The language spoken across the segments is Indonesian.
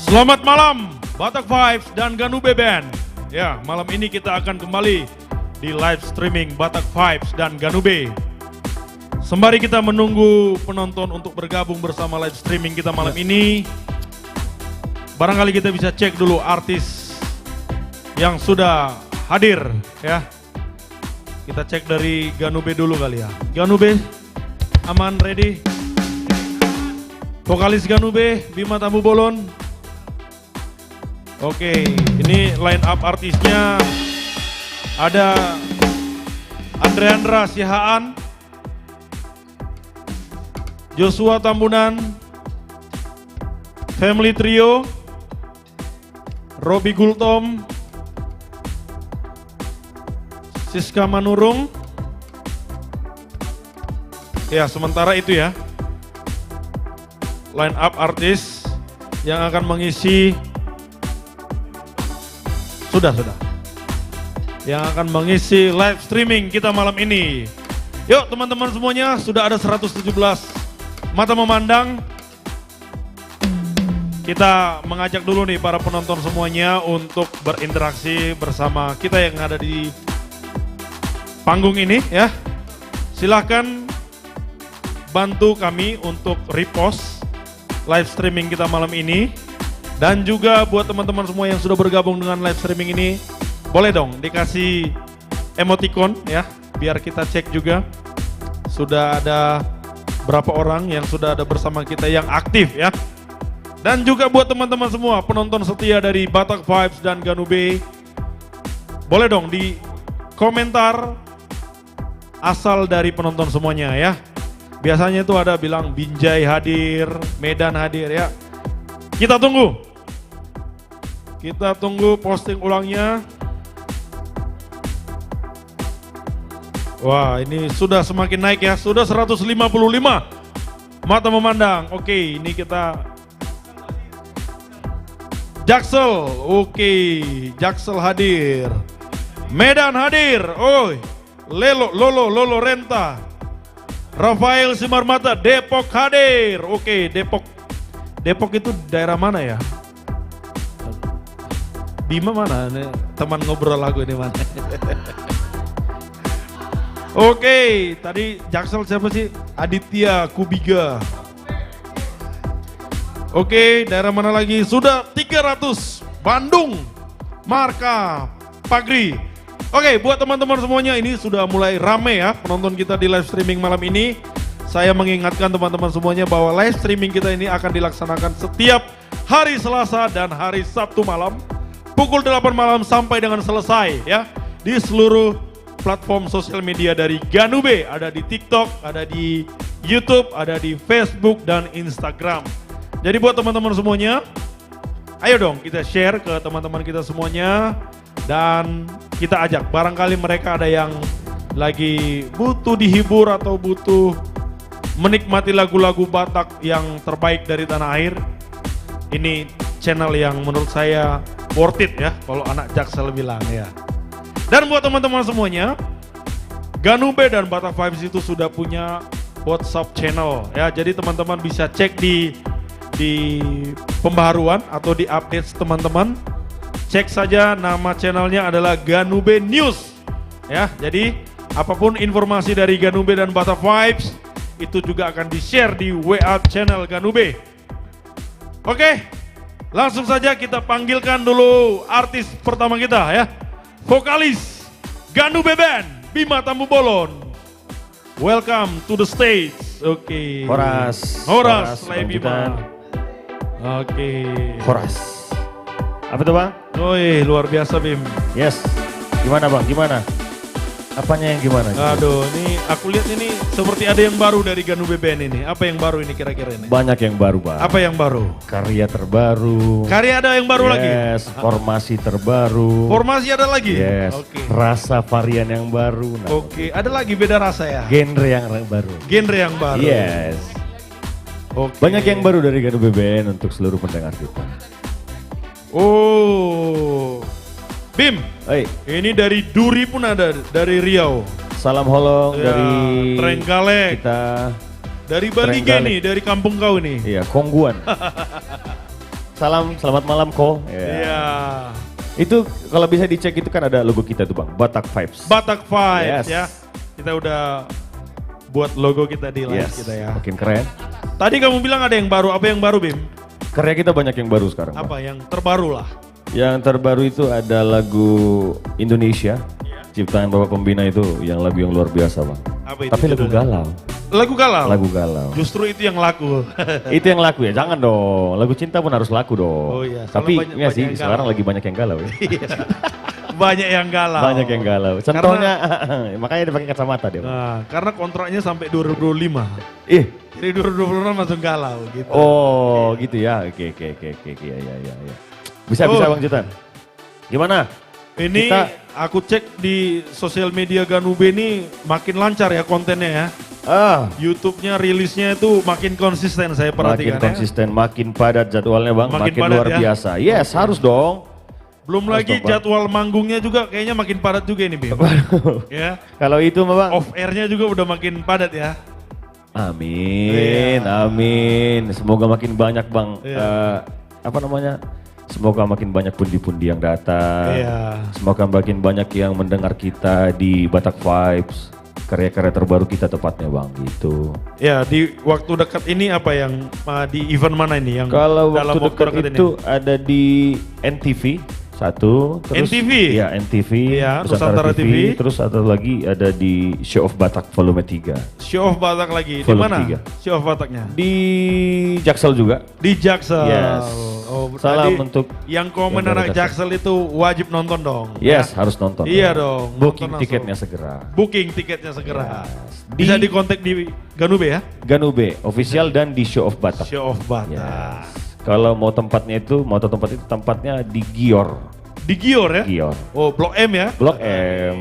Selamat malam Batak Vibes dan Ganube Band. Ya, malam ini kita akan kembali di live streaming Batak Vibes dan Ganube. Sembari kita menunggu penonton untuk bergabung bersama live streaming kita malam ini, barangkali kita bisa cek dulu artis yang sudah hadir ya. Kita cek dari Ganube dulu kali ya. Ganube, aman, ready? Vokalis Ganube, Bima Tambu Bolon. Oke, ini line up artisnya ada Andreandra Sihaan, Joshua Tambunan, Family Trio, Robi Gultom, Siska Manurung. Ya, sementara itu ya. Line up artis yang akan mengisi sudah. Yang akan mengisi live streaming kita malam ini. Yuk teman-teman semuanya, sudah ada 117 mata memandang. Kita mengajak dulu nih para penonton semuanya untuk berinteraksi bersama kita yang ada di panggung ini ya. Silahkan bantu kami untuk repost live streaming kita malam ini. Dan juga buat teman-teman semua yang sudah bergabung dengan live streaming ini, boleh dong dikasih emoticon ya, biar kita cek juga sudah ada berapa orang yang sudah ada bersama kita yang aktif ya. Dan juga buat teman-teman semua penonton setia dari Batak Vibes dan Ganube, boleh dong di komentar asal dari penonton semuanya ya. Biasanya itu ada bilang Binjai hadir, Medan hadir ya. Kita tunggu posting ulangnya. Wah, ini sudah semakin naik ya, sudah 155 mata memandang. Oke, ini kita Jaksel, oke, Jaksel hadir. Medan hadir, oi, Lolo Renta. Rafael Simarmata, Depok hadir. Oke, Depok itu daerah mana ya? Bima mana? Teman ngobrol lagu ini mana? Oke, tadi Jaksel siapa sih? Aditya Kubiga. Oke, daerah mana lagi? Sudah 300. Bandung, Marka, Pagri. Oke, buat teman-teman semuanya ini sudah mulai rame ya penonton kita di live streaming malam ini. Saya mengingatkan teman-teman semuanya bahwa live streaming kita ini akan dilaksanakan setiap hari Selasa dan hari Sabtu malam. Pukul 8 malam sampai dengan selesai ya. Di seluruh platform sosial media dari Ganube. Ada di TikTok, ada di YouTube, ada di Facebook dan Instagram. Jadi buat teman-teman semuanya, ayo dong kita share ke teman-teman kita semuanya. Dan kita ajak, barangkali mereka ada yang lagi butuh dihibur atau butuh menikmati lagu-lagu Batak yang terbaik dari tanah air. Ini channel yang menurut saya worth it ya, kalau anak Jaksel bilang ya. Dan buat teman-teman semuanya, Ganube dan Batak Vibes itu sudah punya WhatsApp channel ya. Jadi teman-teman bisa cek di pembaharuan atau di update teman-teman. Cek saja nama channelnya adalah Ganube News ya. Jadi apapun informasi dari Ganube dan Batak Vibes itu juga akan di-share di WA channel Ganube. Oke, langsung saja kita panggilkan dulu artis pertama kita ya. Vokalis Ganube Band, Bima Tambu Bolon. Welcome to the stage. Oke. Horas, Bima. Oke. Horas. Apa itu bang? Woi, luar biasa Bim. Yes. Gimana bang? Gimana? Apanya yang gimana? Aduh, ini aku lihat ini seperti ada yang baru dari Ganube Band ini. Apa yang baru ini kira-kira ini? Banyak yang baru bang. Apa yang baru? Karya terbaru. Karya ada yang baru lagi? Yes. Formasi terbaru. Formasi ada lagi? Yes. Oke. Rasa varian yang baru. Nah, Oke, ada lagi beda rasa ya? Genre yang baru. Genre yang baru. Yes. Oke. Banyak yang baru dari Ganube Band untuk seluruh pendengar kita. Oh, Bim, Hey. ini dari Duri pun ada, dari Riau. Salam holong Ya, dari Trenggalek. kita. Dari Balige Trenggalek. nih, dari kampung kau nih. Iya, Kongguan. Salam, selamat malam Ko. Iya. Itu kalau bisa dicek itu kan ada logo kita tuh Bang, Batak Vibes. Batak Vibes Yes. ya. Kita udah buat logo kita di live Yes, kita ya. makin keren. Tadi kamu bilang ada yang baru, apa yang baru Bim? Karya kita banyak yang baru sekarang. Bang. Apa yang terbaru lah? Yang terbaru itu ada lagu Indonesia, ciptaan Bapak Pembina itu, yang lagu yang luar biasa Bang. Apa itu Tapi lagu judulnya? galau. Lagu galau? Lagu galau. Justru itu yang laku. Itu yang laku ya, jangan dong. Lagu cinta pun harus laku dong. Oh iya, Tapi soalnya ya banyak sih yang galau. sekarang lagi banyak yang galau ya. Banyak yang galau. Banyak yang galau. Contohnya, makanya dia pakai kacamata dia. Bang. Nah, karena kontraknya sampai 2025. Ih, Jadi 2026 langsung galau gitu. oh gitu ya. Oke, ya. Bisa Oh. Bang Jutan. Gimana? Ini Kita- aku cek di sosial media Ganube ini makin lancar ya kontennya ya. YouTube-nya rilisnya itu makin konsisten saya Makin perhatikan ya. konsisten, makin padat jadwalnya Bang, Makin makin padat luar ya. biasa. Yes, harus dong. Belum Harus lagi dong, Bang. jadwal manggungnya juga kayaknya makin padat juga ini Bim. Ya. Kalau itu mah Bang. Off air-nya juga udah makin padat ya. Amin, Iya. amin. Semoga makin banyak Bang. Iya. Apa namanya? Semoga makin banyak pundi-pundi yang datang. Iya. Semoga makin banyak yang mendengar kita di Batak Vibes. Karya-karya terbaru kita tepatnya Bang, gitu. Ya, di waktu dekat ini apa yang di event mana ini yang Kalau dalam waktu dekat ini? itu ada di NTV satu, terus NTV? ya NTV, Iya, Nusantara Nusantara TV, TV. terus satu lagi ada di Show of Batak volume 3 Show of Batak lagi. Di Volume mana? 3. Show of Bataknya. di Jaksel juga. Di Jaksel. Yes. Oh, Salam tadi untuk yang komen yang anak dari Jaksel. Jaksel itu wajib nonton dong. Yes, ya. harus nonton. Iya dong. Booking nonton tiketnya langsung. segera. Booking tiketnya segera. Yes. Bisa Di- dikontak di Ganube ya. Ganube official dan di Show of Batak. Show of Batak. Yes. Kalau mau tempatnya itu, mau tahu tempat itu tempatnya di Gior. Di Gior ya. Gior. Oh, Blok M ya. Blok M.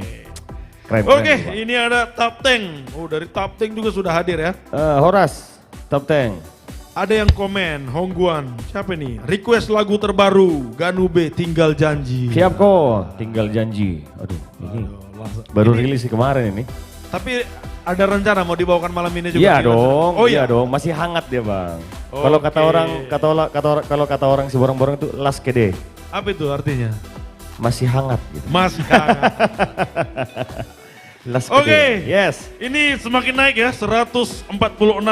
Keren. Oke, keren, Bang. ini ada Top Tank. Oh, dari Top Tank juga sudah hadir ya. Horas, Top Tank. Ada yang komen, Hongguan, siapa nih? Request lagu terbaru, Ganube Tinggal Janji. Siap kok, tinggal janji. Aduh, ini baru rilis sih kemarin ini. Tapi ada rencana mau dibawakan malam ini juga? Iya Di- dong, Oh iya iya dong, masih hangat dia bang. Kalau kata Oke. orang, kalau kata orang si borong-borong itu las kede, Apa itu artinya? masih hangat gitu. Masih hangat. Las Oke. kede. Yes. Ini semakin naik ya, 146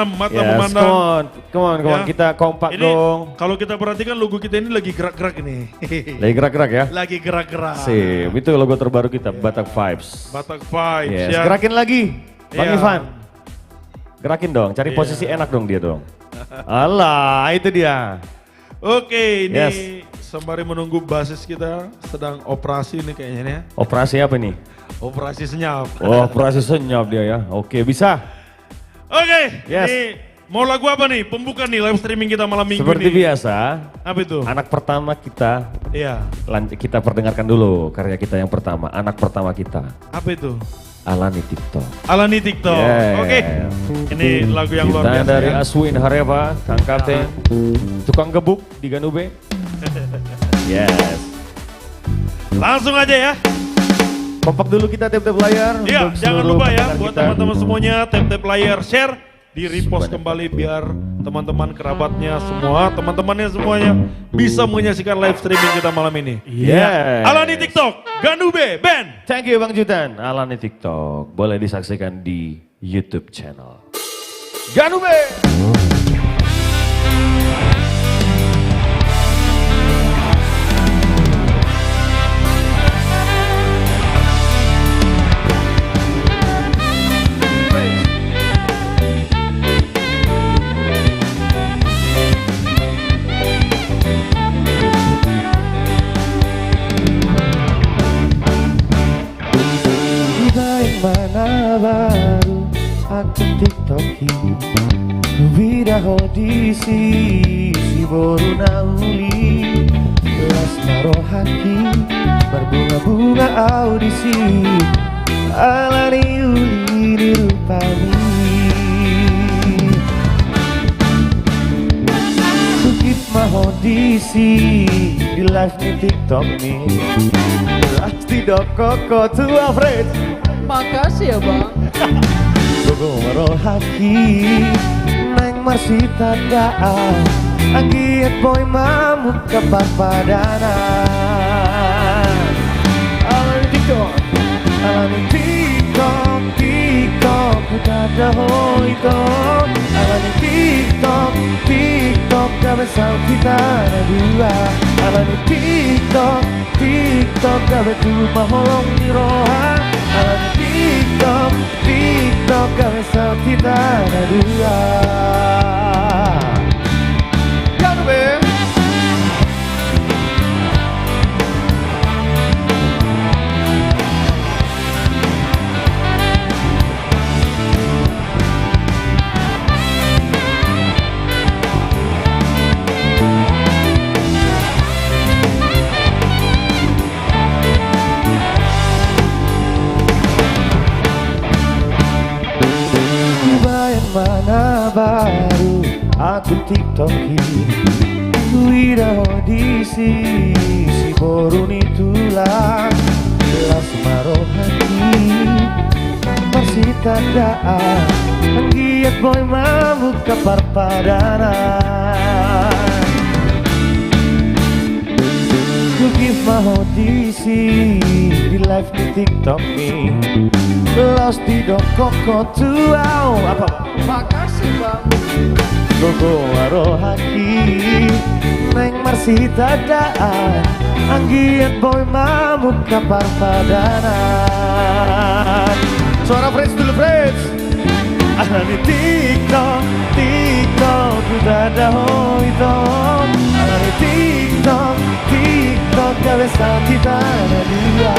mata Yes, memandang. come on, Ya. kita kompak Ini dong. kalau kita perhatikan logo kita ini lagi gerak-gerak ini. Lagi gerak-gerak ya. Lagi gerak-gerak. Sip, itu logo terbaru kita, Batak Vibes. Batak Vibes Yes, ya. gerakin lagi, Bang Iya. Ivan. Gerakin dong, cari Iya. posisi enak dong dia dong. Alah, itu dia. Oke, ini Yes. sembari menunggu basis kita sedang operasi nih kayaknya nih ya. Operasi apa nih? Operasi senyap. Oh, operasi senyap dia ya. Oke, bisa. Oke, Yes. ini mau lagu apa nih? Pembuka nih live streaming kita malam minggu Seperti nih. biasa, Apa itu? anak pertama kita, Iya. kita perdengarkan dulu karya kita yang pertama. Anak pertama kita, Apa itu? Alani TikTok. Alani TikTok. Yeah. Oke. Ini lagu yang luar Kita biasa. dari ya. Aswin Hareva, Kang Kapten, tukang gebuk di Ganube. Yes. Langsung aja ya. Kompak dulu kita tap-tap layar. Iya, untuk jangan seluruh lupa ya pendengar buat kita. teman-teman semuanya tap-tap layar, share, di repost Sebanyak kembali itu. biar teman-teman kerabatnya semua, teman-temannya semuanya bisa menyaksikan live streaming kita malam ini. Yes. Alani TikTok, Ganube Band. Thank you Bang Jutan. Alani TikTok boleh disaksikan di YouTube channel Ganube. Baik mana baru akun TikTok ini Bida hodisi si boru nauli Las naro hati berbunga-bunga audisi Alani uli dirupani Sukit mahodisi di live di TikTok nih Las tidak koko too afraid Makasih ya bang. Gogo maro haki Neng masih tadaan Anggiat boy mamuk kepapadanan. Alani TikTok, alani TikTok, TikTok kudada hoito. Alani TikTok, TikTok gabe sao kita dua. Alani TikTok, TikTok gabe tu maholong ni roha. Alani TikTok, TikTok gabe sao kita dua. Be. Bayang mana baru akun TikTok ini. Wira audisi si borun itulah jelas marohani masih tandaan anggiat boy mabuk keparpadanan. You give my audisi di live di TikTok nih lost di dokoko tuau apa Makasih bang. gogo arohaki neng marsi tadaan anggiat boy mamuk keparpadanan. Suara friends dulu friends. Alani TikTok, TikTok udah ada hoito. Alani TikTok, TikTok gabe sao kita dua.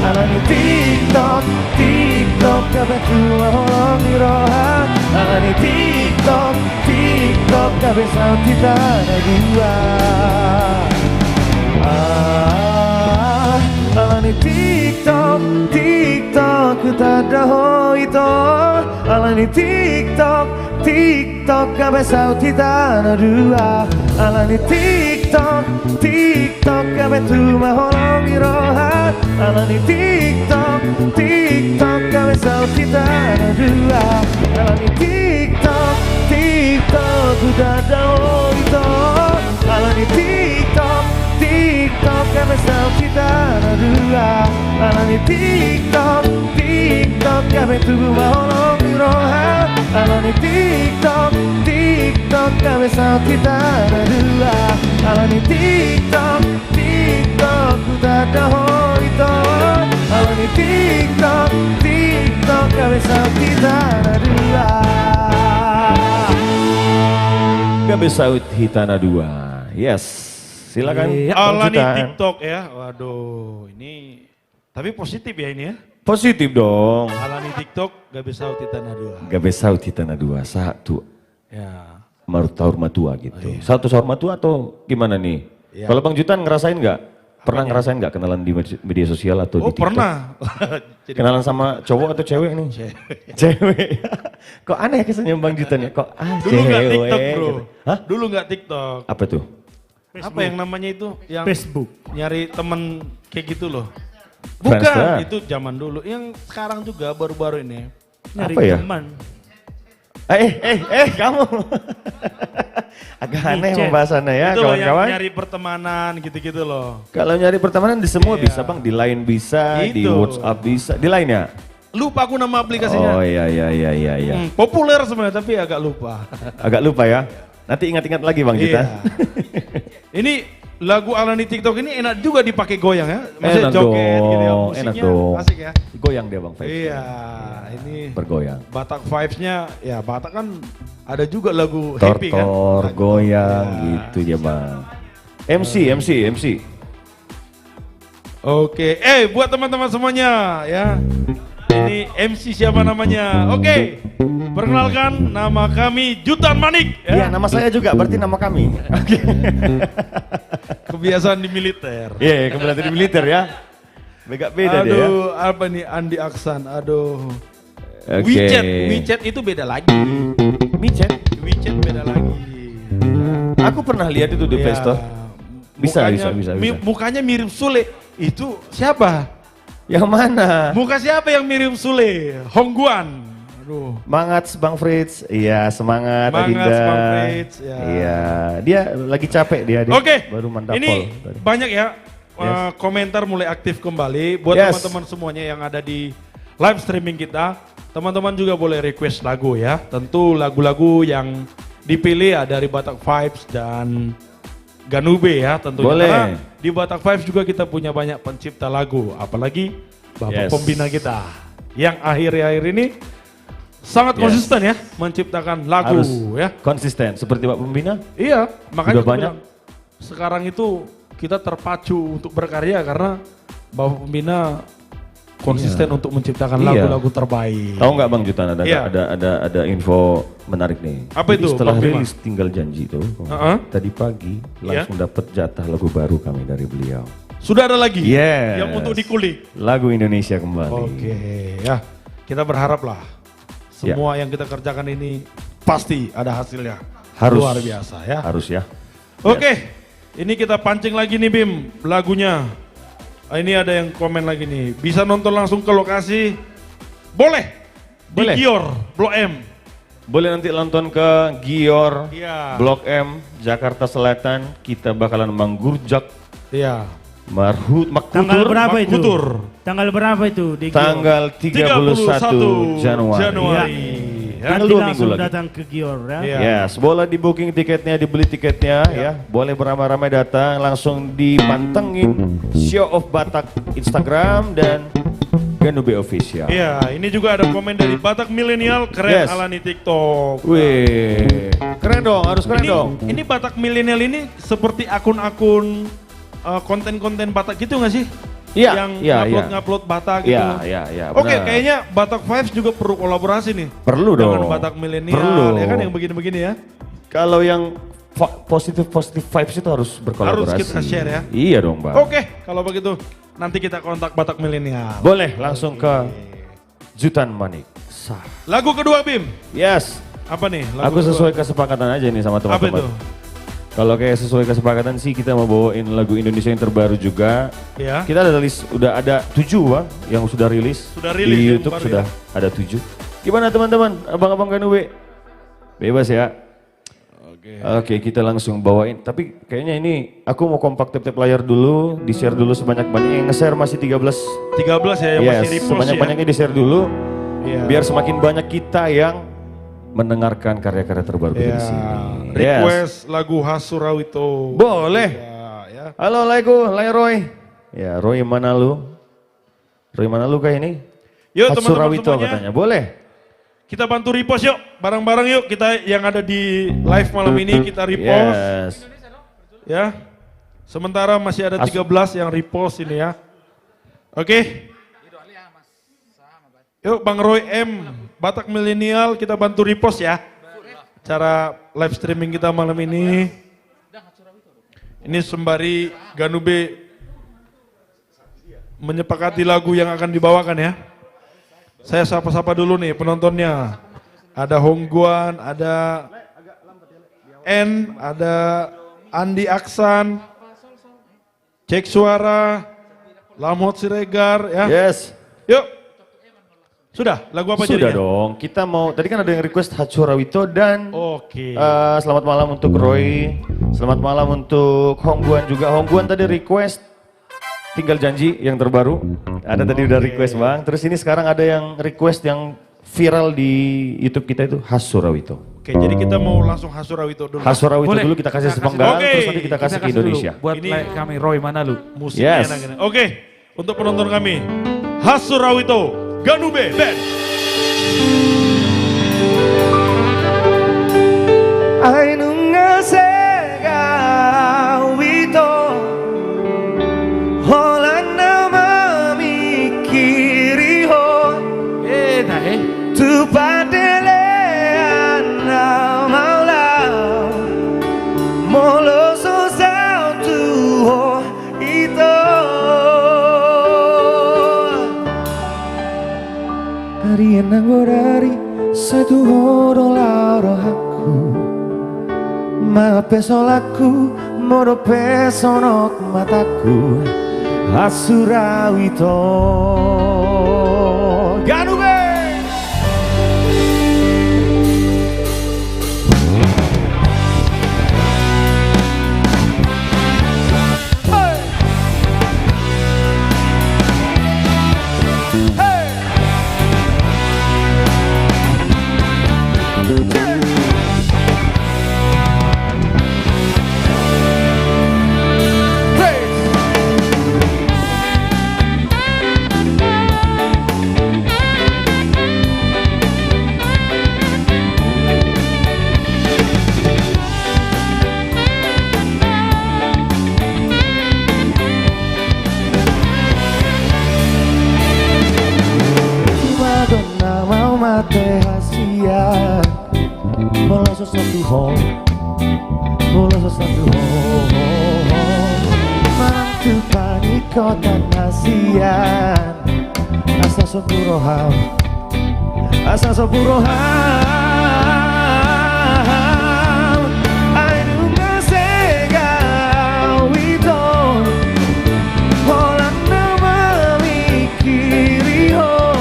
Alani TikTok, TikTok gabe tua holong iroha. Alani TikTok, TikTok gabe sao kita dua. Alani TikTok, TikTok utada hoito. Alani TikTok, TikTok gabe sao kita dua. Alani TikTok, TikTok gabe tuma holong iroha. Alani TikTok, TikTok gabe sao kita dua. Alani TikTok, TikTok utada hoito. Alani TikTok, TikTok gabe sao kita dua. Alani TikTok, TikTok gabe tuma holong iroha. Alani TikTok, TikTok gabe sao kita dua. Alani TikTok, TikTok udah hoito. Alani TikTok, TikTok gabe sao kita dua. Gabe saut hitana dua. Yes. Silakan. Alani Bang Jutan. TikTok ya. Waduh, ini tapi positif ya ini ya. Positif dong. Alani TikTok gak bisa uti tanah dua. Gabe saut hitana dua. Satu. Ya. Sahur matua gitu. Oh, iya. Satu sahur matua atau gimana nih? Iya. Kalau Bang Jutan ngerasain nggak? Pernah ngerasain nggak kenalan di media sosial atau Oh di TikTok? pernah. Jadi Kenalan sama cowok atau cewek nih? Cewek. Kok aneh kesannya Bang Jutan ya? Kok dulu nggak cewek TikTok bro. gitu. Hah? Dulu nggak TikTok. Apa tuh? Apa yang namanya itu? Yang Facebook. nyari temen kayak gitu loh. Friendster. Bukan, itu zaman dulu. Yang sekarang juga baru-baru ini. Nyari Apa ya? teman. Kamu. Agak aneh Micet. pembahasannya ya Itu loh yang kawan-kawan. nyari pertemanan gitu-gitu loh. Kalau nyari pertemanan di semua Iya. bisa Bang, di Line bisa, di Itu. WhatsApp bisa, di Line ya? Lupa aku nama aplikasinya. Oh iya. Populer sebenarnya tapi agak lupa. Agak lupa ya. Nanti ingat-ingat lagi Bang Jutan. Iya. Ini lagu Alani TikTok ini enak juga dipakai goyang ya. Maksudnya Enak joget gitu ya. dong, Musiknya enak dong. asik ya. Goyang dia Bang vibes. Iya, ini Bergoyang. Batak vibes-nya ya Batak kan ada juga lagu happy kan. Tortor, goyang Ya. gitu ya Bang. MC. Oke, buat teman-teman semuanya ya. Ini MC siapa namanya? Oke, perkenalkan nama kami Jutan Manik. Iya, nama saya juga, berarti nama kami. Kebiasaan di militer. Iya, kebetulan di militer ya. Beda dia ya. Aduh, apa nih Andi Aksan? Aduh. Oke. WeChat itu beda lagi. Micet. WeChat beda lagi. Aku pernah lihat itu di Iya. Play Store. Bisa. Mukanya mirip Sule. Itu siapa? Yang mana? Muka siapa yang mirip Sule? Hongguan. Aduh. Semangat Bang Fritz. Iya, semangat Semangat, Adinda. Bang Fritz, ya. Iya, dia lagi capek dia. Oke, Baru mandapol. ini tadi. banyak ya Yes. komentar mulai aktif kembali. Buat Yes. teman-teman semuanya yang ada di live streaming kita, teman-teman juga boleh request lagu ya. Tentu lagu-lagu yang dipilih ya dari Batak Vibes dan Ganube ya tentunya. Boleh. Karena di Batak Vibes juga kita punya banyak pencipta lagu, apalagi Bapak Yes. pembina kita yang akhir-akhir ini sangat Yes. konsisten ya menciptakan lagu Harus ya. konsisten seperti Pak Pembina. Iya, makanya Udah aku banyak. bilang, sekarang itu kita terpacu untuk berkarya karena Bapak Pembina konsisten untuk menciptakan Iya. lagu-lagu terbaik. Tahu nggak Bang Jutan ada Iya. ada info menarik nih. Apa Jadi itu, setelah Bang Bima? rilis Tinggal Janji itu, Heeh. tadi pagi Iya. langsung dapat jatah lagu baru kami dari beliau. Sudah ada lagi Yes. yang untuk dikulik. Lagu Indonesia kembali. Oke, ya kita berharap lah semua yang kita kerjakan ini pasti ada hasilnya. Harus. Luar biasa ya. Harus ya. Oke, ini kita pancing lagi nih Bim lagunya. Ini ada yang komen lagi nih. Bisa nonton langsung ke lokasi? Boleh. Boleh. Di Gior, Blok M. Boleh nanti nonton ke Gior, Iya. Blok M, Jakarta Selatan. Kita bakalan menggurjak Iya. Tanggal berapa itu? Makutur. Tanggal berapa itu? Di Gior? Tanggal 31 Januari. Ya. Tanggal Nanti 2 minggu langsung lagi. datang ke Gior ya. Iya. Yes, boleh di booking tiketnya, dibeli tiketnya ya. Boleh beramai-ramai datang, langsung dipantengin Show of Batak Instagram dan Ganube Official. Iya, ini juga ada komen dari Batak Milenial keren Yes. alani TikTok. Wih, keren dong, harus keren dong. Ini Batak Milenial ini seperti akun-akun konten-konten Batak gitu nggak sih? Iya, Yang iya, ngupload Batak gitu. Iya, Oke, benar. kayaknya Batak Vibes juga perlu kolaborasi nih. Perlu Dengan dong. Batak Milenial, Perlu. ya kan yang begini-begini ya. Kalau yang positif vibes itu harus berkolaborasi. Harus kita share ya. Iya dong, Bang. Oke, kalau begitu nanti kita kontak Batak Milenial. Boleh langsung ke Jutan Manik. Sah. Lagu kedua Bim, Yes. apa nih? Lagu Aku kedua. sesuai kesepakatan aja nih sama Apa teman-teman. itu? Kalau kayak sesuai kesepakatan sih kita mau bawain lagu Indonesia yang terbaru juga. Ya. Kita ada list, udah ada 7 Bang yang sudah rilis. Sudah rilis di yang YouTube baru sudah ada 7. Gimana teman-teman? Abang-abang Ganube? Bebas ya. Oke, kita langsung bawain. Tapi kayaknya ini aku mau kompak tap-tap layar dulu, di-share dulu sebanyak-banyaknya. Yang nge-share masih 13. 13 ya yang masih repost ya. Sebanyak-banyaknya di-share dulu. Iya. Biar semakin banyak kita yang mendengarkan karya-karya terbaru kita Ya, di sini. Yes. request lagu khas Surawito. Boleh. Ya. Halo Laiku, Lai Roy. Ya, Roy mana lu? Roy mana lu kayak ini? Yuk teman-teman Hatsurawito semuanya, katanya. Boleh. kita bantu repost yuk, bareng-bareng yuk. Kita yang ada di live malam ini kita repost. Yes. Ya. Sementara masih ada 13 yang repost ini ya. Oke. Yuk Bang Roy M, Batak Milenial kita bantu repost ya. Cara live streaming kita malam ini. Ini sembari Ganube menyepakati lagu yang akan dibawakan ya. Saya sapa-sapa dulu nih penontonnya. Ada Hongguan, ada N, ada Andi Aksan, Cek Suara, Lamhot Siregar ya. Yes. Yuk. Sudah, lagu apa Sudah jadinya? dong. Kita mau, tadi kan ada yang request Hatsurawito dan Oke. selamat malam untuk Roy. Selamat malam untuk Hongguan juga. Hongguan tadi request Tinggal Janji yang terbaru. Ada tadi udah request Bang. Terus ini sekarang ada yang request yang viral di YouTube kita itu Hatsurawito. Oke, jadi kita mau langsung Hatsurawito dulu. Hatsurawito Boleh. dulu kita kasih Kita kasih sepenggal, dulu. terus nanti kita kasih ke Indonesia. Buat Ini- like kami Roy mana lu? Musiknya Yes. enak ini. Oke, untuk penonton kami, Hatsurawito, Ganube Band. Ainunga segawito Holanda memikiri ho Tu padelean maulau Molo sosau tu ho ito Dari enang borari satu horo lauro aku Ma pesolaku, moro pesonok mataku Hatsurawito Ganube hasian Mula sesuatu ho Mula sesuatu ho Mantu paniko dan hasian Asa sopuroham Asa sopuroham Ainu masega wito Holang nama mikiri ho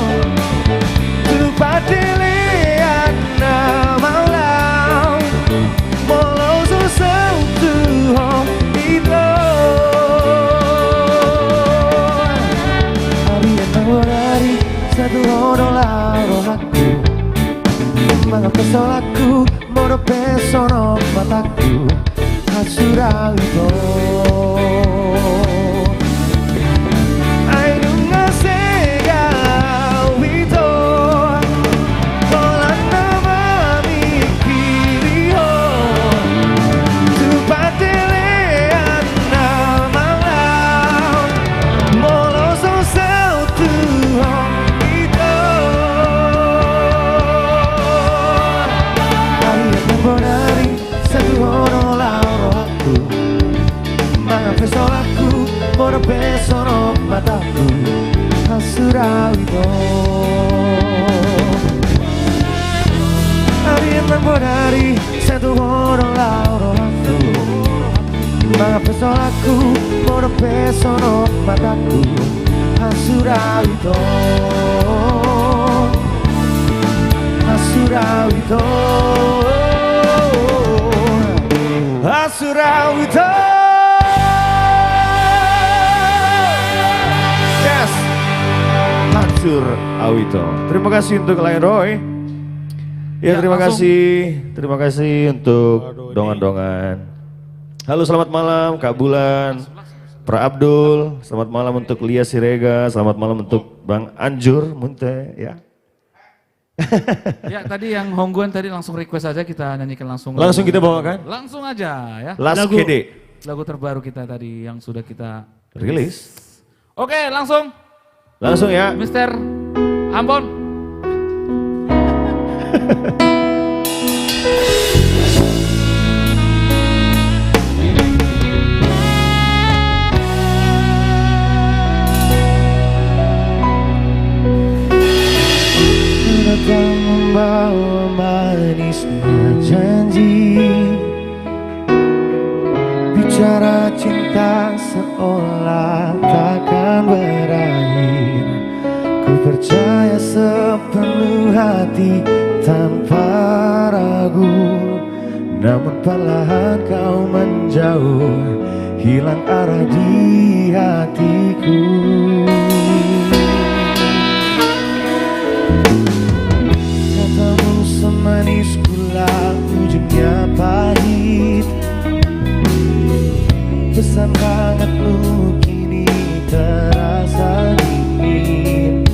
Padelean nama lau Molo susah tuh itu Hari yang hari satu hodola rohaku Mengapa salahku Moro pesono mataku Hasura itu Ainu ngasega wito Pesolaku, moro pesono mataku Hasura wito Hari yang membodari satu orang lauro aku Mga pesolaku, moro pesono mataku Hasura wito Hasura wito Hasura wito Hancur Awito. Terima kasih untuk Lion Roy. Ya, terima kasih untuk dongan-dongan. Halo, selamat malam Kak Bulan, Pra Abdul, selamat malam untuk Lia Sirega, selamat malam untuk Bang Anjur Munte ya. Ya, tadi yang Hongguan tadi langsung request aja kita nyanyikan langsung. Langsung kita bawakan? Langsung aja ya. Last KD. Lagu terbaru kita tadi yang sudah kita rilis. Oke, langsung. Langsung ya. Mister Ambon. Datang membawa manisnya janji Bicara cinta seolah takkan berakhir Ku percaya sepenuh hati tanpa ragu Namun perlahan kau menjauh Hilang arah di hatiku Katamu semanis gula ujungnya pahit Pesan hangatmu kini terasa dingin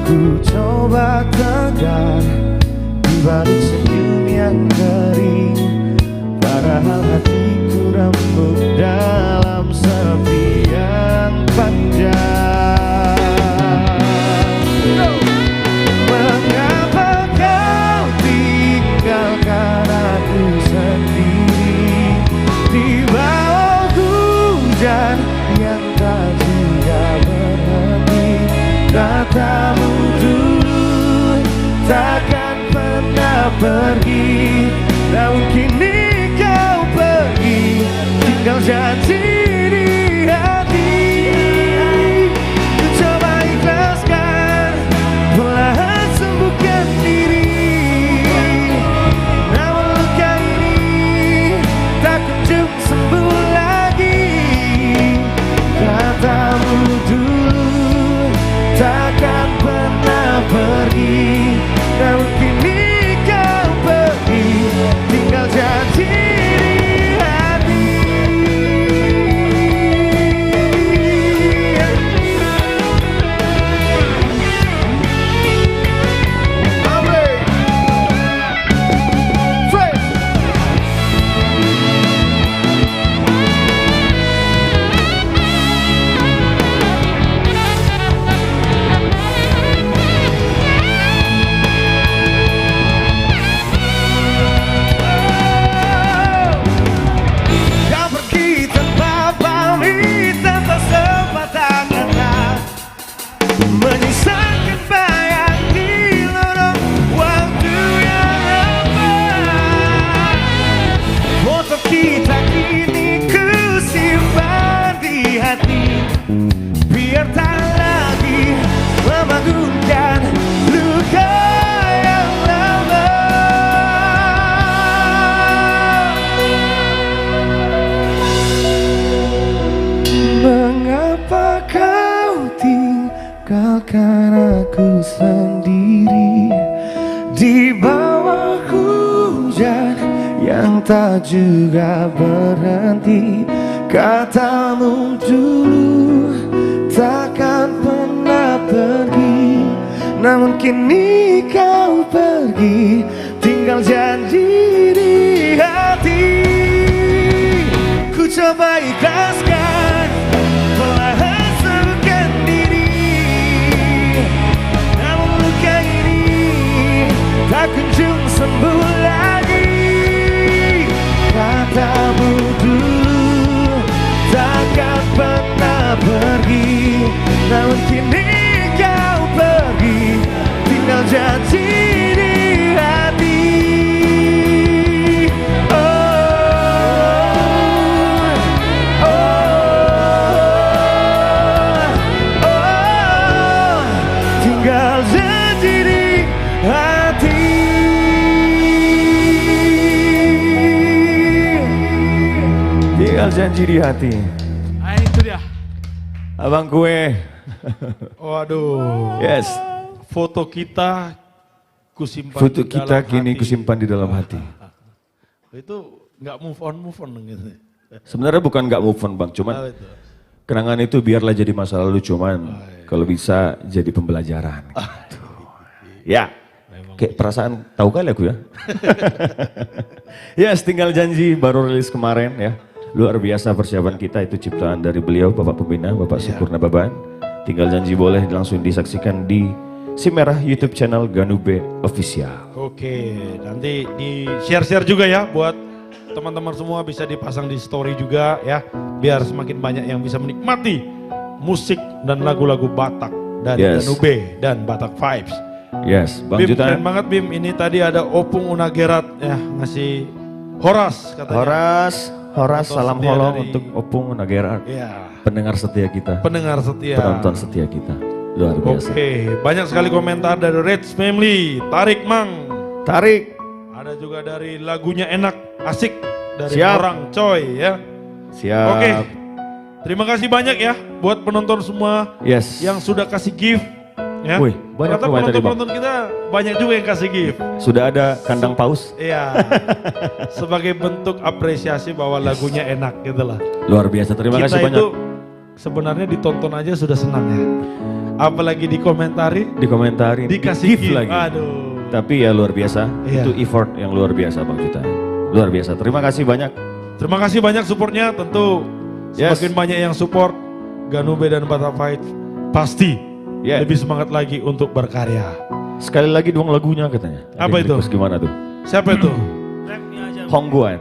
Ku coba tegar di balik senyum yang kering Padahal hatiku remuk dalam sepi yang panjang Mengapa kau tinggalkan aku sendiri di bawah hujan yang tak juga berhenti Katamu dulu takkan pernah pergi Namun kini kau pergi tinggal janji di hati Ku coba ikhlaskan perlahan sembuhkan diri Namun luka ini tak kunjung sembuh lagi Katamu dulu takkan pernah pergi Namun kini kau pergi tinggal janji di hati tinggalkan aku sendiri di bawah hujan yang tak juga berhenti. Katamu dulu takkan pernah pergi, namun kini kau pergi, tinggal janji di hati. Ku coba ikhlaskan, perlahan sembuhkan diri, namun luka ini tak kunjung sembuh lagi. Katamu dulu takkan pernah pergi, namun kini kau pergi, tinggal janji di hati. Tinggal janji di hati. Tinggal janji di hati. Nah, itu dia. Abang kue. Waduh. Yes. Foto kita kusimpan Foto di kita dalam kini hati. kusimpan di dalam hati. Itu nggak move on gitu. Sebenarnya bukan nggak move on bang, cuman Apa itu? kenangan itu biarlah jadi masa lalu, cuman kalau bisa jadi pembelajaran. Gitu. Ya, kayak perasaan tahu kali aku ya. Yes, tinggal janji baru rilis kemarin ya. Luar biasa persiapan kita, itu ciptaan dari beliau Bapak Pembina, Bapak Syukur Nababan. Tinggal janji boleh langsung disaksikan di Si Merah YouTube channel Ganube Official. Oke, nanti di share-share juga ya buat teman-teman semua, bisa dipasang di story juga ya, biar semakin banyak yang bisa menikmati musik dan lagu-lagu Batak dari Yes. Ganube dan Batak Vibes. Yes, Bang Bim, keren Jutan. banget Bim, ini tadi ada Opung Unagerat ya, ngasih Horas katanya. Horas, Penonton salam setia holong dari- untuk Opung Nagerat. Ya, Pendengar setia kita, pendengar setia. penonton setia kita. Luar biasa. Oke, banyak sekali komentar dari Reds Family, Tarik Mang. Tarik. Ada juga dari lagunya enak, asik dari Siap. orang coy ya. Siap. Oke, terima kasih banyak ya buat penonton semua Yes. yang sudah kasih gift. Ya. Wih, banyak Ternyata komentar tadi, Bang. penonton kita banyak juga yang kasih gift. Sudah ada kandang paus. Iya, sebagai bentuk apresiasi bahwa lagunya enak gitu lah. Luar biasa. Terima Kita kasih banyak. itu sebenarnya ditonton aja sudah senang ya. Apalagi dikomentari, Dikomentari. dikasih gift gift. lagi. Aduh. Tapi ya luar biasa. Iya. Itu effort yang luar biasa Bang Juta. Luar biasa. Terima kasih banyak. Terima kasih banyak supportnya, tentu Yes. semakin banyak yang support Ganube dan Batak Fight pasti Yeah. lebih semangat lagi untuk berkarya. Sekali lagi dong lagunya katanya. Ada Apa yang itu? request gimana tuh? Siapa itu? Hongguan.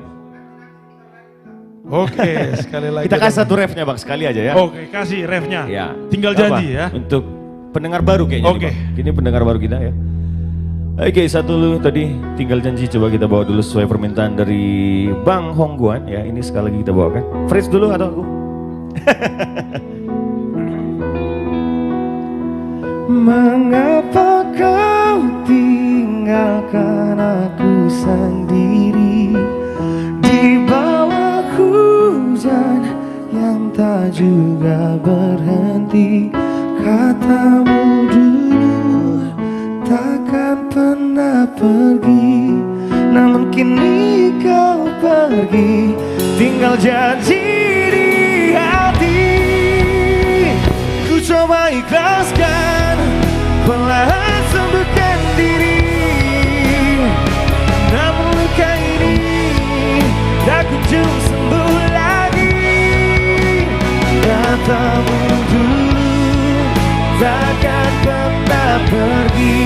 Oke, sekali lagi. Kita kasih satu refnya Bang sekali aja ya. Oke, kasih refnya. Ya. Tinggal Apa? janji ya. Untuk pendengar baru kayaknya. Oke. Nih, Bang. Ini pendengar baru kita ya. Oke, satu dulu tadi tinggal janji, coba kita bawa dulu sesuai permintaan dari Bang Hongguan ya. Ini sekali lagi kita bawakan. Freeze dulu atau aku? Mengapa kau tinggalkan aku sendiri di bawah hujan yang tak juga berhenti? Katamu dulu takkan pernah pergi, namun kini kau pergi, tinggal janji di hati. Ku coba ikhlaskan, perlahan sembuhkan diri, namun luka ini tak kunjung sembuh lagi. Katamu dulu takkan pernah pergi,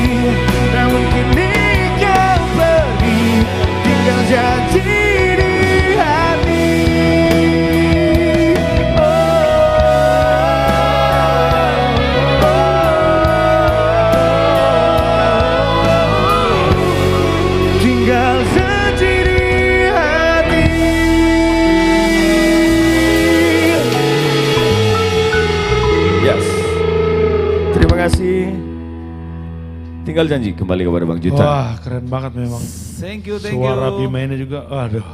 namun kini kau pergi, tinggal janji di hati. Tinggal janji di hati. Yes. Terima kasih. Tinggal janji kembali kepada Bang Juta. Wah, keren banget memang. Thank you. Suara Bima ini juga, aduh.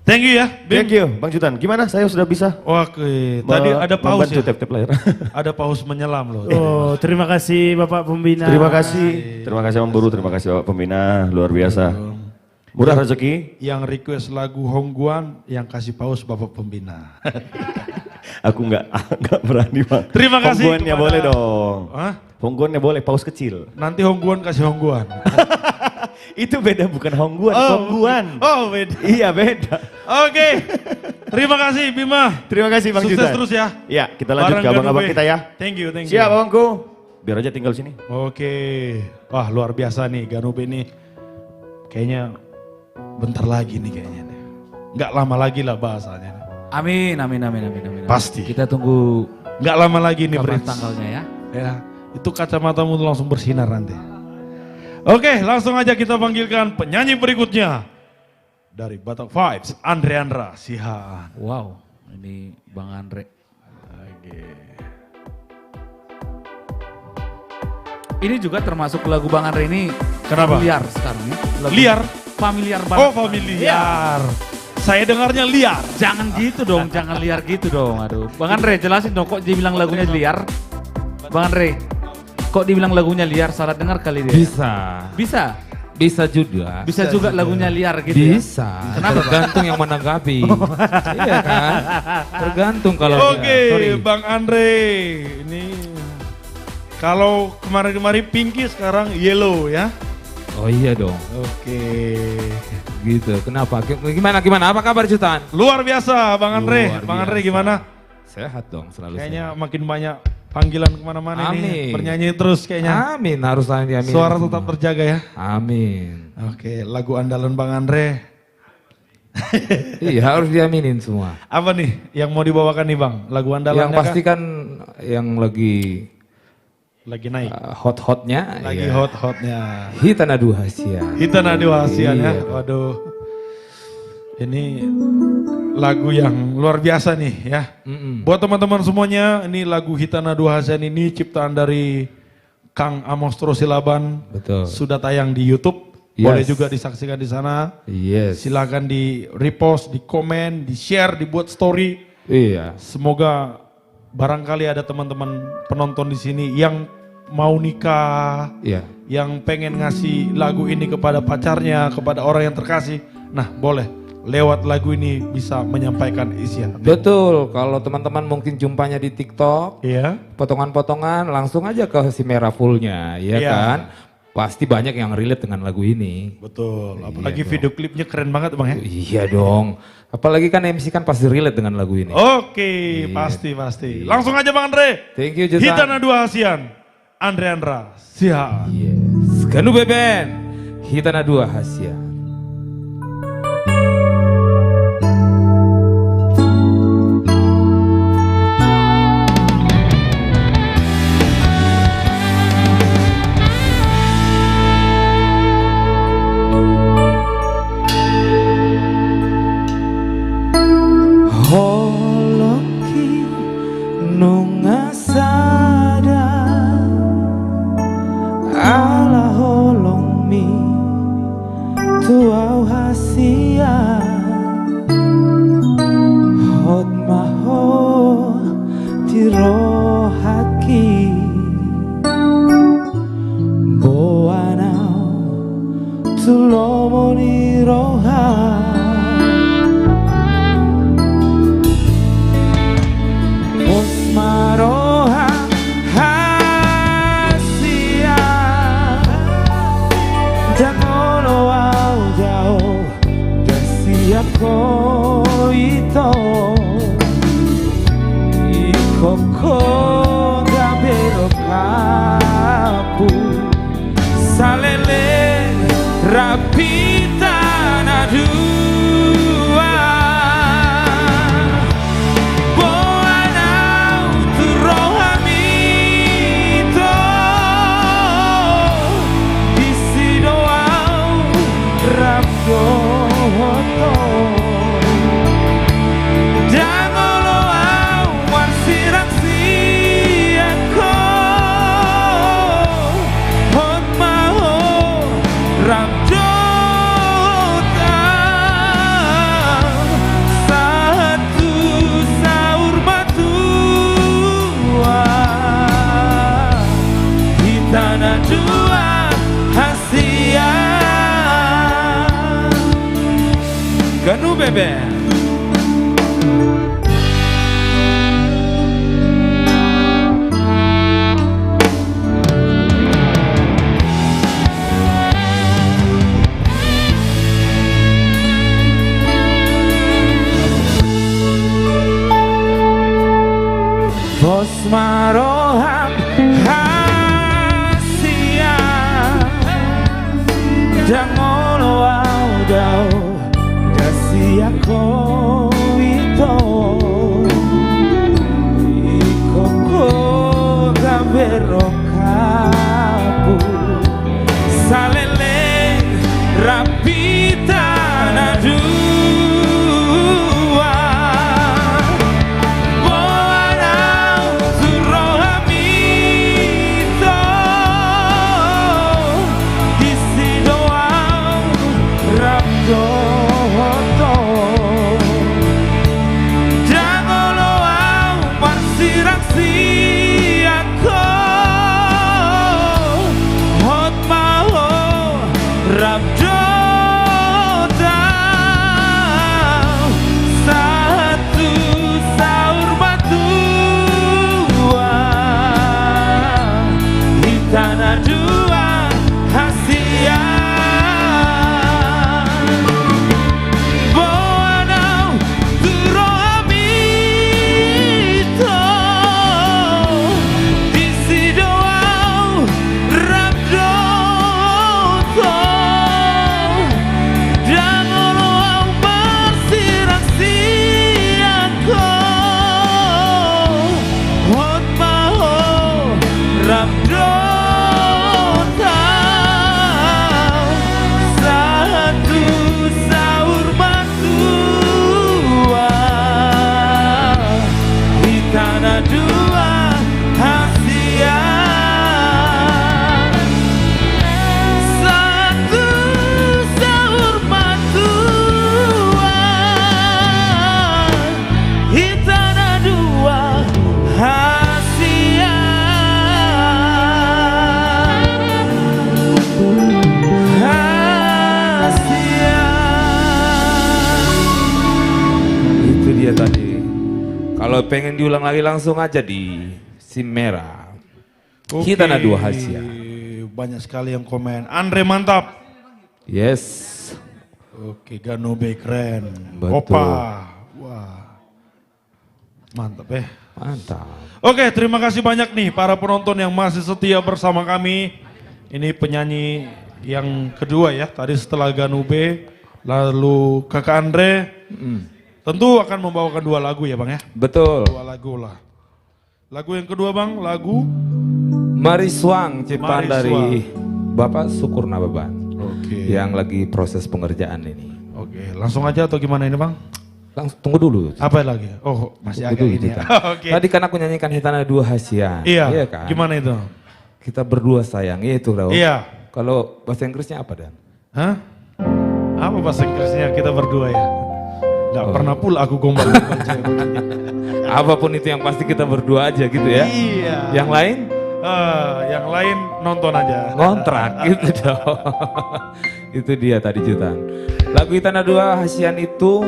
Thank you ya, Bim. Thank you, Bang Jutan. Gimana? Saya sudah bisa. Oke, tadi ada paus membantu ya. tap-tap layar. Ada paus menyelam loh. Oh, terima kasih Bapak Pembina. Terima kasih. Terima kasih Om Buru, terima kasih Bapak Pembina, luar biasa. Murah rezeki. Yang request lagu Hongguan yang kasih paus Bapak Pembina. Aku nggak berani Bang. Terima kasih Hongguannya kepada- boleh dong. Hah? Hongguannya boleh, paus kecil. Nanti Hongguan kasih Hongguan. Itu beda, bukan Hongguan, Hongguan. Oh beda. Iya beda. Oke, terima kasih Bima. Terima kasih Bang Sukses Jutan. terus ya. Ya, kita lanjut Bareng ke abang-abang Ganube. kita ya. Thank you, thank you. Siap abangku. Biar aja tinggal sini. Oke, wah luar biasa nih Ganube nih. Kayaknya bentar lagi nih kayaknya nih. Nggak lama lagi lah bahasanya. Amin, amin, amin, amin, amin. Pasti. Kita tunggu Nggak lama lagi nih kapan Brits. tanggalnya ya. Ya, itu kacamatamu tuh langsung bersinar nanti. Oke, langsung aja kita panggilkan penyanyi berikutnya. Dari Batak Vibes, Andre Andra Sihaan. Wow, ini Bang Andre. Ini juga termasuk lagu Bang Andre ini Kenapa? familiar sekarang ya. Lagu Liar? Familiar banget. Oh familiar. Saya dengarnya liar. Jangan gitu dong, jangan liar gitu dong. Aduh, Bang Andre jelasin dong kok dibilang lagunya liar. Bang Andre, kok dibilang lagunya liar? Salah dengar kali dia. Bisa, Bisa. bisa juga. Bisa juga lagunya liar gitu ya. Bisa. Kenapa, Bang? Tergantung yang menanggapi. Iya kan? Tergantung kalau Oke, sorry. Bang Andre. Ini kalau kemarin-kemarin pinky sekarang yellow ya. Oh iya dong. Oke. Gitu. Kenapa? Gimana? Apa kabar Jutan? Luar biasa Bang Andre. Luar Bang Andre biasa. gimana? Sehat dong, selalu Kayaknya sehat. makin banyak panggilan kemana-mana ini. Amin. Bernyanyi terus kayaknya. Amin, harus diaminin. Suara semua. tetap terjaga ya. Amin. Oke, lagu andalan Bang Andre. Iya, harus diaminin semua. Apa nih yang mau dibawakan nih Bang? Lagu andalannya Yang pasti kan yang lagi lagi naik. hot-hotnya. Lagi ya. hot-hotnya. Hitana Duhasia. Kita nadi wasian ya. Iya. Waduh. Ini lagu yang luar biasa nih ya. Mm-mm. Buat teman-teman semuanya, ini lagu Hitana Dua Hasan ini ciptaan dari Kang Amos Silaban. Betul. Sudah tayang di YouTube. Yes. Boleh juga disaksikan di sana. Yes. Silakan di repost, di komen, di share, dibuat story. Iya. Semoga barangkali ada teman-teman penonton di sini yang mau nikah, Iya. yang pengen ngasih lagu ini kepada pacarnya, kepada orang yang terkasih. Nah, boleh lewat lagu ini bisa menyampaikan isi hati. Betul, kalau teman-teman mungkin jumpanya di TikTok, Iya. potongan-potongan langsung aja ke si merah fullnya, ya Iya. kan? Pasti banyak yang relate dengan lagu ini. Betul. Apalagi Iya video klipnya keren banget Bang ya. Iya dong, apalagi kan MC kan pasti relate dengan lagu ini. Oke, pasti. Langsung aja Bang Andre. Thank you Jutan. Hitana Dua Hasian, Andre Andra, Sihaan. Yes. Ganu Beben, Hitana Dua Hasia. Holoki nungasada ala holong mi Beben. Bos maroham hasia jangan waudau kasih aku itu ikoko gabero kapu salele rapita nadu Kalau pengen diulang lagi langsung aja di SIM merah. Hitana 2 Hasia. Banyak sekali yang komen. Andre mantap. Yes. Oke, Ganube keren. Betul. Opa. Wah. Mantap ya. Mantap. Oke, terima kasih banyak nih para penonton yang masih setia bersama kami. Ini penyanyi yang kedua ya. Tadi setelah Ganube, lalu Kakak Andre. Tentu akan membawakan 2 lagu ya Bang ya? Betul. 2 lagu lah. Lagu yang kedua Bang, lagu Mariswang ciptaan Mariswang. dari Bapak Sukurna Beban. Oke. Yang lagi proses pengerjaan ini. Oke, langsung aja atau gimana ini Bang? Langsung tunggu dulu. Apa lagi? Oh, masih Tunggu agak dulu ini ya. kita. Oke. Tadi kan aku nyanyikan Hitana 2 Hasia. Iya, kan? gimana itu? Kita berdua sayang, itu Raul. Iya. Kalau bahasa Inggrisnya apa Dan? Hah? Apa bahasa Inggrisnya kita berdua ya? Gak Oh. pernah pula aku gombal-gombal cewek. Apapun itu yang pasti kita berdua aja gitu ya. Iya. Yang lain? Yang lain nonton aja. Ngontrak gitu dong. Itu dia tadi Jutan. Lagu Hitana 2 Hasian itu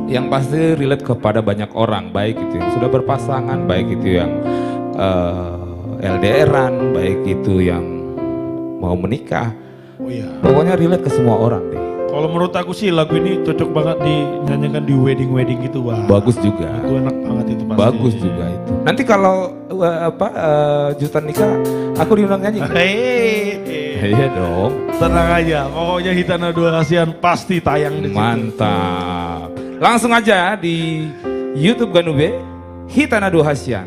yang pasti relate kepada banyak orang, baik itu yang sudah berpasangan, baik itu yang LDRan, baik itu yang mau menikah. Oh iya. Pokoknya relate ke semua orang deh. Kalau menurut aku sih lagu ini cocok banget dinyanyikan di wedding-wedding gitu Bang. Bagus juga. Itu enak banget itu pasti. Bagus juga itu. Nanti kalau Jutan nikah, aku diundang nyanyi. Iya dong. Tenang aja, pokoknya Hitana 2 Hasian pasti tayang di situ. Mantap. Langsung aja di YouTube Ganube, Hitana 2 Hasian.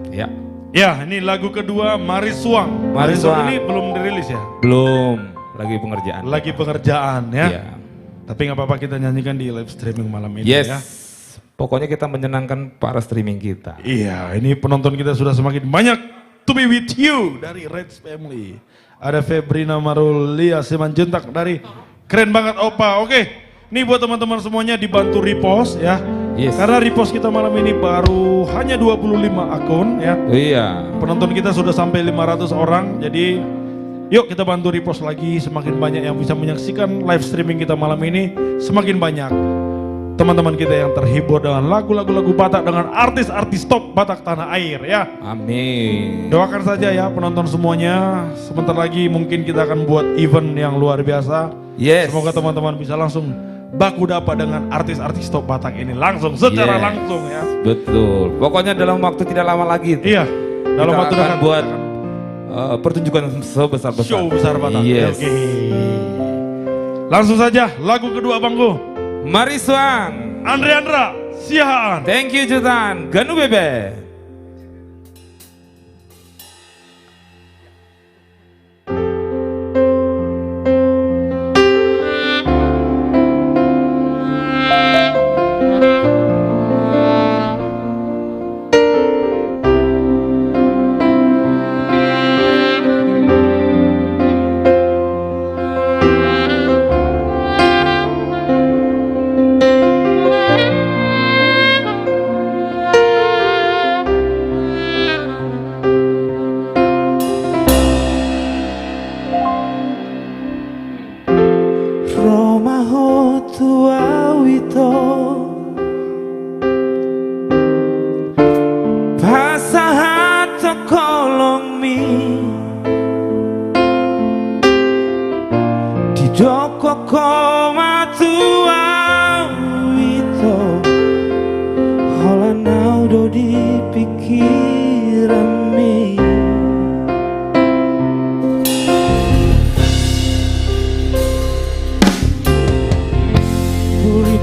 Ya. Ya, ini lagu kedua Mariswang. Mariswang. Ini belum dirilis ya? Belum, lagi pengerjaan. Lagi pengerjaan ya. Iya. Tapi nggak apa-apa kita nyanyikan di live streaming malam ini Yes. ya. Pokoknya kita menyenangkan para streaming kita. Iya, ini penonton kita sudah semakin banyak. To be with you dari Reds Family. Ada Febrina Marulia Simanjuntak dari keren banget Opa. Oke, ini buat teman-teman semuanya dibantu repost ya. Yes. Karena repost kita malam ini baru hanya 25 akun ya. Iya. Penonton kita sudah sampai 500 orang. Jadi Yuk kita bantu repost lagi, semakin banyak yang bisa menyaksikan live streaming kita malam ini, semakin banyak teman-teman kita yang terhibur dengan lagu-lagu Batak, dengan artis-artis top Batak tanah air ya. Amin. Doakan saja ya penonton semuanya, sebentar lagi mungkin kita akan buat event yang luar biasa. Yes. Semoga teman-teman bisa langsung baku dapat dengan artis-artis top Batak ini langsung, secara Yes. langsung ya. Betul. Pokoknya dalam waktu tidak lama lagi. Iya, dalam Kita waktu akan dekat buat pertunjukan sebesar-besar. show besar Batak. Yes. Oke. Langsung saja lagu kedua Bangku. Mari Suang. Andre Andra, Siahaan. Thank you Jutan. Ganu Bebe. Romaho tua wito Pasahato kolong mi Di doko koma tua wito Hola naudo di pikiran mi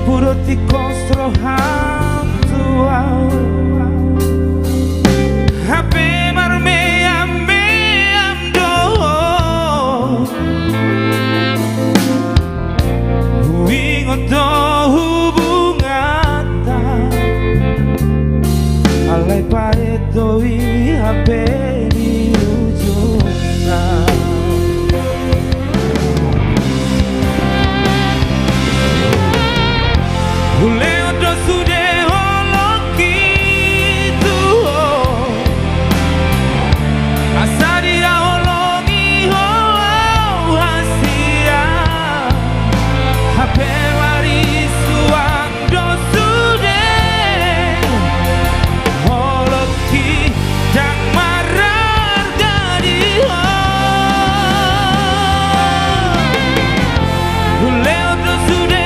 Puro ti construo hantu Hape marme amdo Huwingon do hubungan Alay pareto I hape di ujung Uleo do sude holoki tu Asadira hologi ho hasia Hape warisu do sude holoki dan marar jadi ho Uleo do sude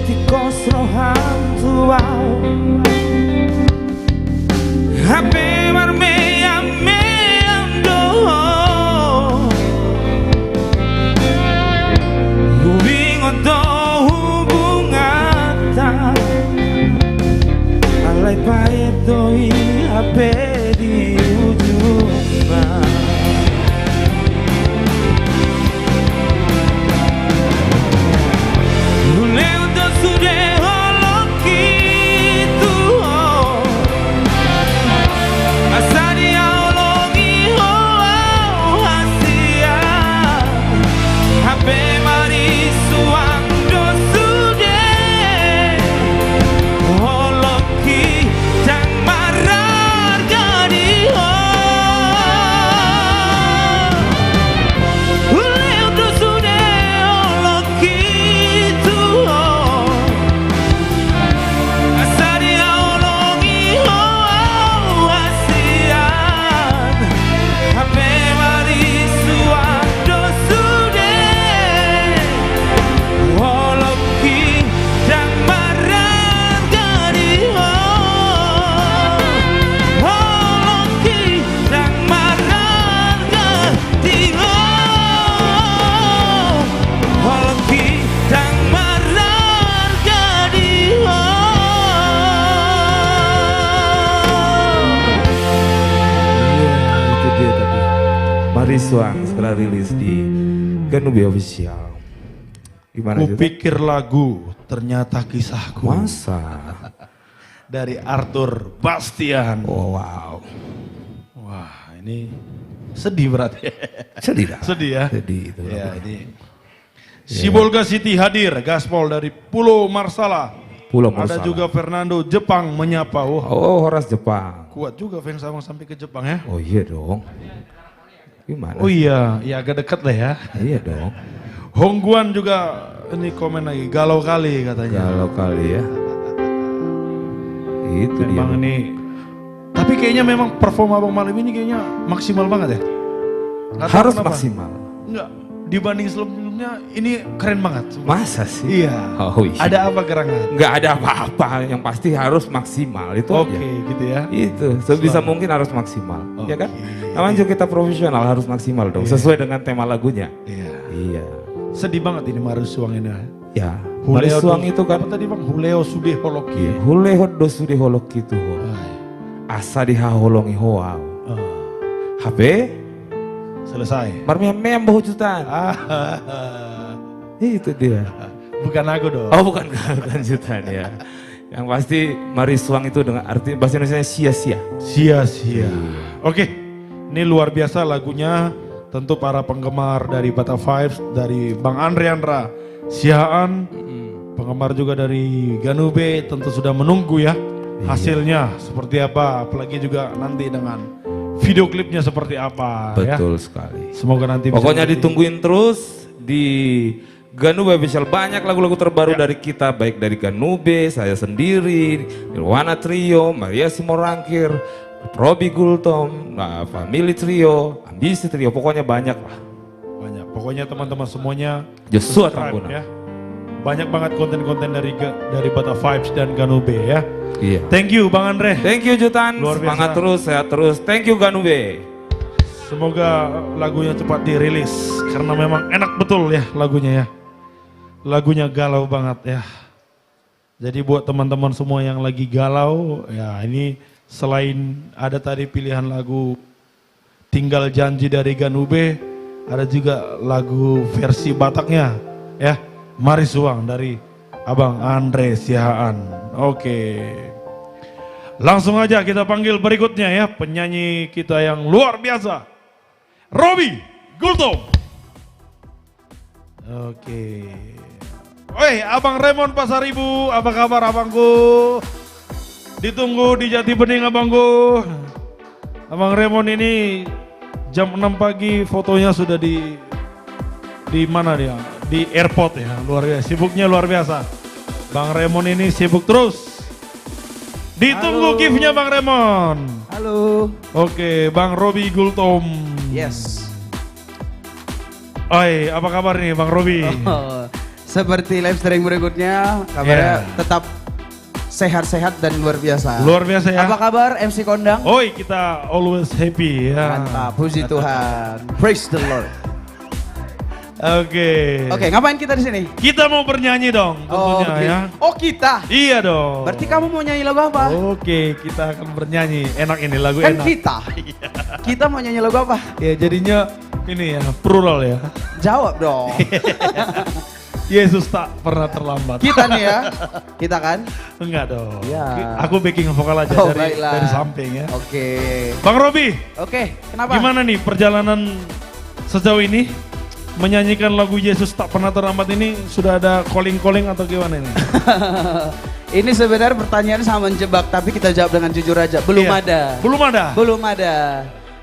ti construo hantu Hape marme amdo Hubingon do hubungan Alay pahit do I hape di ujung Sude holoki tu Mariswang setelah rilis di Ganube Official. Gimana Jutan? Kupikir lagu, ternyata kisahku. Masa? Dari Arthur Bastian. Oh wow. Wah, ini sedih berarti. Sedih dah. Sedih ya. Sedih itu. Ya, ini. Sibolga City hadir, gaspol dari Pulau Marsala. Pulau Ada Marsala. juga Fernando Jepang menyapa. Wah, Oh, Horas Jepang. kuat juga fans Abang sampai ke Jepang ya. Oh iya dong. Gimana? Oh iya, ya agak dekat lah ya. Iya dong. Hongguan juga ini komen lagi, galau kali katanya. Kalau kali ya. Itu dia. Memang ini, tapi kayaknya memang perform Abang malam ini kayaknya maksimal banget ya. Nggak tahu Harus kenapa. maksimal. Enggak, dibanding sebelumnya ini keren banget. Masa sih? Iya. Oh iya. Ada apa gerangan? Nggak ada apa-apa, yang pasti harus maksimal itu Oke, aja. gitu ya. Itu sebisa mungkin harus maksimal, ya kan? Oke. Namanya juga kita profesional harus maksimal dong, sesuai dengan tema lagunya. Iya. Iya, Sedih banget ini Marusuang ini. ya. Mariswang itu kan, apa tadi Bang? Huleo Sude Holoki. iya, huleho dosu di holok itu, asa di haholongi hoaw. HP, Selesai. marmiam mem bohujutan. Itu dia. Bukan aku dong. Oh bukan jutaan ya. Yang pasti Mariswang itu dengan arti bahasa Indonesia sia-sia. Sia-sia. Oke, ini luar biasa lagunya. Tentu para penggemar dari Bata Vibes, dari Bang Andre Andra Sihaan, penggemar juga dari Ganube tentu sudah menunggu ya hasilnya seperti apa. Apalagi juga nanti dengan video klipnya seperti apa ya. Betul sekali. Semoga nanti bisa Pokoknya menjadi- ditungguin terus di Ganube Official. Banyak lagu-lagu terbaru dari kita, baik dari Ganube, saya sendiri, Nirwana Trio, Maria Simorangkir, Robi Gultom, Family Trio, Ambisi Trio, pokoknya banyak lah. banyak. Pokoknya teman-teman semuanya Joshua subscribe Tambuna. ya. Banyak banget konten-konten dari Bata Vibes dan Ganube ya. Iya. Thank you Bang Andre. Thank you Jutan, Luar biasa. semangat terus, sehat terus. Thank you Ganube. Semoga lagunya cepat dirilis karena memang enak betul ya lagunya ya. Lagunya galau banget ya. Jadi buat teman-teman semua yang lagi galau ya, ini selain ada tadi pilihan lagu Tinggal Janji dari Ganube, ada juga lagu versi Bataknya ya, Mariswang dari Abang Andre Sihaan. Oke. Langsung aja kita panggil berikutnya ya, penyanyi kita yang luar biasa, Robi Gultom. Oke. Woi, Abang Raymond Pasaribu, apa kabar abangku? Ditunggu di Jati Bening abangku. Abang Raymond ini jam 6 pagi fotonya sudah di mana dia? Di airport ya, luar biasa. Sibuknya luar biasa. Bang Raymond ini sibuk terus. Ditunggu gift-nya Bang Raymond. Halo. Oke, Bang Robi Gultom. Yes. Oi, apa kabar nih Bang Robi? Oh, seperti live streaming berikutnya, kabarnya Yeah. tetap sehat-sehat dan luar biasa. Luar biasa ya. Apa kabar MC Kondang? Oi, kita always happy ya. Mantap, puji Tuhan. Praise the Lord. Oke. Oke, ngapain kita di sini? Kita mau bernyanyi dong tentunya oke. ya. Oh, kita. Iya dong. Berarti kamu mau nyanyi lagu apa? Oke, kita akan bernyanyi. Enak ini lagu Kan enak. kita. Kita mau nyanyi lagu apa? Ya jadinya ini ya, plural ya. Jawab dong. Yesus tak pernah terlambat. Kita nih ya. Kita kan? Enggak dong. Ya. Aku backing vokal aja Oh, dari, baiklah. dari samping ya. Oke. Bang Robi, Oke, kenapa? gimana nih perjalanan sejauh ini? Menyanyikan lagu Yesus tak pernah terlambat ini sudah ada calling-calling atau gimana ini? Ini sebenarnya pertanyaan sama menjebak, tapi kita jawab dengan jujur aja. Belum Iya. ada. Belum ada? Belum ada.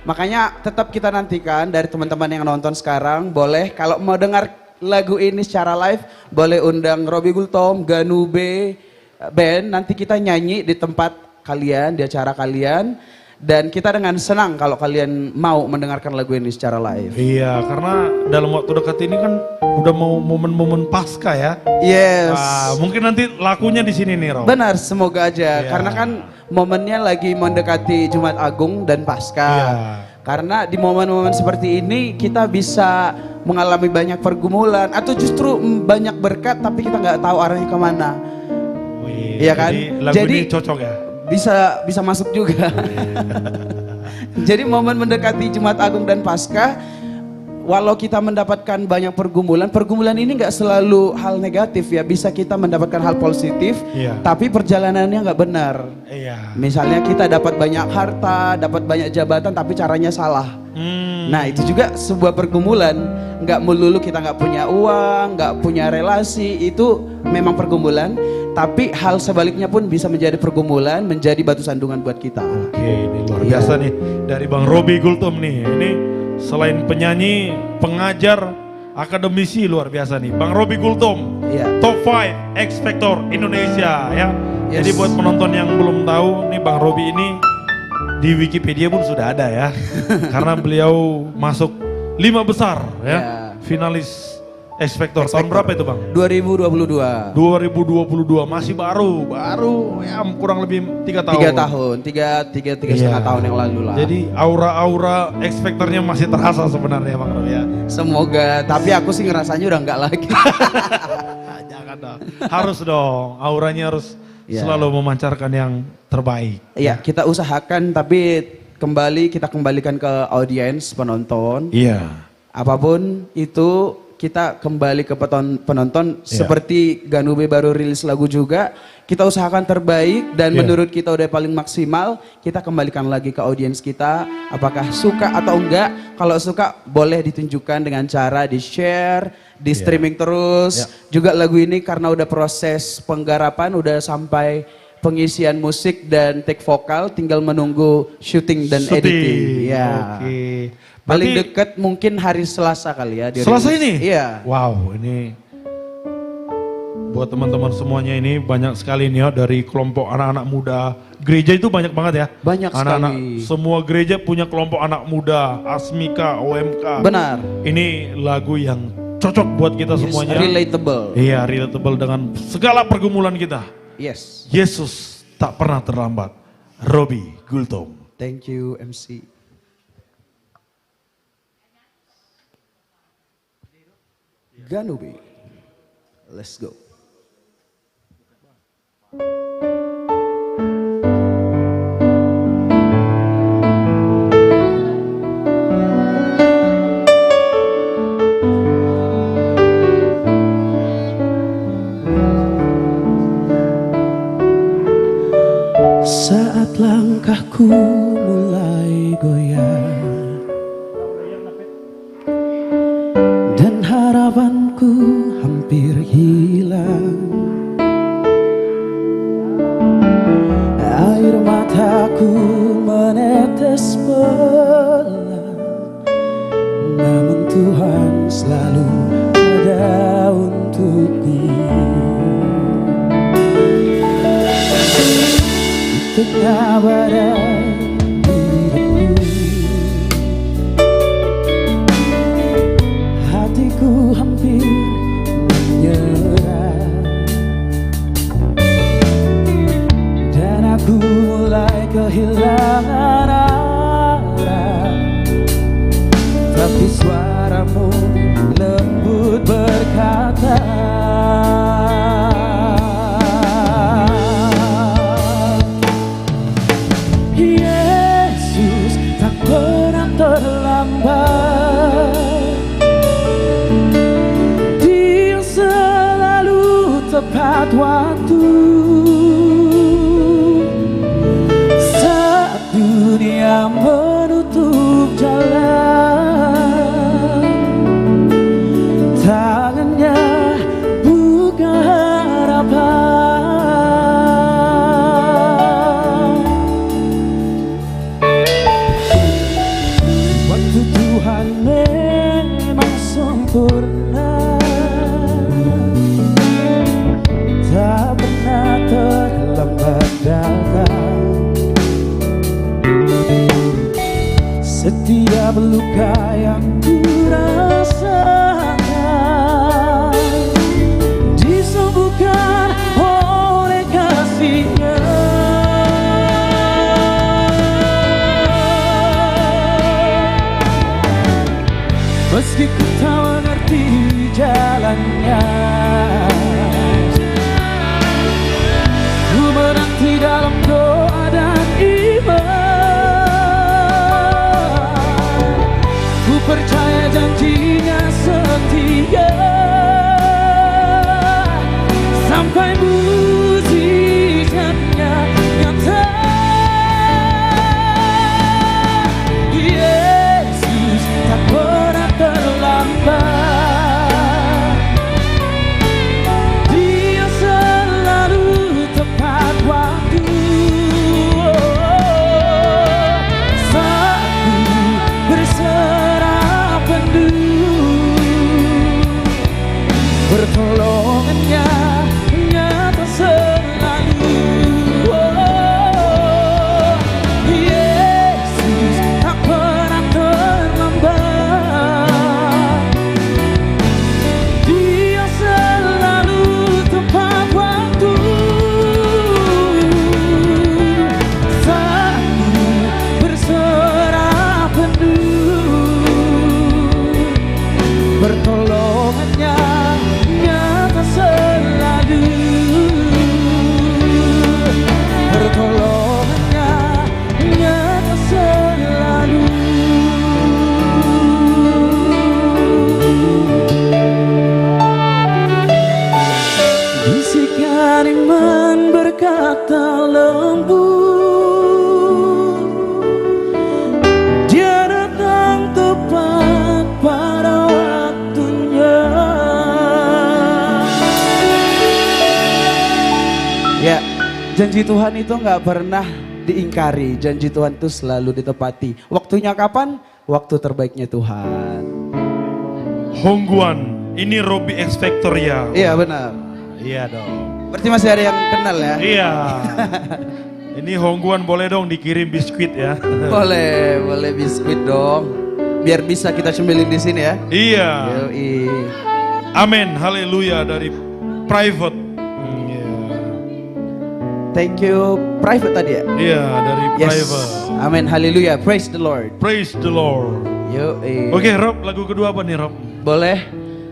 Makanya tetap kita nantikan dari teman-teman yang nonton sekarang. Boleh kalau mau dengar lagu ini secara live, boleh undang Robi Gultom, Ganube, band. Nanti kita nyanyi di tempat kalian, di acara kalian. Dan kita dengan senang kalau kalian mau mendengarkan lagu ini secara live. Iya, karena dalam waktu dekat ini kan udah mau momen-momen pasca ya. Yes. Mungkin nanti lakunya di sini nih, Ro. Benar, semoga aja. Iya. Karena kan momennya lagi mendekati Jumat Agung dan Paskah. Iya. Karena di momen-momen seperti ini kita bisa mengalami banyak pergumulan atau justru banyak berkat tapi kita nggak tahu arahnya kemana. Wih, Iya kan? Jadi lagu Jadi- ini cocok ya. Bisa masuk juga. Jadi momen mendekati Jumat Agung dan Paskah, walau kita mendapatkan banyak pergumulan ini nggak selalu hal negatif ya, bisa kita mendapatkan hal positif, tapi perjalanannya nggak benar. Misalnya kita dapat banyak harta, dapat banyak jabatan, tapi caranya salah. Nah itu juga sebuah pergumulan, nggak melulu kita nggak punya uang, nggak punya relasi, itu memang pergumulan. Tapi hal sebaliknya pun bisa menjadi pergumulan, menjadi batu sandungan buat kita. Oke, ini luar biasa nih dari Bang Roby Gultom nih. Ini selain penyanyi, pengajar, akademisi luar biasa nih. Bang Roby Gultom, Top 5 X Factor Indonesia ya. Jadi buat penonton yang belum tahu, nih Bang Roby ini di Wikipedia pun sudah ada ya. Karena beliau masuk 5 besar ya. Finalis X Factor. Tahun berapa itu Bang? 2022. 2022, masih baru ya kurang lebih 3 tahun. 3 tahun, 3,5 tahun yang lalu lah. Jadi aura-aura X Factor-nya masih terasa sebenarnya Bang Roby ya. Semoga, tapi aku sih ngerasanya udah enggak lagi. Jangan dong, harus dong, auranya harus selalu memancarkan yang terbaik. Iya, kita usahakan tapi kita kembalikan ke audiens penonton. Iya. Apapun itu kita kembali ke penonton, seperti Ganube baru rilis lagu juga, kita usahakan terbaik dan menurut kita udah paling maksimal, kita kembalikan lagi ke audiens kita, apakah suka atau enggak. Kalau suka boleh ditunjukkan dengan cara di-share, di streaming terus. Juga lagu ini karena udah proses penggarapan, udah sampai pengisian musik dan take vokal, tinggal menunggu syuting dan editing. Ya. Paling dekat mungkin hari Selasa kali ya. Selasa ini? Iya. Wow, ini buat teman-teman semuanya ini banyak sekali nih ya dari kelompok anak-anak muda. Gereja itu banyak banget ya. Banyak anak-anak, sekali. semua gereja punya kelompok anak muda, Asmika, OMK. Benar. Ini lagu yang cocok buat kita semuanya. Relatable. Iya, relatable dengan segala pergumulan kita. Yes. Yesus tak pernah terlambat. Roby Gultom. Thank you MC. Ganube. Let's go. Saat langkahku mulai goyah dan harapanku hampir hilang, air mataku menetes pelan, namun Tuhan selalu ada untukku. Di tengah badai hidupku, hatiku hampir menyerah, dan aku mulai kehilangan arah. Tapi suaramu lembut berkata, Yesus tak pernah terlambat. Dia selalu tepat waktu. Saat dunia menutup jalan, tangannya buka harapan. Waktu Tuhan memang sempurna, tak pernah terlambat datang. Setiap luka yang kurasakan disembuhkan oleh kasih-Nya. Meski ku tak mengerti jalannya, ku menanti dalam doa dan iman. Ku percaya janji janjinya setia sampai mujizatnya nyata. Yesus tak pernah terlambat, Dia selalu tepat waktu. Saat ku berserah penuh, pertolongannya nyata selalu. Yesus tak pernah terlambat, Dia selalu tepat waktu. Saat ku berserah penuh, pertolongannya nyata selalu. Pertolongannya nyata selalu. Bisikan iman berkata lembut, Dia datang tepat pada waktunya. Ya, janji Tuhan itu nggak pernah diingkari, janji Tuhan itu selalu ditepati. Waktunya kapan? Waktu terbaiknya Tuhan. Hongguan, ini Robby X Factor ya. Iya benar. Iya dong. Berarti masih ada yang kenal ya? Iya. Ini Hongguan boleh dong dikirim biskuit ya. Boleh biskuit dong. Biar bisa kita cemilin di sini ya. Iya. Yoi. Amin, haleluya dari private. Iya. Thank you, private tadi ya? Iya, dari Yes. private. Amin, haleluya, praise the Lord. Praise the Lord. Yoi. Oke, Rob, lagu kedua apa nih, Rob? Boleh,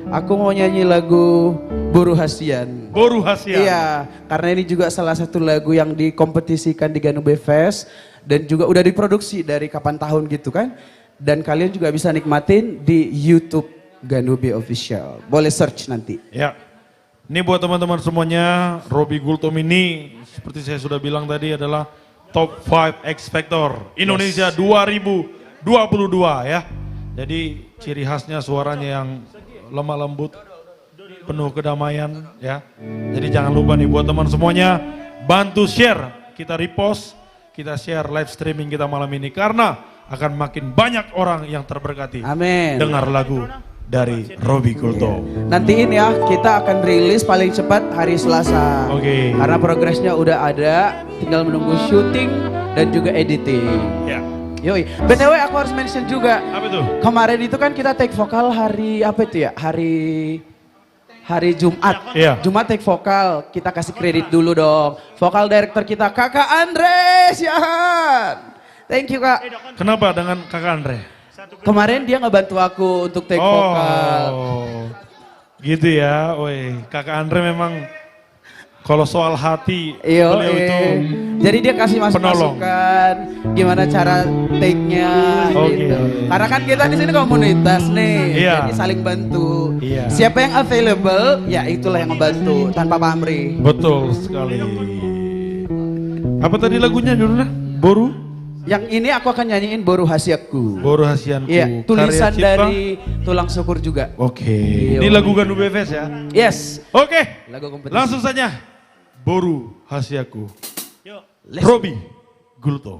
aku mau nyanyi lagu Boru Hasian. Boru Hasian. Iya, karena ini juga salah satu lagu yang dikompetisikan di Ganube Fest dan juga udah diproduksi dari kapan tahun gitu kan. Dan kalian juga bisa nikmatin di YouTube Ganube Official. Boleh search nanti. Ya. Ini buat teman-teman semuanya, Robby Gultom ini seperti saya sudah bilang tadi adalah Top 5 X Factor Indonesia 2022 ya. Jadi ciri khasnya suaranya yang lemah lembut, penuh kedamaian ya. Jadi jangan lupa nih buat teman semuanya, bantu share, kita repost, kita share live streaming kita malam ini karena akan makin banyak orang yang terberkati. Amin. Dengar lagu dari Robby Gultom. Nantiin ya, kita akan rilis paling cepat hari Selasa. Oke. Karena progresnya udah ada, tinggal menunggu syuting dan juga editing. Ya. Yoi. BTW aku harus mention juga. Apa itu? Kemarin itu kan kita take vokal hari apa itu ya? Hari Jumat. Iya. Jumat take vokal. Kita kasih kredit dulu dong. Vokal director kita Kakak Andre Siahan. Thank you Kak. Kenapa dengan Kakak Andre? Kemarin dia ngebantu aku untuk take vokal. Gitu ya. Woi, Kakak Andre memang kalau soal hati Iya, beliau itu jadi dia kasih penolong. masukan gimana cara take-nya Oke. gitu. Karena kan kita di sini komunitas nih, Iya. jadi saling bantu. Iya. Siapa yang available, ya itulah yang membantu tanpa pamrih. Betul sekali. Apa tadi lagunya judulnya? Boru? Yang ini aku akan nyanyiin Boru Hasiaku. Boru Hasianku. Iya, tulisan Karya cipta. dari Tulang Syukur juga. Oke. Iya. Ini lagu Ganube Fest ya. Yes. Oke. Lagu kompetisi. Langsung saja. Boru Hasiaku. Robby Gultom.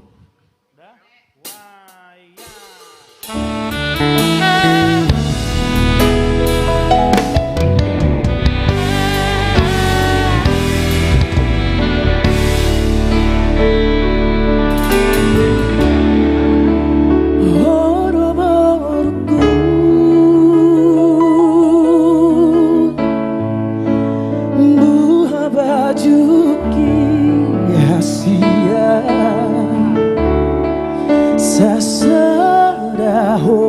Sasada ho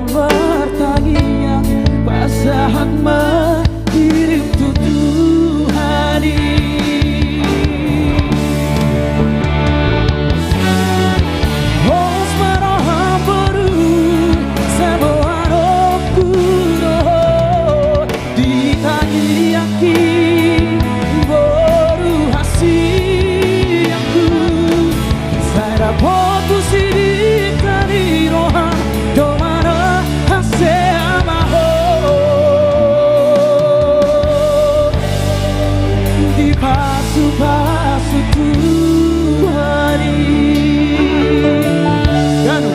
bertanya pasahan mengirim Tuhani. Os maraham baru sebuah rokuro ditanya yakin baru hasil aku saya fokus sidik dari rohan domana hasil maho di pasu-pasu Tuhani. Ganu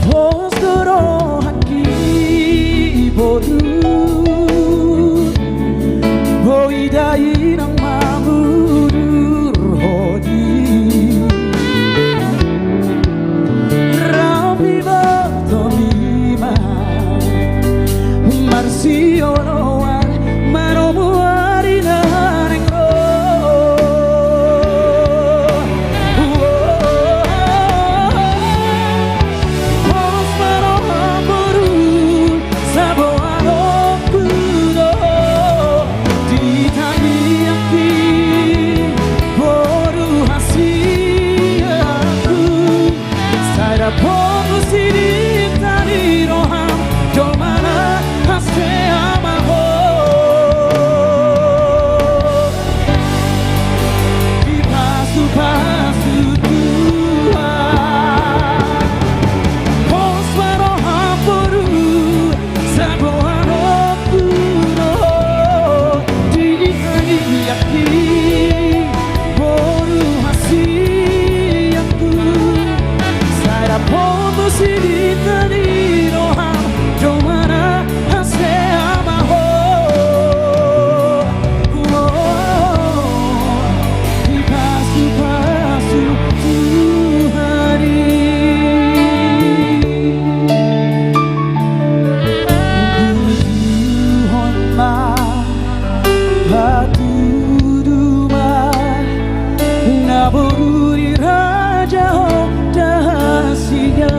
Vos doro haki bodu Hoi dai nang mamudur hodi Rapi batomima Marsio noan manomu arina nengro Os maraham baru sebuah rokuro ditanya yakin baru hasil aku saya fokus sidik dari roham domana hasil amaho di pasu-pasu Tuhan. Os maraham baru sebuah rokuro ditanya yakin baru hasil aku saya fokus sidik dari roham domana hasil amaho di pasu-pasu Tuhani. Bujuhonma hatuduma naboruri raja dahasinya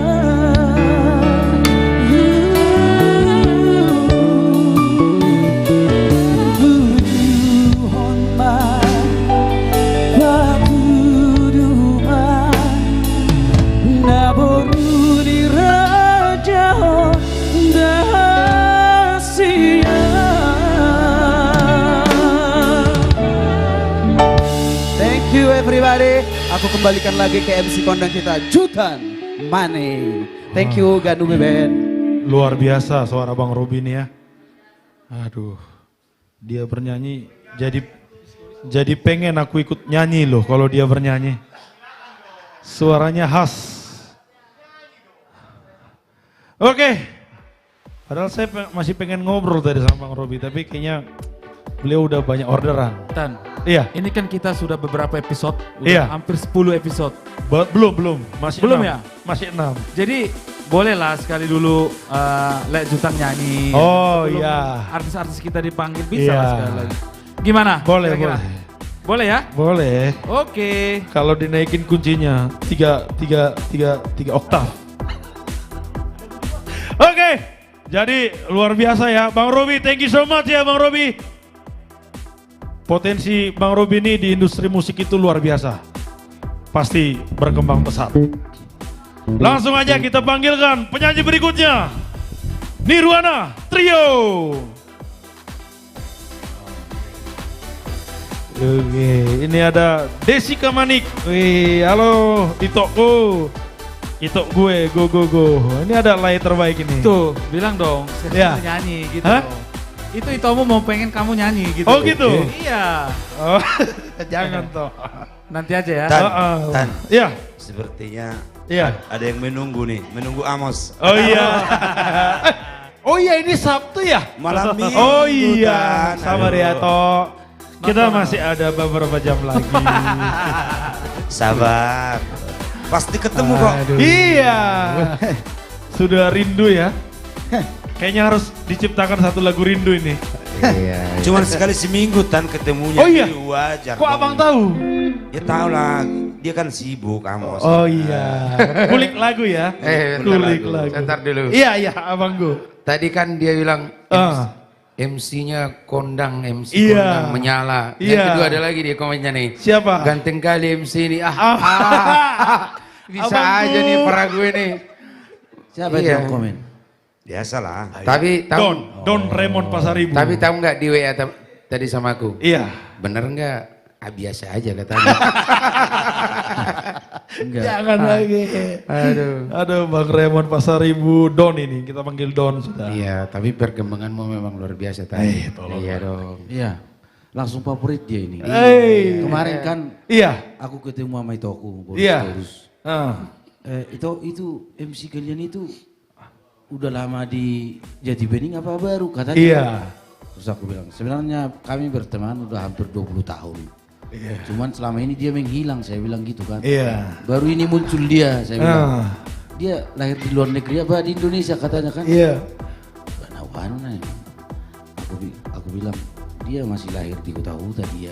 Bujuhonma hatuduma naboruri raja dahasinya. Thank you everybody. Aku kembalikan lagi ke MC kondang kita Jutan Mane. Thank you Ganu Beben. Luar biasa suara Bang Robi ini ya. Aduh, dia bernyanyi jadi pengen aku ikut nyanyi loh kalau dia bernyanyi. Suaranya khas. Oke, padahal saya masih pengen ngobrol tadi sama Bang Robi, tapi kayaknya beliau udah banyak orderan. Tan, Iya, ini kan kita sudah beberapa episode, udah Iya. hampir 10 episode. belum, masih Belum 6. ya? Masih 6. Jadi bolehlah sekali dulu Lek Jutang nyanyi. Oh, Sebelum iya. Artis-artis kita dipanggil bisa Iya. lah sekali lagi. Gimana? Boleh, kira-kira? boleh. Boleh ya? Boleh. Oke. Kalau dinaikin kuncinya 3 oktav. Oke, jadi luar biasa ya Bang Robi, thank you so much ya Bang Robi. Potensi Bang Robi ini di industri musik itu luar biasa. Pasti berkembang pesat. Langsung aja kita panggilkan penyanyi berikutnya. Nirwana Trio. Oke, ini ada Desika Manik. Wih, halo Itokku. Itok gue, go. Ini ada lay terbaik ini. Tuh, bilang dong, Ya. saya nyanyi gitu. Hah? Dong. Itu Itomu mau pengen kamu nyanyi gitu. Oh gitu? Iya. Oh, jangan toh. Nanti aja ya. Tan, Iya, sepertinya iya. ada yang menunggu nih, menunggu Amos. Oh iya. Oh iya, ini Sabtu ya? Malam minggu. Oh iya, Tan. sabar ya Aduh. toh. Kita masih ada beberapa jam lagi. Sabar. Pasti ketemu kok. Iya. Sudah rindu ya? Kayaknya harus diciptakan satu lagu rindu ini. Iya. Cuman sekali seminggu Tan ketemunya. Oh iya? Jadi wajar. Kok dong. abang tahu? Ya tahu lah, dia kan sibuk Amos. Oh iya. Kulik lagu ya. Kulik lagu. Sebentar dulu. Iya abangku. Tadi kan dia bilang Ah. MC-nya kondang, MC Iya. kondang menyala. Yang Iya. kedua ada lagi dia komennya nih. Siapa? Ganteng kali MC ini. Bisa Abangku. aja nih para gue nih. Siapa Iya. yang komen? Biasalah. Tapi tahu Don Raymond Pasaribu. tapi tahu nggak di WA tadi sama aku? Iya. Bener nggak? Biasa aja katanya. Jangan lagi. Aduh Bang Raymond Pasaribu, Don ini kita panggil Don sudah. Iya, tapi perkembanganmu memang luar biasa tadi. Iya dong. Iya. Langsung favorit dia ini. Kemarin kan Iya. aku ketemu sama Itoku. Iya. Terus. Ah. Itu MC kalian itu udah lama di Jati Bening apa baru katanya? Iya. Terus aku bilang sebenarnya kami berteman udah hampir 20 tahun. Iya. Cuman selama ini dia menghilang, saya bilang gitu kan. Iya. Baru ini muncul dia, saya bilang. Ah. Dia lahir di luar negeri apa di Indonesia katanya kan? Iya. Mana aku bilang dia masih lahir di kota Huta dia.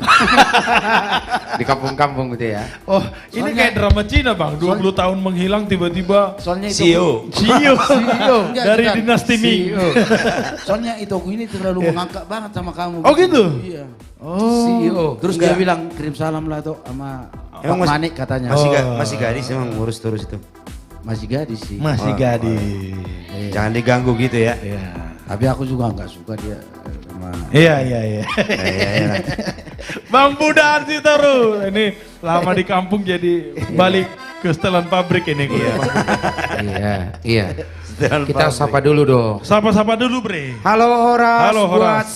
Di kampung-kampung gitu ya. Oh, ini kayak drama Cina Bang, 20 tahun menghilang tiba-tiba Soalnya itu CEO. dari dinasti Ming. Soalnya Itoku ini terlalu mengangkat banget sama kamu. Oh gitu? Iya. CEO. Terus dia bilang kirim salam lah tuh sama Emang Pak Manik katanya. Masih gadis emang ngurus terus itu. Masih gadis sih. Masih gadis. Jangan diganggu gitu ya. Tapi aku juga nggak suka dia sama. Iya. Bang Budan sih terus. Ini lama di kampung jadi balik ke setelan pabrik ini. Iya. Kita sapa dulu dong. Sapa-sapa dulu Bre. Halo Horas, Halo, buat Horas.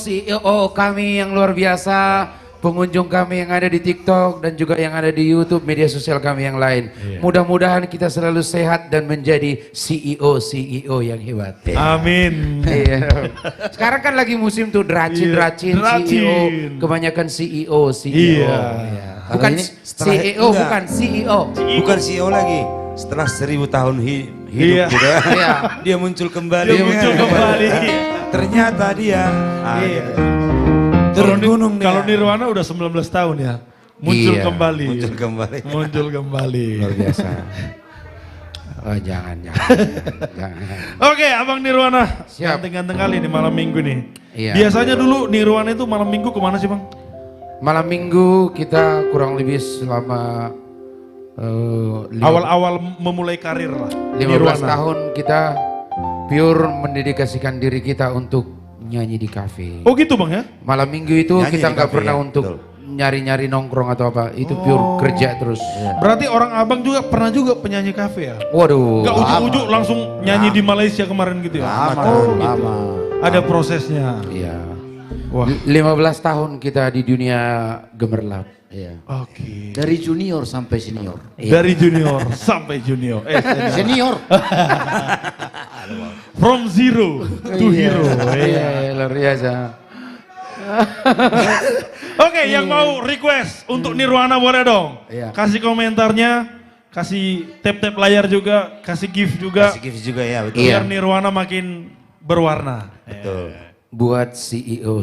CEO kami yang luar biasa, pengunjung kami yang ada di TikTok dan juga yang ada di YouTube, media sosial kami yang lain. Mudah-mudahan kita selalu sehat dan menjadi CEO yang hebat. Amin. Iya. Sekarang kan lagi musim tuh dracin Dracin. CEO, kebanyakan CEO. Iya. Bukan Kalau ini CEO, bukan CEO. Bukan CEO lagi. Setelah 1000 tahun hidup Iya. gitu. Iya. Dia muncul kembali. Dia muncul kembali. Ternyata dia. Iya. Turun gunung dia. Kalau Nirwana udah 19 tahun ya. Muncul Iya. kembali. Muncul kembali. Luar biasa. Oh jangan. Oke, Abang Nirwana. Siap. Ganteng-ganteng kali nih malam minggu nih. Iya. Biasanya dulu Nirwana itu malam minggu kemana sih Bang? Malam minggu kita kurang lebih selama Awal-awal memulai karir lah. 15 Nirwana. tahun kita pure mendedikasikan diri kita untuk nyanyi di kafe. Oh gitu Bang ya? Malam minggu itu Nyanyi kita di nggak kafe, pernah ya, untuk betul. nyari-nyari nongkrong atau apa. Itu pure kerja terus. Berarti orang Abang juga pernah juga penyanyi kafe ya? Waduh. Gak ujuk-ujuk langsung nyanyi di Malaysia kemarin gitu ya? lama. Ada prosesnya. Iya. Wah. 15 tahun kita di dunia gemerlap. Iya. Oke. Dari junior sampai senior. Dari junior sampai junior. Senior. From zero to hero. Iya, luar biasa. Oke, yang mau request untuk Nirwana boleh dong. Iya. Kasih komentarnya, kasih tap-tap layar juga, kasih gift juga. Kasih gift juga ya, betul. Biar Nirwana makin berwarna. Betul. Buat CEO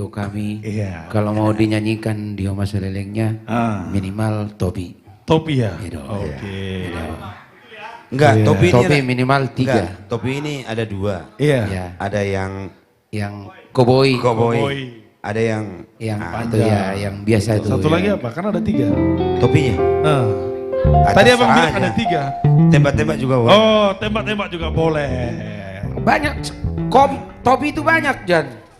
kami, Iya. kalau mau dinyanyikan di Oma Selelengnya, minimal topi. Topi ya? Gitu. Oke. Enggak, topi ini Topi ada- minimal 3. enggak, topi ini ada 2. Iya. Ya, Ada yang yang koboi, cowboy, ada yang yang itu ya, yang biasa itu. Satu ya. lagi apa? Kan ada 3. topinya. Nah. Ada Tadi abang bilang aja. ada 3. Tembak-tembak juga boleh. Oh, tembak-tembak juga boleh. Banyak, topi itu banyak,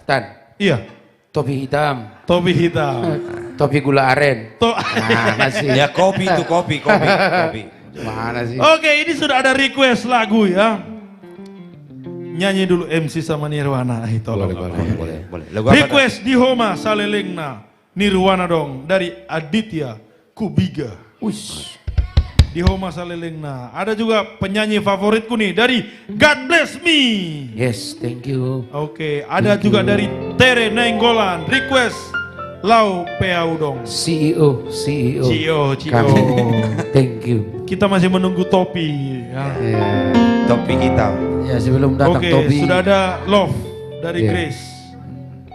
Tan. Iya, Topi hitam, topi hitam. topi gula aren. To- Mana sih? Ya kopi itu kopi. Mana sih? Oke, ini sudah ada request lagu ya. Nyanyi dulu MC sama Nirwana. Tolong. Boleh. Lagu apa? Request di Homa Salelengna. Nirwana dong dari Aditya Kubiga. Di Homa Salelengna. Ada juga penyanyi favoritku nih dari God Bless Me. Yes, thank you. Oke, ada juga dari Tere Nenggolan. Request Lau Peau dong. CEO. Kami. Thank you. Kita masih menunggu topi. Ya. Ya. Topi hitam. Ya sebelum datang Oke, Tobi. sudah ada love dari Iya. Grace.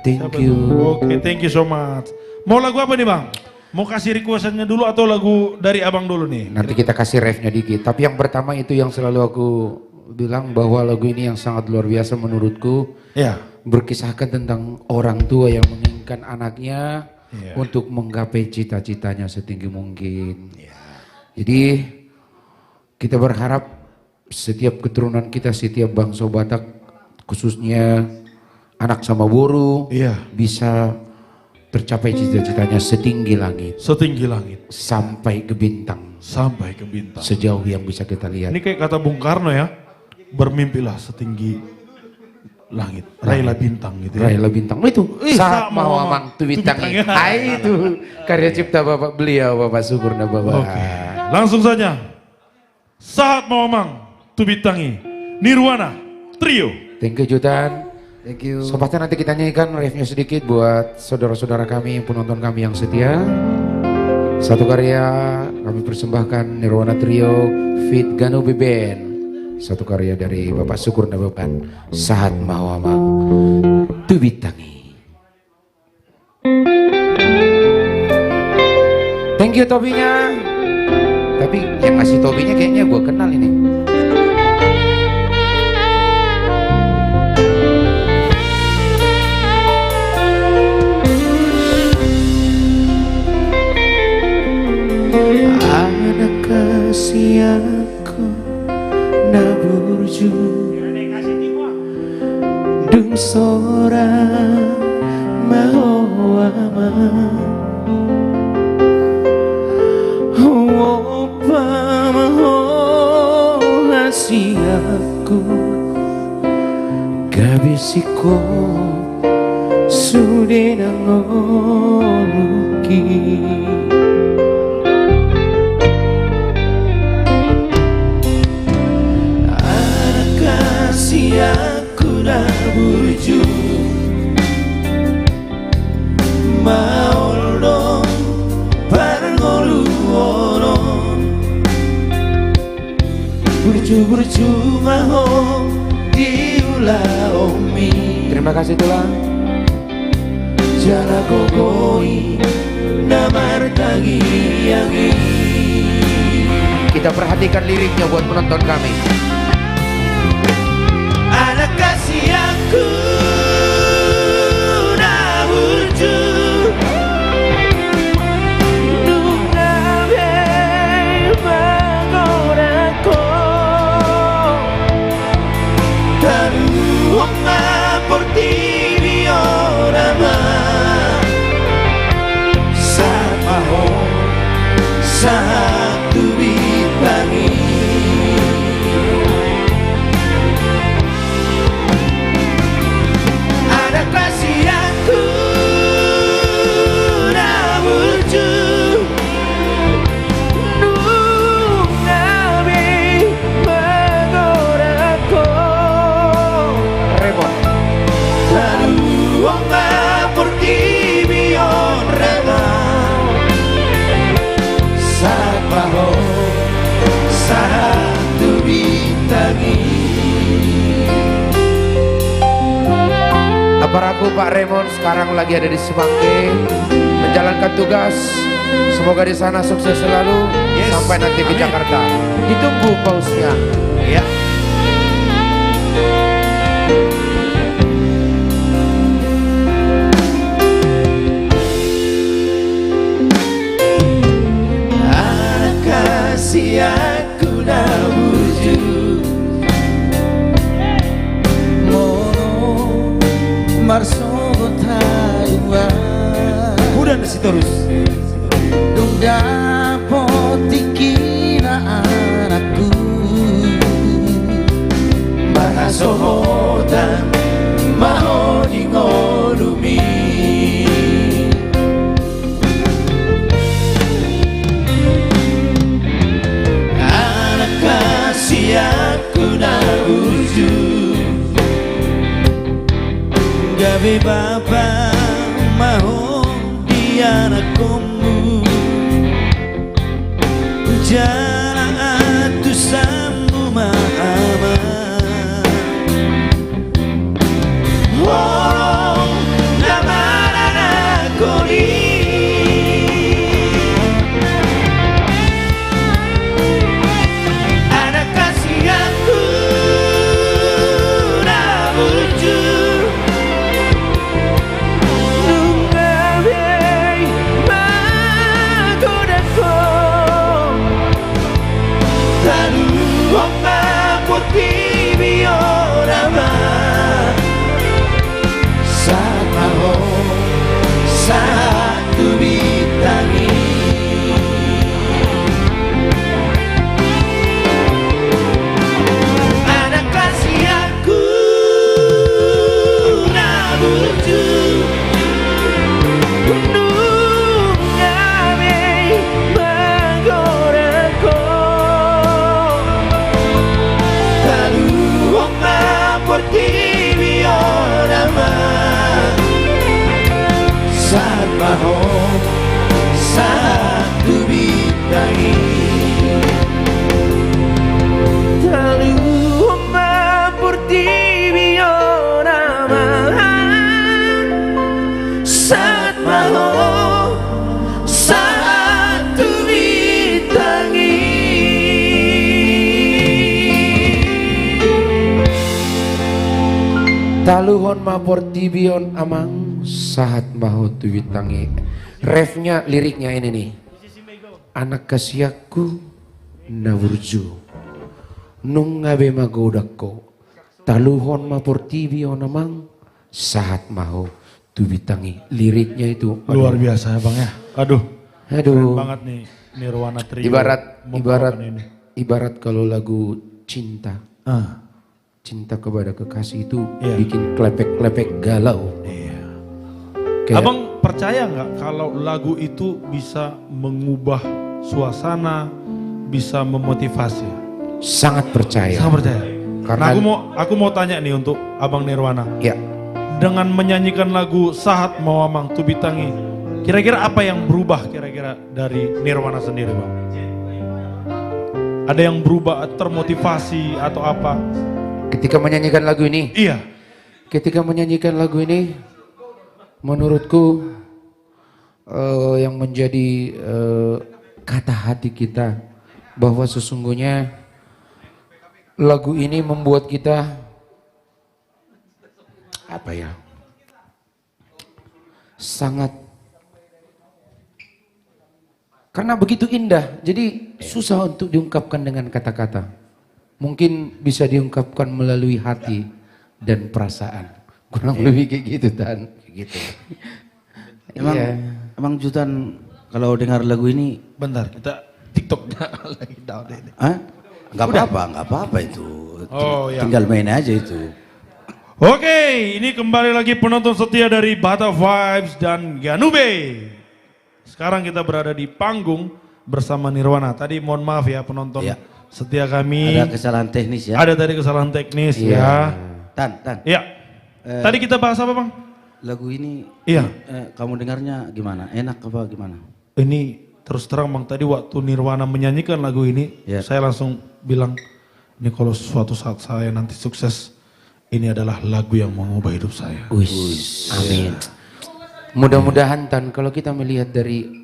Thank you. Oke, thank you so much. Mau lagu apa nih Bang? Mau kasih requestannya dulu atau lagu dari Abang dulu nih? Nanti kita kasih refnya dikit. Tapi yang pertama itu yang selalu aku bilang bahwa lagu ini yang sangat luar biasa menurutku. Ya. Berkisahkan tentang orang tua yang menginginkan anaknya Iya. untuk menggapai cita-citanya setinggi mungkin. Jadi kita berharap setiap keturunan kita, setiap bangsa Batak, khususnya anak Samaburu, bisa tercapai cita-citanya setinggi langit. Setinggi langit. Sampai ke bintang. Sampai ke bintang. Sejauh yang bisa kita lihat. Ini kayak kata Bung Karno ya, bermimpilah setinggi langit, raihlah bintang gitu ya. Raihlah bintang, itu saat mau amang tu bintang. Itu karya cipta Bapak beliau, Bapak Sukurna Bapak. Oke. Langsung saja, saat mau amang tu bintangi, Nirwana Trio. Thank you Jutan. Thank you. Sempatnya nanti kita nyanyikan refnya sedikit buat saudara-saudara kami, penonton kami yang setia. Satu karya kami persembahkan Nirwana Trio feat Ganube Band. Satu karya dari Bapak Syukur Nababan, Saat Mawamang Tubitangi. Thank you Tobinya. Tapi yang ngasih Tobinya kayaknya gue kenal ini. Anak kasihanku naburju dung sorang mahawama opa maho hasiaku gabisiko sude nangoluki. Aku dah buju maulong parngoluono burju maho diula omi. Terima kasih tulang jala gogoi namar tagi yangi. Kita perhatikan liriknya buat penonton kami. Anak kasih aku naburju nungabe magorako taruhma por ti biorama sama ho satu bitangi. Aparaku Pak Raymond sekarang lagi ada di Semanggi menjalankan tugas. Semoga di sana sukses selalu sampai nanti ke Jakarta. Ditunggu pausnya. Ya. Anak kasih aku dah wujud marsogo taiwa udah nasi terus dunda potikina anakku mahasohotan mahoni ngolumi. Anak kasih aku na wujud gabi bapa maho di anakmu jalan atu sambu mama Taluhon mapor tibion amang sahat maho tuwitangi. Refnya, liriknya ini nih. Anak kasiaku nawurju nung ngabe magodakko. Taluhon mapor tibion amang sahat maho tuwitangi. Liriknya itu Luar biasa Bang ya. Aduh. Keren Aduh. banget nih Nirwana Trio. Ibarat kalau lagu cinta. Cinta kepada kekasih itu bikin klepek-klepek galau. Iya. Kayak- Abang percaya nggak kalau lagu itu bisa mengubah suasana, bisa memotivasi? Sangat percaya. Sangat percaya. Karena Nah, aku mau tanya nih untuk Abang Nirwana. ya, Dengan menyanyikan lagu Sahat Mau Amang Tubitangi, kira-kira apa yang berubah kira-kira dari Nirwana sendiri Bang? Ada yang berubah, termotivasi atau apa? ketika menyanyikan lagu ini, Iya. ketika menyanyikan lagu ini, menurutku yang menjadi kata hati kita bahwa sesungguhnya lagu ini membuat kita apa ya? Sangat karena begitu indah, jadi susah untuk diungkapkan dengan kata-kata. Mungkin bisa diungkapkan melalui hati dan perasaan. Kurang lebih kayak gitu Tan. Gitu. Emang, emang Jutan kalau dengar lagu ini, Bentar, kita TikToknya lagi down ini. nggak apa-apa itu. Oh, ya. Tinggal main aja itu. Oke, ini kembali lagi penonton setia dari Bata Vibes dan Ganube. Sekarang kita berada di panggung bersama Nirwana. Tadi mohon maaf ya penonton setia kami. Ada kesalahan teknis ya. Ada tadi kesalahan teknis ya. Tan. Ya. Tadi kita bahas apa Bang? Lagu ini, Iya. kamu dengarnya gimana? Enak apa gimana? Ini terus terang Bang, tadi waktu Nirwana menyanyikan lagu ini, saya langsung bilang, ini kalau suatu saat saya nanti sukses, ini adalah lagu yang mengubah hidup saya. Amin. Mudah-mudahan Tan, kalau kita melihat dari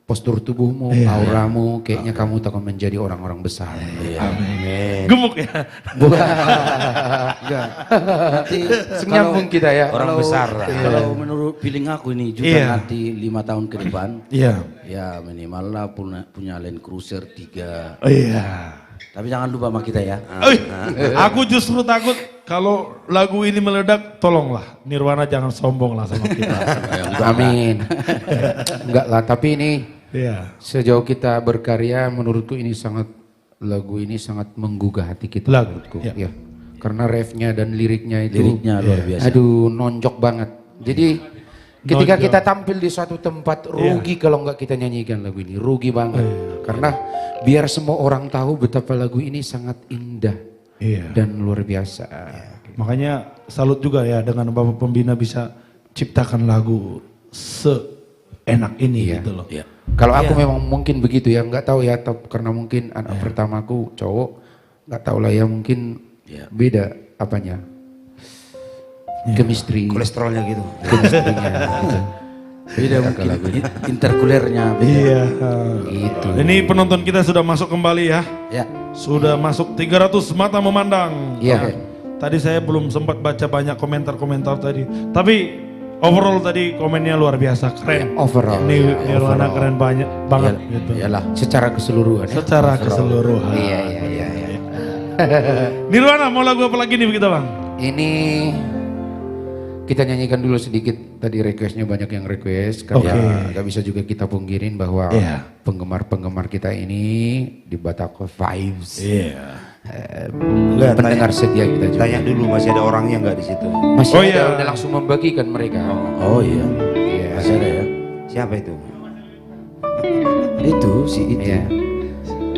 postur tubuhmu, auramu, kayaknya kamu akan menjadi orang-orang besar. Amin. Gemuk ya? Enggak. Nanti senyambung kita ya, orang besar. Kalau menurut feeling aku ini juga nanti 5 tahun ke depan, ya minimal lah punya Land Cruiser 3. Tapi jangan lupa sama kita ya. Aku justru takut kalau lagu ini meledak, tolonglah Nirwana jangan sombong lah sama kita. Amin. Enggak lah, tapi ini sejauh kita berkarya, menurutku ini lagu ini sangat menggugah hati kita. Menurutku. Ya. Karena refnya dan liriknya itu. Liriknya luar biasa. Aduh, nonjok banget. Jadi ketika kita tampil di suatu tempat, rugi kalau nggak kita nyanyikan lagu ini. Rugi banget. Karena biar semua orang tahu betapa lagu ini sangat indah dan luar biasa. Makanya salut juga ya dengan Bapak Pembina bisa ciptakan lagu seenak ini gitu loh. Kalau aku memang mungkin begitu ya, nggak tahu ya, karena mungkin anak pertamaku cowok, nggak tahu lah ya, mungkin beda apanya, chemistry, kolesterolnya gitu. Chemistry-nya gitu. Beda mungkin interkulernya beda. Iya. Gitu. Ini penonton kita sudah masuk kembali ya. Sudah masuk 300 mata memandang. Iya. Tadi saya belum sempat baca banyak komentar-komentar tadi. Tapi overall tadi komennya luar biasa, keren. Overall. Nirwana keren banget gitu. Iyalah, secara keseluruhan. Secara keseluruhan. Iya. Nirwana mau lagu apa lagi nih kita Bang? Ini kita nyanyikan dulu sedikit, tadi requestnya banyak yang request, karena gak bisa juga kita pungkirin bahwa penggemar-penggemar kita ini di Batako Vibes. Pendengar setia kita juga. Tanya dulu masih ada orangnya nggak di situ? Masih ada, udah langsung membagikan mereka. Oh iya. Masih ada ya. Siapa itu? Itu si itu. Iya.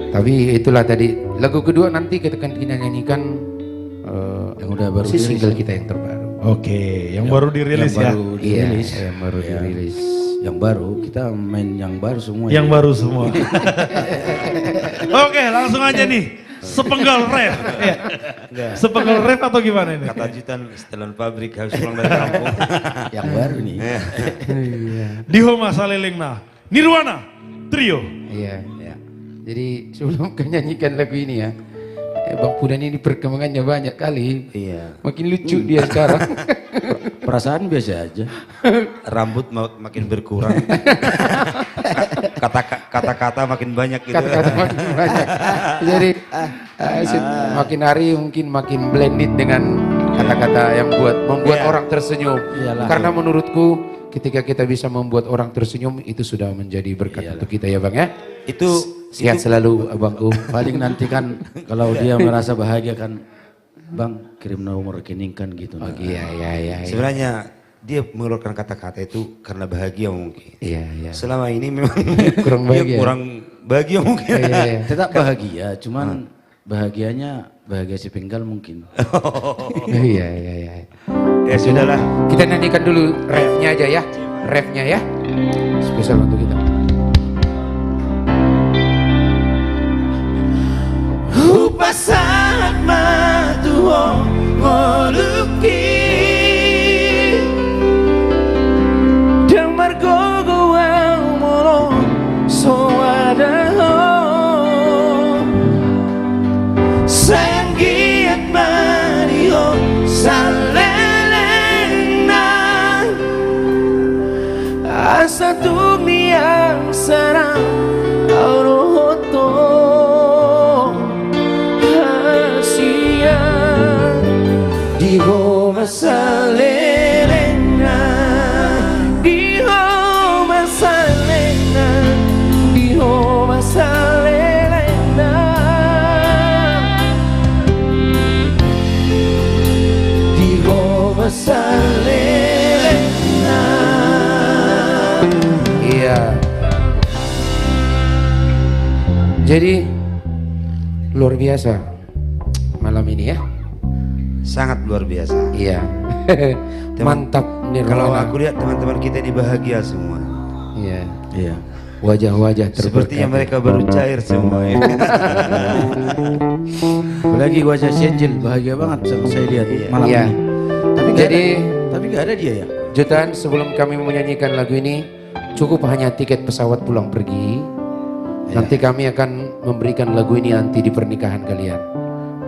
Tapi itulah tadi lagu kedua nanti kita akan nyanyikan yang udah baru si single kita yang terbaru. Oke, yang baru dirilis ya. Yang baru dirilis. Yang baru, kita main yang baru semua. Yang baru semua. Oke, langsung aja nih. Sepenggal ref. Sepenggal ref atau gimana ini? Kata Jutan setelan pabrik harus pulang dari kampung. Yang baru nih. Di Homa Salilingna. Nirwana Trio. Iya. Jadi sebelum menyanyikan lagu ini ya, Bang Pudan ini perkembangannya banyak kali. Iya. Makin lucu dia sekarang. Perasaan biasa aja. Rambut makin berkurang. Kata-kata makin banyak gitu. Kata-kata makin banyak. Jadi makin hari mungkin makin blended dengan kata-kata yang membuat orang tersenyum. Iyalah. Karena menurutku ketika kita bisa membuat orang tersenyum itu sudah menjadi berkat untuk kita ya Bang ya. Sehat selalu Abangku. Paling nanti kan kalau dia merasa bahagia kan, Bang kirim nomor rekening kan gitu. Iya. Sebenarnya dia mengeluarkan kata-kata itu karena bahagia mungkin. Iya. Selama ini memang kurang bahagia. dia kurang bahagia mungkin. Iya. Tetap bahagia, cuman bahagianya bahagia si penggal mungkin. Iya. Ya sudahlah. Kita nyanyikan dulu refnya aja ya. Refnya ya. Spesial untuk kita. Upasahat matuho ngoluki dan margogo ang molo sowadaho sayang giat mariho salelena asa dunia sarang aurohoto Diho masalena, diho masalena, diho masalena, diho masalena. Iya. Jadi luar biasa malam ini ya. Sangat luar biasa. Iya. Mantap Kalau aku lihat teman-teman kita ini bahagia semua. Iya. Wajah-wajah sepertinya mereka baru cair semua. Apalagi wajah si Angel bahagia banget saya lihat malam Iya. ini. Tapi gak ada dia ya. Jutaan sebelum kami menyanyikan lagu ini cukup hanya tiket pesawat pulang pergi. Nanti kami akan memberikan lagu ini nanti di pernikahan kalian.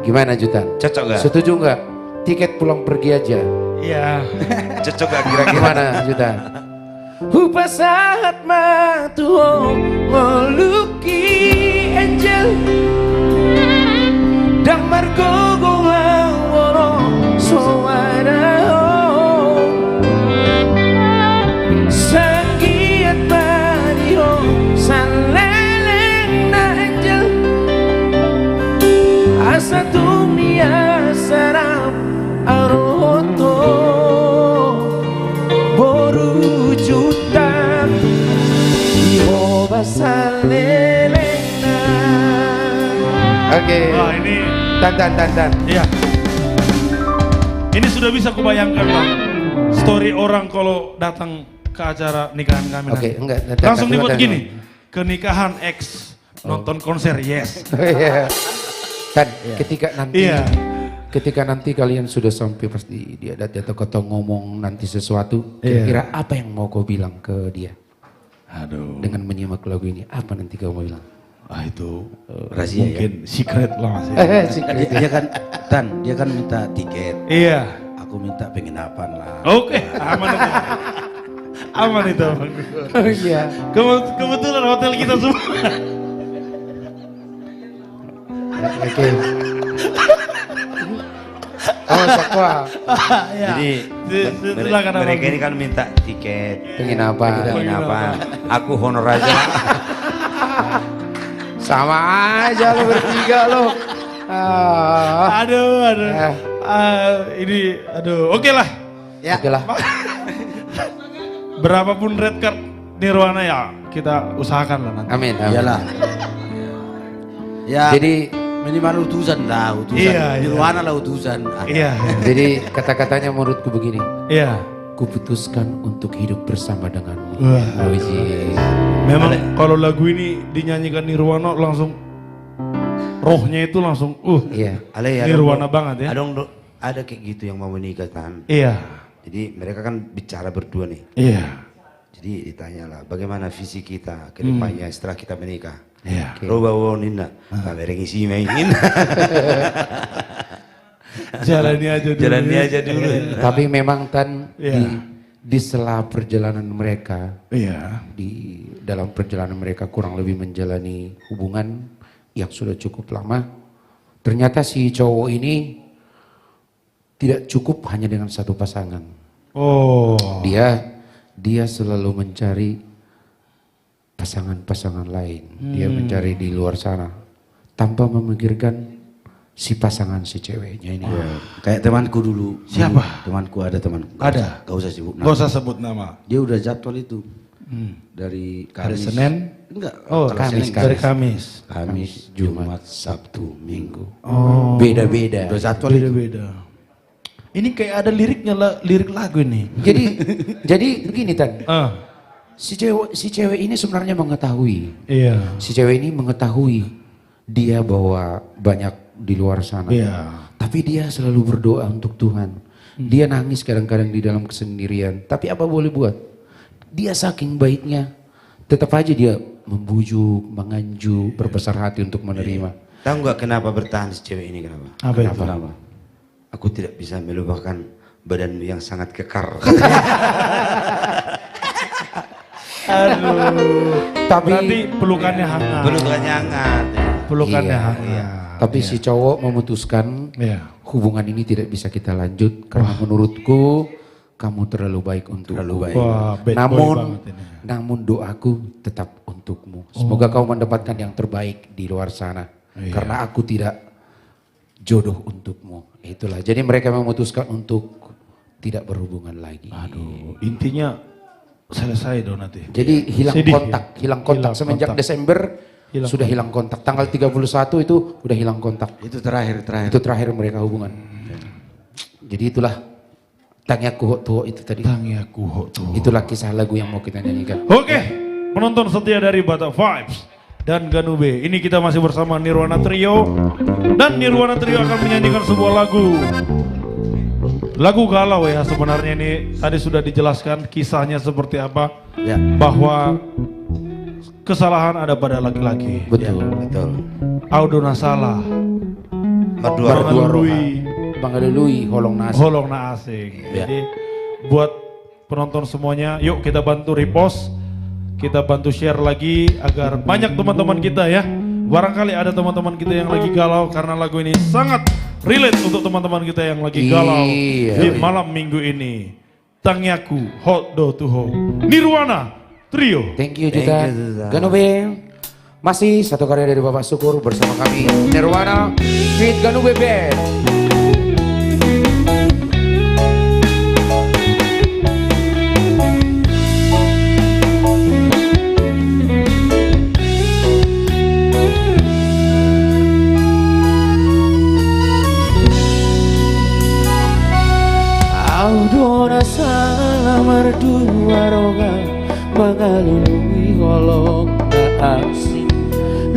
Gimana Jutaan? Cocok gak? Setuju nggak? Tiket pulang pergi aja. Iya. Cocok gak kira-kira? Gimana Jutaan? Upasahat matuho ngoluki Angel dan margogo ang woro sowadaho sagiat mariho saleleng na Angel asa dunia sarap arohoto boru juta diho basalelena. Oke. Wah ini. Dan. Iya. Ini sudah bisa kubayangkan Bang. Story orang kalau datang ke acara nikahan kami Oke, nanti. enggak. Langsung dibuat gini. Kenikahan X nonton konser yes. Dan ketika nanti Iya. ketika nanti kalian sudah sampai pasti dia datang atau ngomong nanti sesuatu, kira-kira apa yang mau kau bilang ke dia? Aduh. Dengan menyimak lagu ini, apa nanti kau mau bilang? Ah itu rahasia mungkin secret lah masih. Dia kan minta tiket. Iya. Aku minta penginapan lah. Oke, aman itu. Aman itu. Iya. Kebetulan hotel kita semua. Oke. Oh, sakwa. Jadi silakan mereka ini kan minta tiket. Penginapan. Aku honor aja. Sama aja lo bertiga lo. Aduh. Oke lah. Ya. Oke lah. Berapapun red card Nirwana ya kita usahakan lah nanti. Amin. Iyalah. Ya. Jadi minimal utusan lah, Iya. Nirwana lah utusan. Iya. Jadi kata-katanya menurutku begini. Iya. Kuputuskan untuk hidup bersama denganmu. Wah. Wih. Memang kalau lagu ini dinyanyikan Nirwana langsung rohnya itu langsung Iya. Nirwana banget ya. Ada kayak gitu yang mau menikah kan. Iya. Jadi mereka kan bicara berdua nih. Iya. Jadi ditanyalah bagaimana visi kita ke depannya setelah kita menikah. Iya. Roba woninna, kamereng isi mainin. Jalani aja dulu. Jalani aja dulu. Tapi memang Tan di sela perjalanan mereka, di dalam perjalanan mereka kurang lebih menjalani hubungan yang sudah cukup lama, ternyata si cowok ini tidak cukup hanya dengan satu pasangan. Dia selalu mencari pasangan-pasangan lain. Dia mencari di luar sana tanpa memikirkan si pasangan si ceweknya ini. Kayak temanku dulu. Siapa? Temanku ada temanku. Ada. Gak usah sebut nama. Gak usah sebut nama. Dia udah jadwal itu. Dari Kamis. Hari Senin? Enggak. Kamis. Dari Kamis. Kamis, Jumat, Sabtu, Minggu. Beda-beda. Udah jadwal Beda-beda. Ini kayak ada liriknya, lirik lagu ini. Jadi begini Tan. Si cewek ini sebenarnya mengetahui. Iya. Si cewek ini mengetahui dia bahwa banyak di luar sana. Tapi dia selalu berdoa untuk Tuhan. Dia nangis kadang-kadang di dalam kesendirian. Tapi apa boleh buat? Dia saking baiknya, tetap aja dia membujuk, menganju, berbesar hati untuk menerima. Tahu nggak kenapa bertahan si cewek ini kenapa? Kenapa? Aku tidak bisa melupakan badanmu yang sangat kekar. Tapi berarti pelukannya hangat. Pelukannya hangat. Tapi si cowok memutuskan hubungan ini tidak bisa kita lanjut karena menurutku kamu terlalu baik untukku. Namun doaku tetap untukmu. Semoga kau mendapatkan yang terbaik di luar sana. Karena aku tidak jodoh untukmu. Itulah. Jadi mereka memutuskan untuk tidak berhubungan lagi. Intinya selesai dong nanti. Jadi hilang kontak semenjak Desember sudah hilang kontak. Tanggal 31 itu udah hilang kontak. Itu terakhir. Itu terakhir mereka hubungan. Jadi itulah Tangyaku Hok Tuho itu tadi. Tangyaku Hok Tuho. Itulah kisah lagu yang mau kita nyanyikan. Oke, penonton setia dari Batak Vibes dan Ganube. Ini kita masih bersama Nirwana Trio. Dan Nirwana Trio akan menyanyikan sebuah lagu galau ya sebenarnya ini. Tadi sudah dijelaskan kisahnya seperti apa. Bahwa kesalahan ada pada laki-laki. Betul. Audona salah. Bangalului holong na asing. Jadi buat penonton semuanya, yuk kita bantu repost, kita bantu share lagi agar banyak teman-teman kita ya. Barangkali ada teman-teman kita yang lagi galau karena lagu ini sangat relate untuk teman-teman kita yang lagi galau di malam minggu ini. Tangyaku Hok Tuho, Nirwana Trio. Thank you Juta. Ganube. Masih satu karya dari Bapak Syukur bersama kami Nirwana with Ganube Band. Audona salah merdua roga mengalui holong na asing.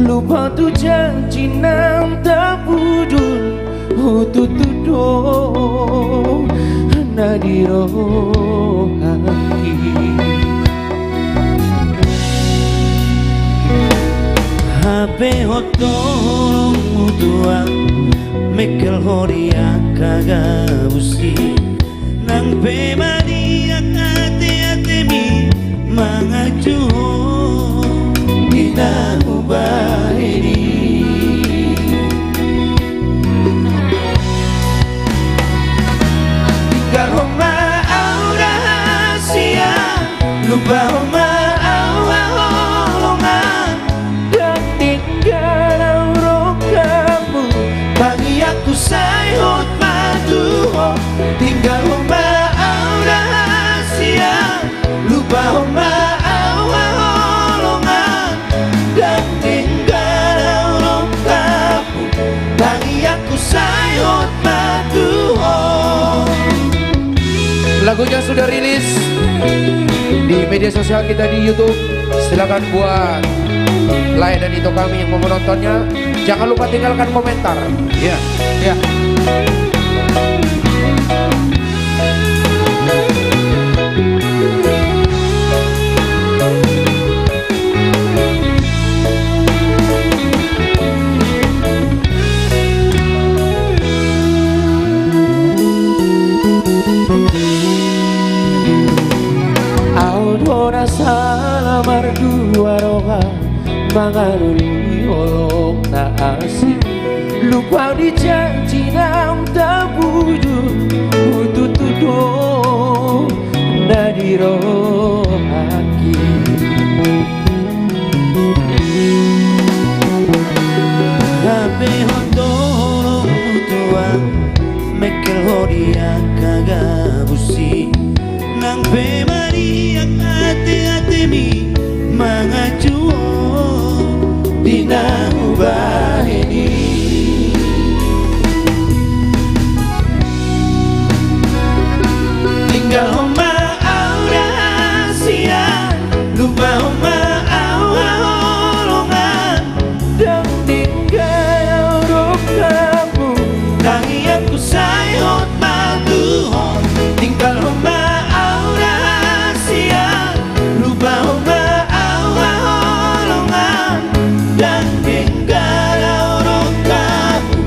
Lupa tu janji nam tak budul hututudo nadiro haki. Habe hotong mutuang mekel horia kagabusi. Nang pemaniak ate-ate mi mangaju Ina ubahiri Tinggal homa au rahasia Lupa homa au holongan Dan tinggal au kamu Bagi aku sayot maduho Tinggal homa au rahasia Lupa homa au holongan Dan tinggal au kamu Bagi aku sayot maduho. Lagunya sudah rilis di media sosial kita di YouTube. Silakan buat like dan itu kami yang mau menontonnya. Jangan lupa tinggalkan komentar. Ya. Mangaruri olong na asing lupa di janji nam tabudu ututudo na diro aki Hape hondoro mutua mekel horia kagabusi nang pe maria ate mi mangajuo dina ubaheni tinggal homa aura sia lupa homa aura holongan dan tinggal rokamu tangi aku sayot maduhon tinggal homa aura sia lupa homa aura holongan dan tinggal rokamu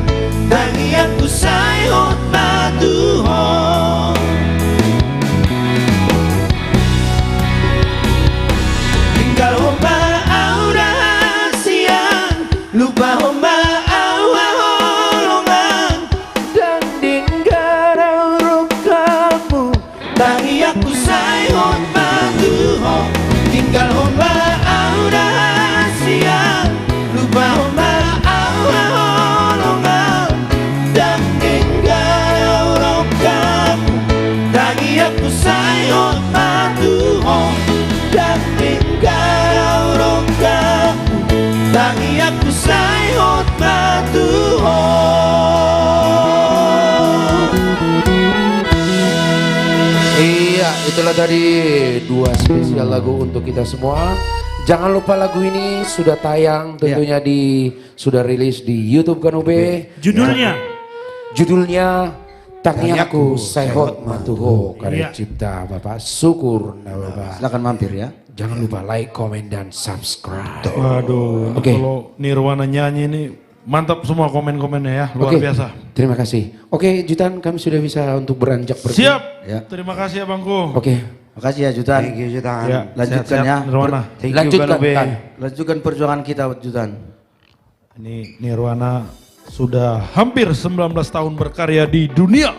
tangi aku sayot maduhon tinggal homa aura sia lupa homa aura holongan dan tinggal rokamu tangi aku sayot maduhon tinggal homa aura sia lupa homa aura holongan dan tinggal rokamu tangi aku sayot maduhon dan tinggal rokamu tangi aku sayot maduhon. Iya, itulah tadi 2 spesial lagu untuk kita semua. Jangan lupa lagu ini sudah tayang tentunya sudah rilis di YouTube Ganube. Judulnya? Judulnya Tangiaku Sehot Matuho karya cipta Bapak Syukur Bapak. Silakan mampir ya. Jangan lupa like, komen dan subscribe. Waduh, Oke. kalau Nirwana nyanyi ini mantap semua komen-komennya ya, luar Oke, biasa. Terima kasih. Oke, Jutan, kami sudah bisa untuk beranjak pergi. Siap. Ya. Terima kasih ya Bangku. Oke. Makasih ya Jutan. Thank you, Jutan. Ya, Lanjutkan sehat-sehat, ya. Nirwana. Thank you, Lanjutkan Ganube. Tan. Lanjutkan perjuangan kita Jutan. Ini Nirwana sudah hampir 19 tahun berkarya di dunia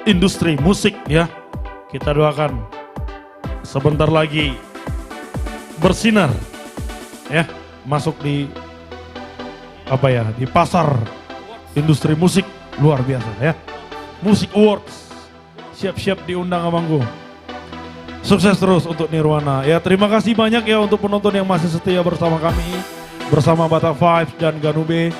industri musik ya. Kita doakan sebentar lagi bersinar ya, masuk di di pasar industri musik luar biasa ya. Music Awards siap-siap diundang abangku. Sukses terus untuk Nirwana ya. Terima kasih banyak ya untuk penonton yang masih setia bersama kami, bersama Batak Vibes dan Ganube.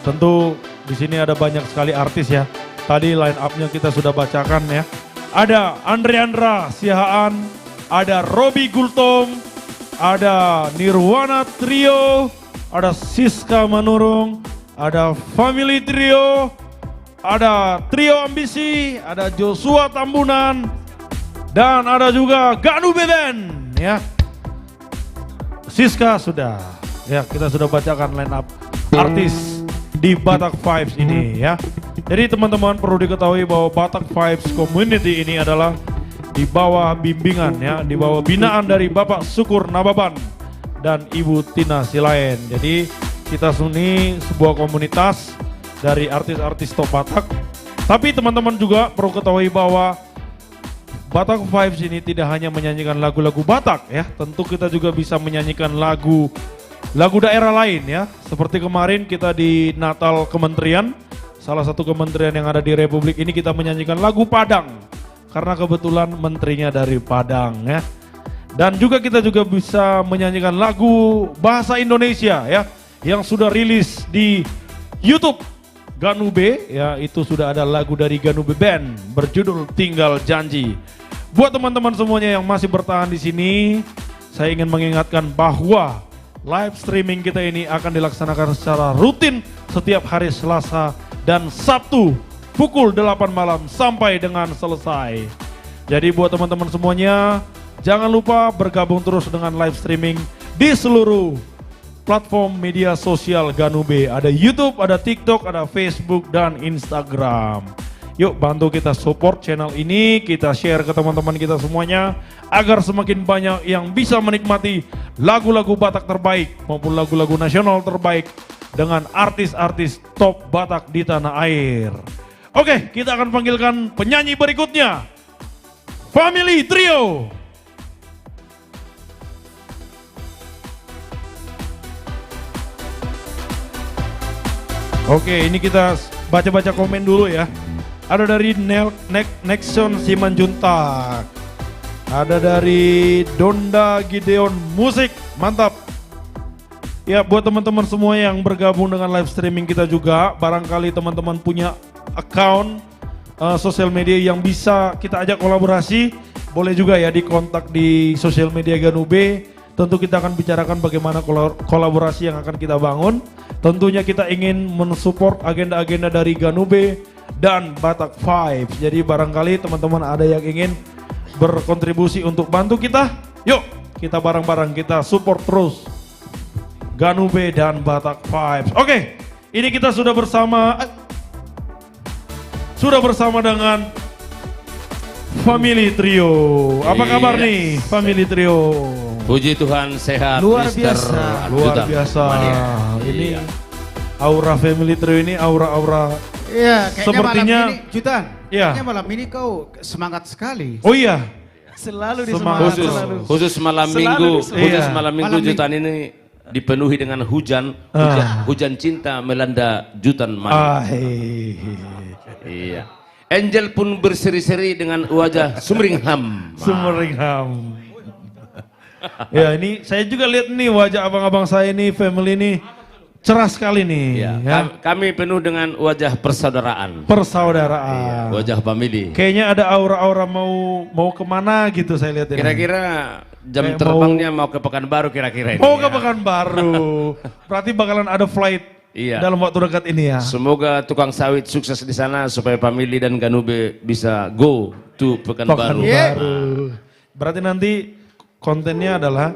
Tentu di sini ada banyak sekali artis ya. Tadi line up-nya kita sudah bacakan ya. Ada Andreandra Siahaan, ada Robi Gultom, ada Nirwana Trio, ada Siska Manurung, ada Family Trio, ada Trio Ambisi, ada Joshua Tambunan, dan ada juga Ganube Band ya. Siska sudah, ya kita sudah bacakan line up artis di Batak Vibes ini ya. Jadi teman-teman perlu diketahui bahwa Batak Vibes Community ini adalah di bawah bimbingan ya, di bawah binaan dari Bapak Syukur Nababan dan Ibu Tina Silaen. Jadi kita ini sebuah komunitas dari artis-artis top Batak. Tapi teman-teman juga perlu ketahui bahwa Batak Vibes ini tidak hanya menyanyikan lagu-lagu Batak ya, tentu kita juga bisa menyanyikan lagu daerah lain ya. Seperti kemarin kita di Natal Kementerian, salah satu kementerian yang ada di Republik ini kita menyanyikan lagu Padang. Karena kebetulan menterinya dari Padang ya. Dan juga kita juga bisa menyanyikan lagu bahasa Indonesia ya, yang sudah rilis di YouTube Ganube ya, itu sudah ada lagu dari Ganube Band berjudul Tinggal Janji. Buat teman-teman semuanya yang masih bertahan di sini, saya ingin mengingatkan bahwa live streaming kita ini akan dilaksanakan secara rutin setiap hari Selasa dan Sabtu pukul 8 malam sampai dengan selesai. Jadi buat teman-teman semuanya, jangan lupa bergabung terus dengan live streaming di seluruh platform media sosial Ganube. Ada YouTube, ada TikTok, ada Facebook dan Instagram. Yuk bantu kita support channel ini, kita share ke teman-teman kita semuanya agar semakin banyak yang bisa menikmati lagu-lagu Batak terbaik maupun lagu-lagu nasional terbaik dengan artis-artis top Batak di tanah air. Oke, kita akan panggilkan penyanyi berikutnya. Family Trio. Oke, ini kita baca-baca komen dulu ya. Ada dari Nexon Simanjuntak. Ada dari Donda Gideon Musik, mantap. Ya, buat teman-teman semua yang bergabung dengan live streaming kita juga, barangkali teman-teman punya account sosial media yang bisa kita ajak kolaborasi, boleh juga ya dikontak di sosial media Ganube. Tentu kita akan bicarakan bagaimana kolaborasi yang akan kita bangun. Tentunya kita ingin mensupport agenda-agenda dari Ganube dan Batak Vibes. Jadi barangkali teman-teman ada yang ingin berkontribusi untuk bantu kita, yuk kita bareng-bareng kita support terus Ganube dan Batak Vibes. Oke, ini kita sudah bersama dengan Family Trio. Apa kabar nih Family Trio? Puji Tuhan sehat. Luar Mr. biasa. Luar biasa. Ini aura Family Trio ini aura-aura. Iya, kayaknya sepertinya malam ini, Jutan, ya. kayaknya malam ini kau semangat sekali. Oh iya. Selalu disemangat. Khusus malam minggu, khusus malam minggu Jutan ini dipenuhi dengan hujan, hujan cinta melanda Jutan malam. Iya. Angel pun berseri-seri dengan wajah Sumringham. Sumringham. Ya, ini saya juga lihat nih wajah abang-abang saya ini, family ini cerah sekali nih. Ya, ya. Kami penuh dengan wajah persaudaraan. Persaudaraan. Iya, wajah family. Kayaknya ada aura-aura mau kemana gitu saya lihat ini. Kira-kira jam kayak terbangnya mau ke Pekanbaru kira-kira ini. Mau ke Pekanbaru. Berarti bakalan ada flight dalam waktu dekat ini ya. Semoga tukang sawit sukses di sana supaya family dan Ganube bisa go to Pekanbaru. Berarti nanti kontennya adalah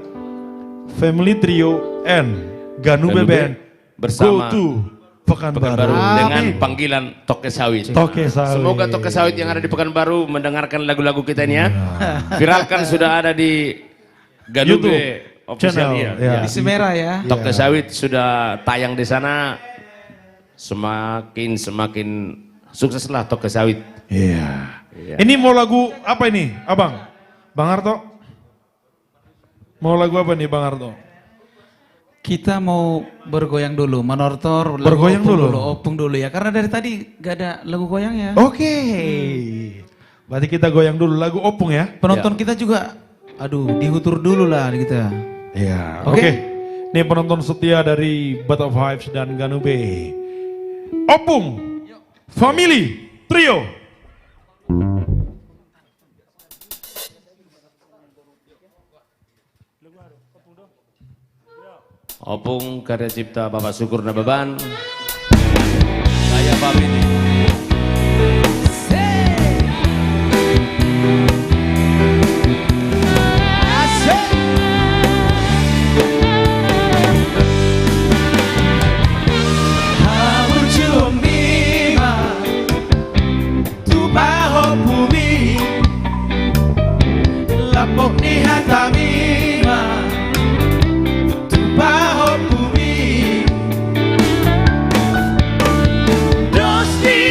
Family Trio and Ganube Band bersama go to Pekanbaru dengan panggilan Toke Sawit. Toke Sawit. Semoga Toke Sawit yang ada di Pekanbaru mendengarkan lagu-lagu kita ini ya. Viralkan sudah ada di Ganube official ya. Di Semera ya. Toke Sawit sudah tayang di sana. Semakin sukseslah Toke Sawit. Iya. Ini mau lagu apa ini, Abang? Bang Harto? Mau lagu apa nih Bang Harto? Kita mau bergoyang dulu, menortor, bergoyang dulu, opung dulu ya. Karena dari tadi gak ada lagu goyangnya. Oke. Berarti kita goyang dulu lagu opung ya. Penonton kita juga, aduh, dihutur dulu lah kita. Iya. Oke. Ini penonton setia dari Batak Vibes dan Ganube. Opung, Family Trio. Opung karya cipta Bapak Syukur Nababan. Saya family. Dosti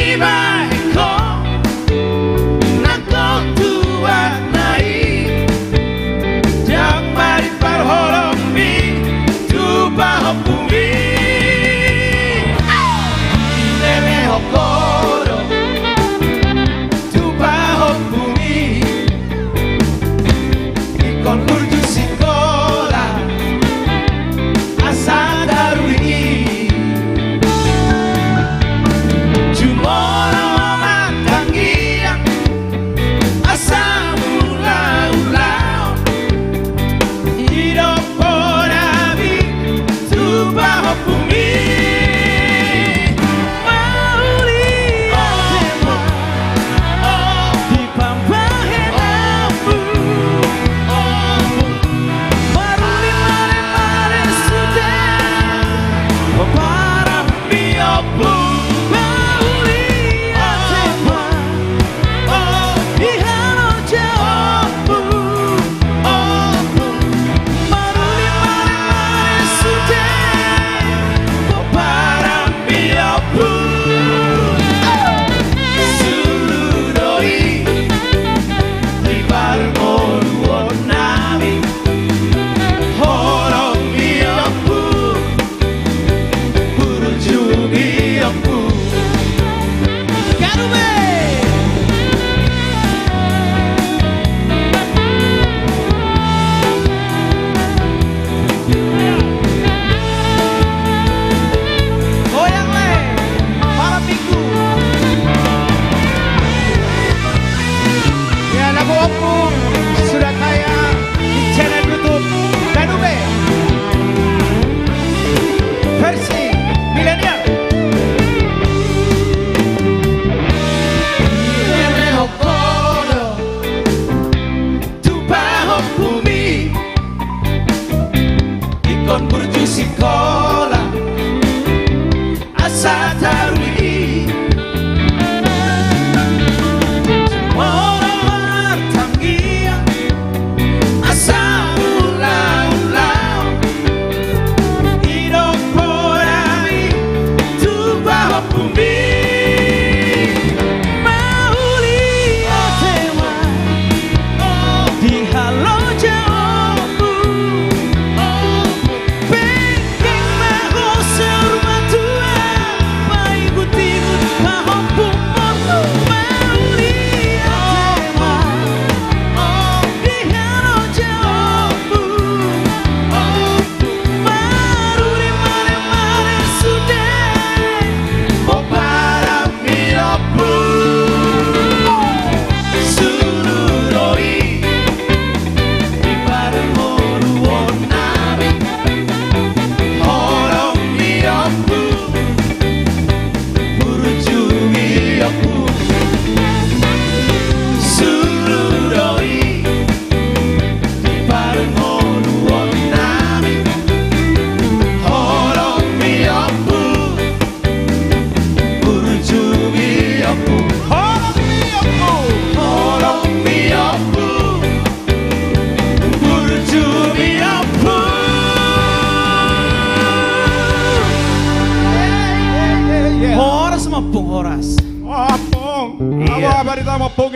Marita Opung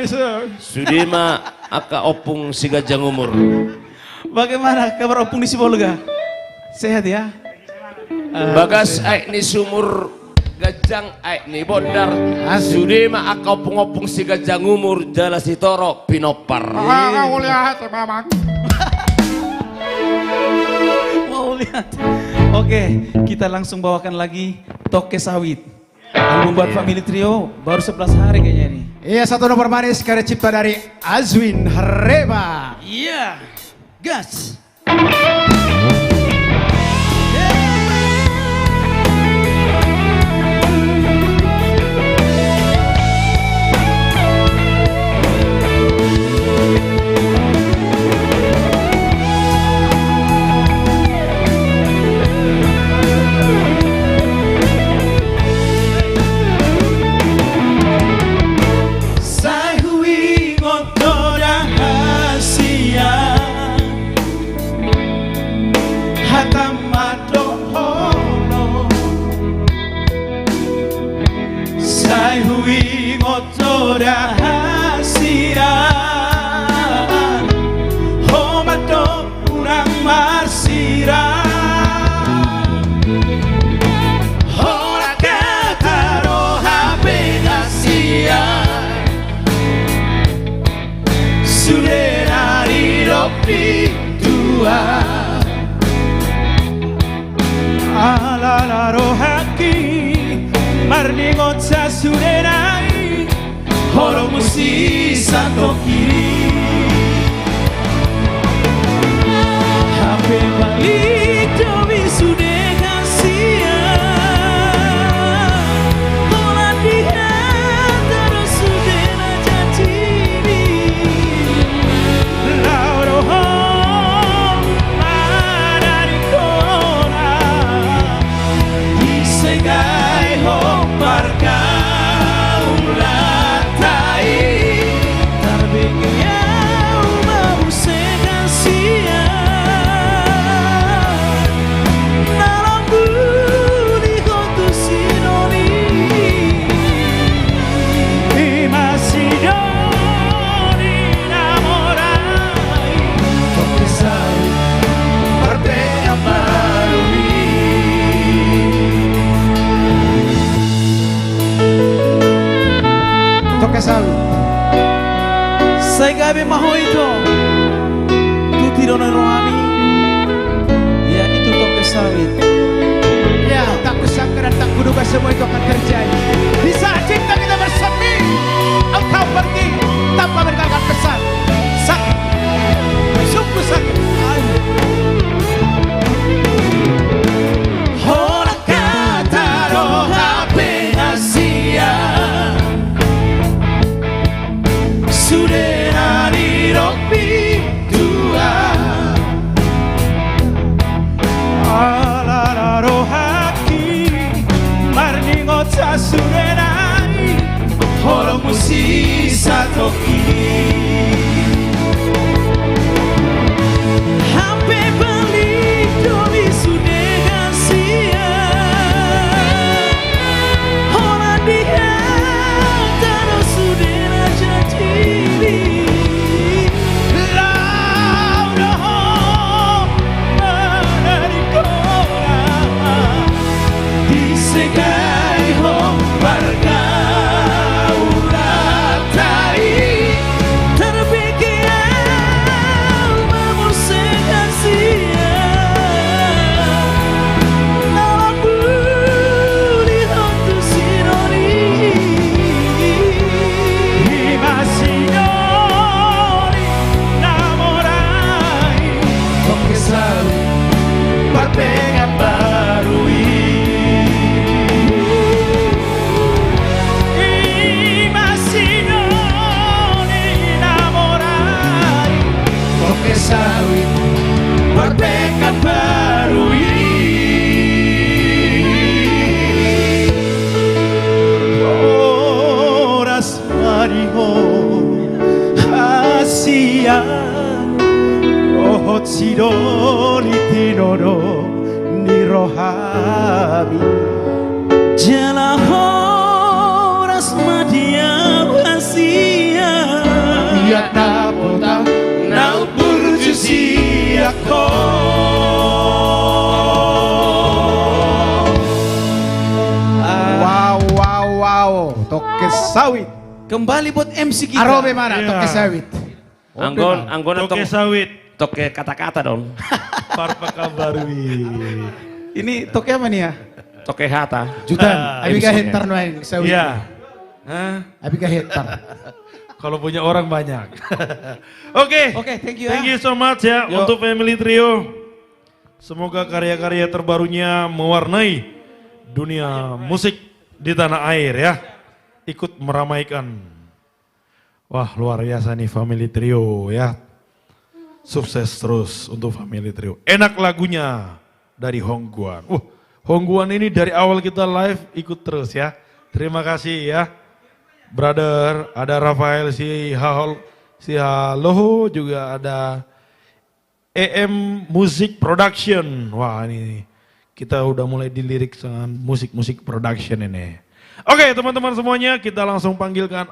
Sudema aka opung si gajang umur. Bagaimana kabar opung di Sibolga? Sehat ya? Bagas aik ni sumur gajang aik ni bondar. Sudema aka opung si gajang umur jala si toro pinopar. Mau lihat memang. Mau lihat. Oke, kita langsung bawakan lagi Toke Sawit. Album buat Family Trio baru 11 hari kayaknya ini. Iya, satu nomor manis karya cipta dari Azwin Reba. Iya, gas. Alalaro haki marningot sa surenai horo musi santo kiri hape balito bisude kasia hola dia terus sudena jatini lauro Segai homparka ulatai tarbingnya mau segasia dalam budi kotu sinoni masih doni namorai kokesai berbeda baru Toke Sawit. Saya gabe maho itu. Tuti dono rohani. Ya itu Toke Sawit. Ya, tak kusangka dan tak kuduga semua itu akan terjadi. Di saat cinta kita bersemi, engkau pergi tanpa meninggalkan pesan. Sakit, sungguh sakit. Ora kata roha penasia Sudenari ropi tua Alara rohaki marningot sa sudenari horo musi satoki Hampe balik domi sudegasia Hora dia taruh sudena jatini Laudoh menarikora Disegai homparga ulatai Terpikir mau segasia Dalam budi hotu sinoni masih doni namorai Toke Sawit berpegang barui masih doni namorai Toke Sawit berpegang barui Horas mariho Asia Rohot sidoli tinoro Nirohami Jala horas madia Asia Lihat na puta na berjusi ako. Wow, Toke Sawit. Kembali buat MC kita. Arobe mana Toke Sawit? Anggon Toke Sawit. Toke kata-kata dong. Parpaka Barwi. Ini Toke apa nih ya? Toke hata. Jutan, abika hektar noeng Sawit. Iya. Abika hektar. Kalau punya orang banyak. Oke. Thank you. Thank you so much ya untuk Family Trio. Semoga karya-karya terbarunya mewarnai dunia musik di tanah air ya. Ikut meramaikan. Wah, luar biasa nih Family Trio ya. Sukses terus untuk Family Trio. Enak lagunya dari Hongguan. Hongguan ini dari awal kita live ikut terus ya. Terima kasih ya. Brother, ada Rafael si Haloho, juga ada EM Music Production. Wah, ini kita udah mulai dilirik dengan musik-musik production ini. Oke, teman-teman semuanya, kita langsung panggilkan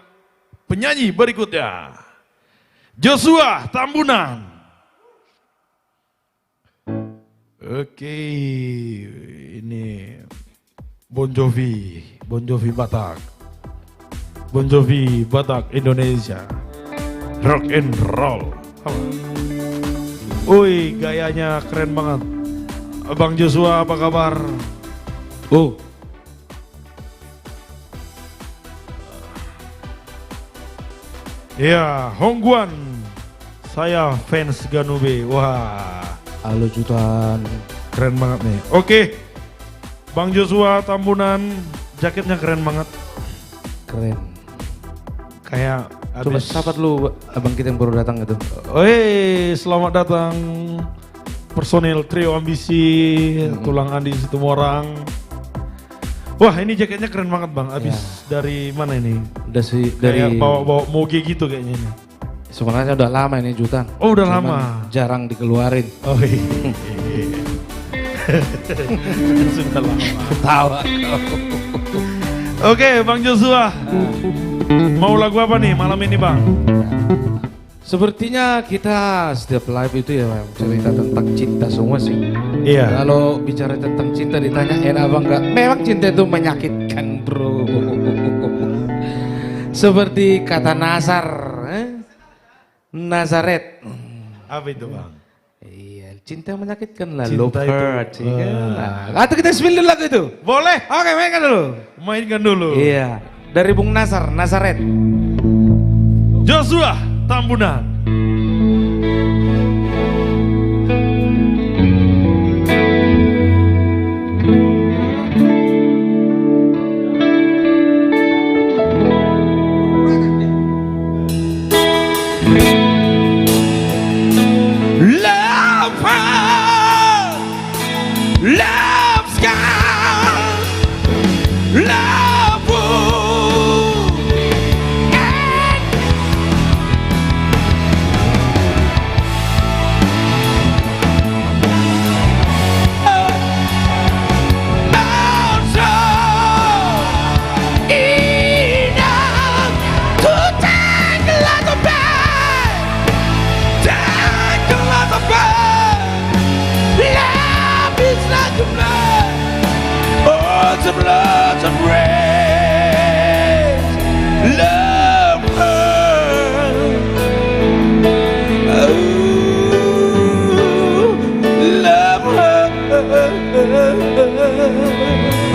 penyanyi berikutnya. Joshua Tambunan. Oke, ini Bon Jovi Batak. Bon Jovi Batak Indonesia. Rock and roll. Wih, gayanya keren banget. Abang Joshua, apa kabar? Ya, Hongguan. Saya fans Ganube. Wah. Halo Jutan. Keren banget nih. Oke. Bang Joshua Tambunan, jaketnya keren banget. Keren. Kayak Coba sahabat lu abang kita yang baru datang gitu. Selamat datang personil Trio Ambisi, Tulang Andi Situmorang. Wah, ini jaketnya keren banget bang. Abis dari mana ini? Dari bawa moge gitu kayaknya ini. Sebenarnya udah lama ini Jutan. Oh, udah lama. Jarang dikeluarin. Oh iya. Sudah lama. Ketawa kau. Oke, Bang Joshua. Mau lagu apa nih malam ini bang? Sepertinya kita setiap live itu ya cerita tentang cinta semua sih. Iya. Kalau bicara tentang cinta ditanya enak apa enggak? Memang cinta itu menyakitkan bro. Seperti kata Nazar, Nazaret. Apa itu bang? Iya, cinta menyakitkan lah. Cinta Love itu. hurt. Atau kita spill dulu lagu itu? Boleh. Oke, mainkan dulu. Mainkan dulu. Iya, dari Bung Nazar, Nazaret. Joshua Tambunan. Love's gone, love will end. Also enough to take a lot of pain, take a lot of pain. Love is like a blood, oh, the blood of rain. Love hurts, oh, love hurts.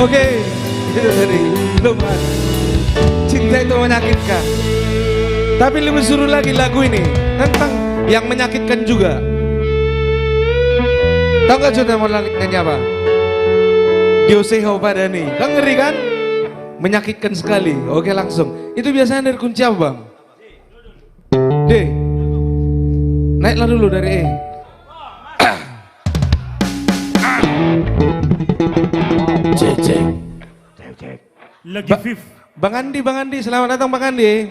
Oke, itu tadi Luman. Cinta itu menyakitkan. Tapi lebih seru lagi lagu ini tentang yang menyakitkan juga. Tahu gak Juta mau nyanyi apa? Dioseho Padani. Kan ngeri kan? Menyakitkan sekali. Oke langsung. Itu biasanya dari kunci apa bang? D. Naiklah dulu dari E. Cek. Lagi Viv. Bang Andi, selamat datang Bang Andi.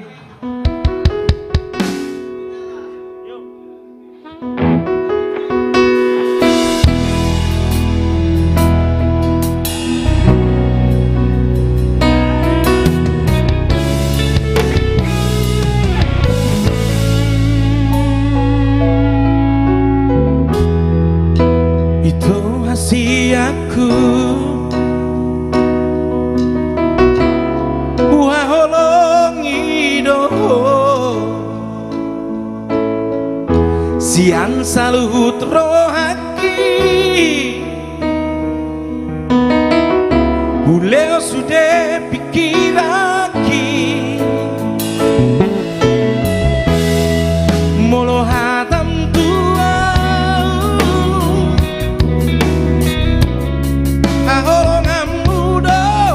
siang salut rohaki Buleo sudah pikir lagi Molo hatam tua Aholongan muda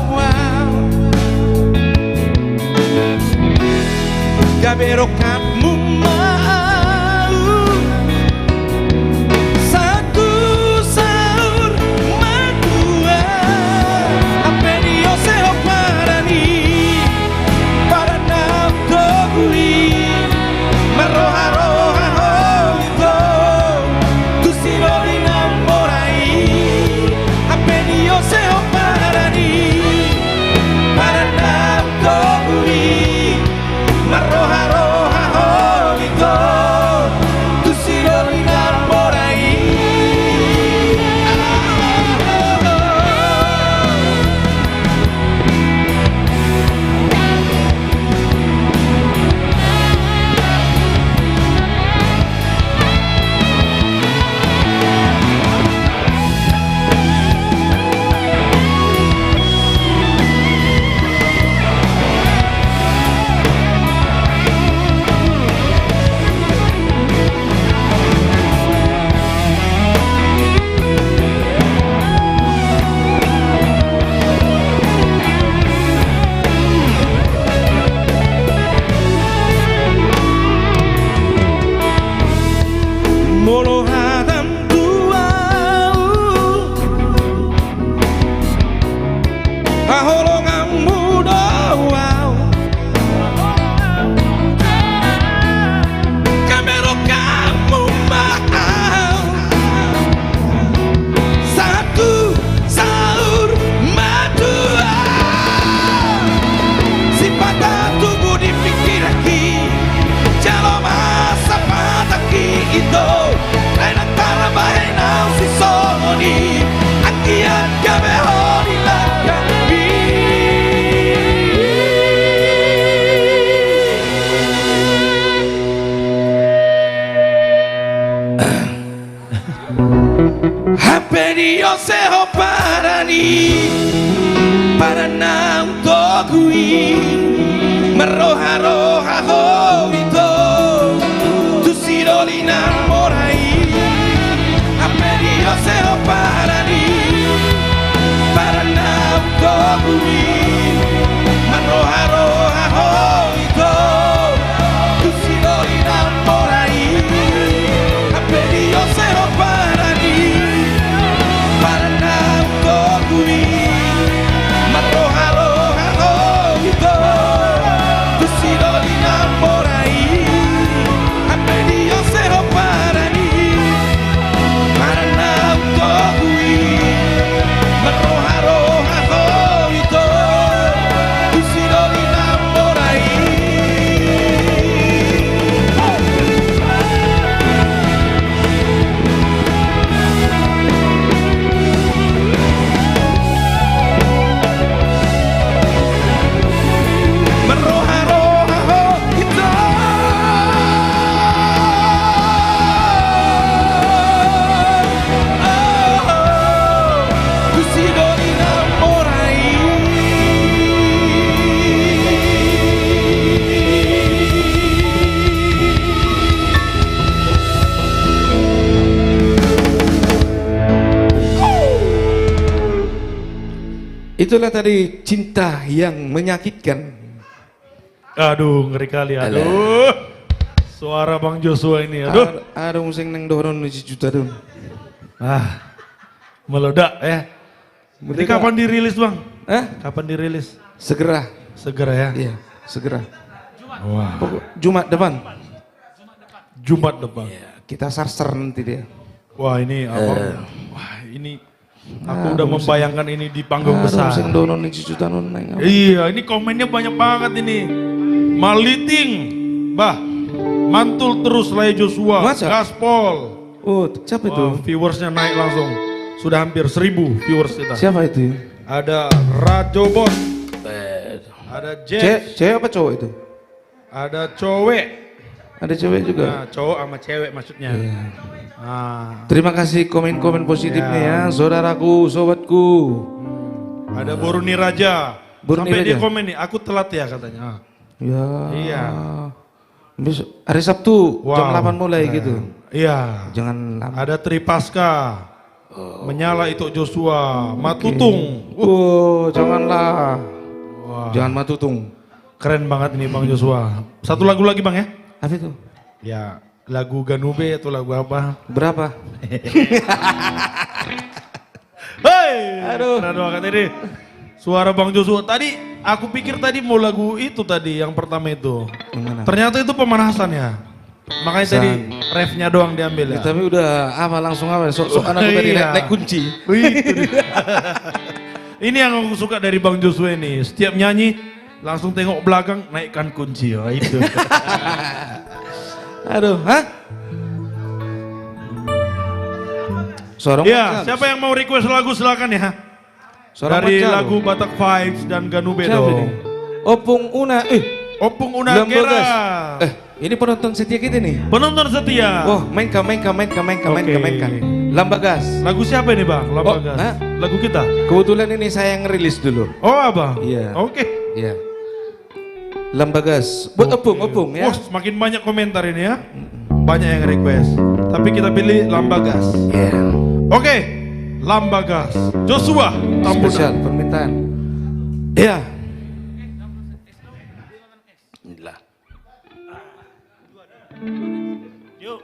Gabero kamu mau Satu sahur madua Apa dia seho parani Para nabdogui Maroha-roha hoito Tu silori namorai Apa dia seho parani Para nabdogui Maroha-roha hoito Tu silori namorai Molo hadam tuau Aholongan muda wow Kamero kamu mau Satu sahur madua Si patah tubuh dipikir lagi Jalo masa pataki itu Lain antara bahay na si Sony Akian kabeho nila kami Hape Dios seho parani Para nang togui Maroha-roha hoito Tu silori namorai Hape Dios seho parani Para nang togui Maroha-roha hoito Tu silori namorai Hape Dios seho parani Para nang togui Maroha-roha hoito Tu silori namorai Hape Dios seho parani Para nang togui Maroha-roha hoito Tu silori namorai Maroha-roha hoito Tu silori namorai Itulah tadi cinta yang menyakitkan. Aduh, ngeri kali. Aduh. Suara Bang Joshua ini. Aduh. Ada musing neng doron di juta dong. Meledak ya. Ini kapan dirilis Bang? Kapan dirilis? Segera. Segera ya? Iya, segera. Wah. Jumat depan. Jumat depan. Kita sarser nanti dia. Wah ini apa? Wah ini aku udah membayangkan ini di panggung besar. Musing doron di juta neng. Iya, ini komennya banyak banget ini. Maliting, bah, mantul terus Lay Joshua, gaspol. Oh, siapa itu? Viewersnya naik langsung, sudah hampir 1000 viewers kita. Siapa itu? Ada Rajobot, ada Jeff. Cewek apa cowok itu? Ada cowek. Ada cewek juga. Nah, cowok sama cewek maksudnya. Iya. Ah. Terima kasih komen-komen positifnya ya, saudaraku, sobatku. Ada Boruni Raja. Boruni Sampai dia Raja. komen nih, aku telat ya katanya. Ya. Iya. Besok hari Sabtu jam Wow. 8 mulai gitu. Iya. Jangan lama. Ada Tripaska. Menyala itu Joshua. Matutung. Oh, janganlah. Jangan Matutung. Keren banget ini Bang Joshua. Satu lagu lagi Bang ya? Apa itu? Ya, lagu Ganube atau lagu apa? Berapa? Hei, aduh, keren banget ini. Suara Bang Joshua. Tadi aku pikir tadi mau lagu itu tadi yang pertama itu. Ternyata itu pemanasan ya. Makanya tadi refnya doang diambil ya. Tapi udah apa langsung apa? Sok-sokan aku tadi Iya. naik kunci. Itu dia. Ini yang aku suka dari Bang Joshua ini. Setiap nyanyi langsung tengok belakang naikkan kunci. Oh, itu. Aduh, hah? Sorong Ya, siapa yang mau request lagu silakan ya. Sorong Dari Macalo. lagu Batak Vibes dan Ganube Siapa dong. ini? Opung Una, Opung Una Gera. Ini penonton setia kita nih. Penonton setia. Wah, mainkan. Lambagas. Lagu siapa ini Bang? Lambagas. hah? Lagu kita? Kebetulan ini saya yang ngerilis dulu. Oh apa? Iya. Oke. Iya. Lambagas. Buat opung ya. Wah, semakin banyak komentar ini ya. Banyak yang request. Tapi kita pilih Lambagas. Oke. Lambagas. Joshua. Spesial permintaan. Iya. Yuk.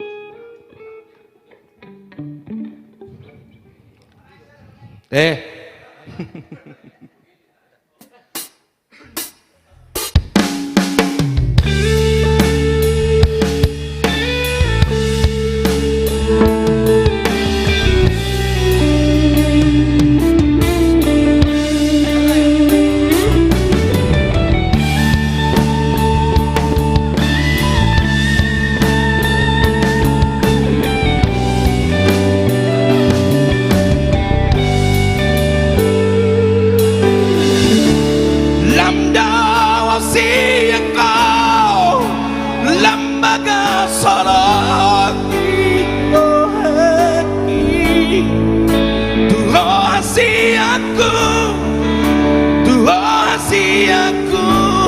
Lamda wasi engkau lembaga soroti hati Tuhan aku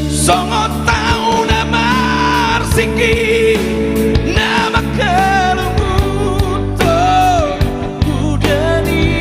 Songo tau nama arsiki nama kelumuto udani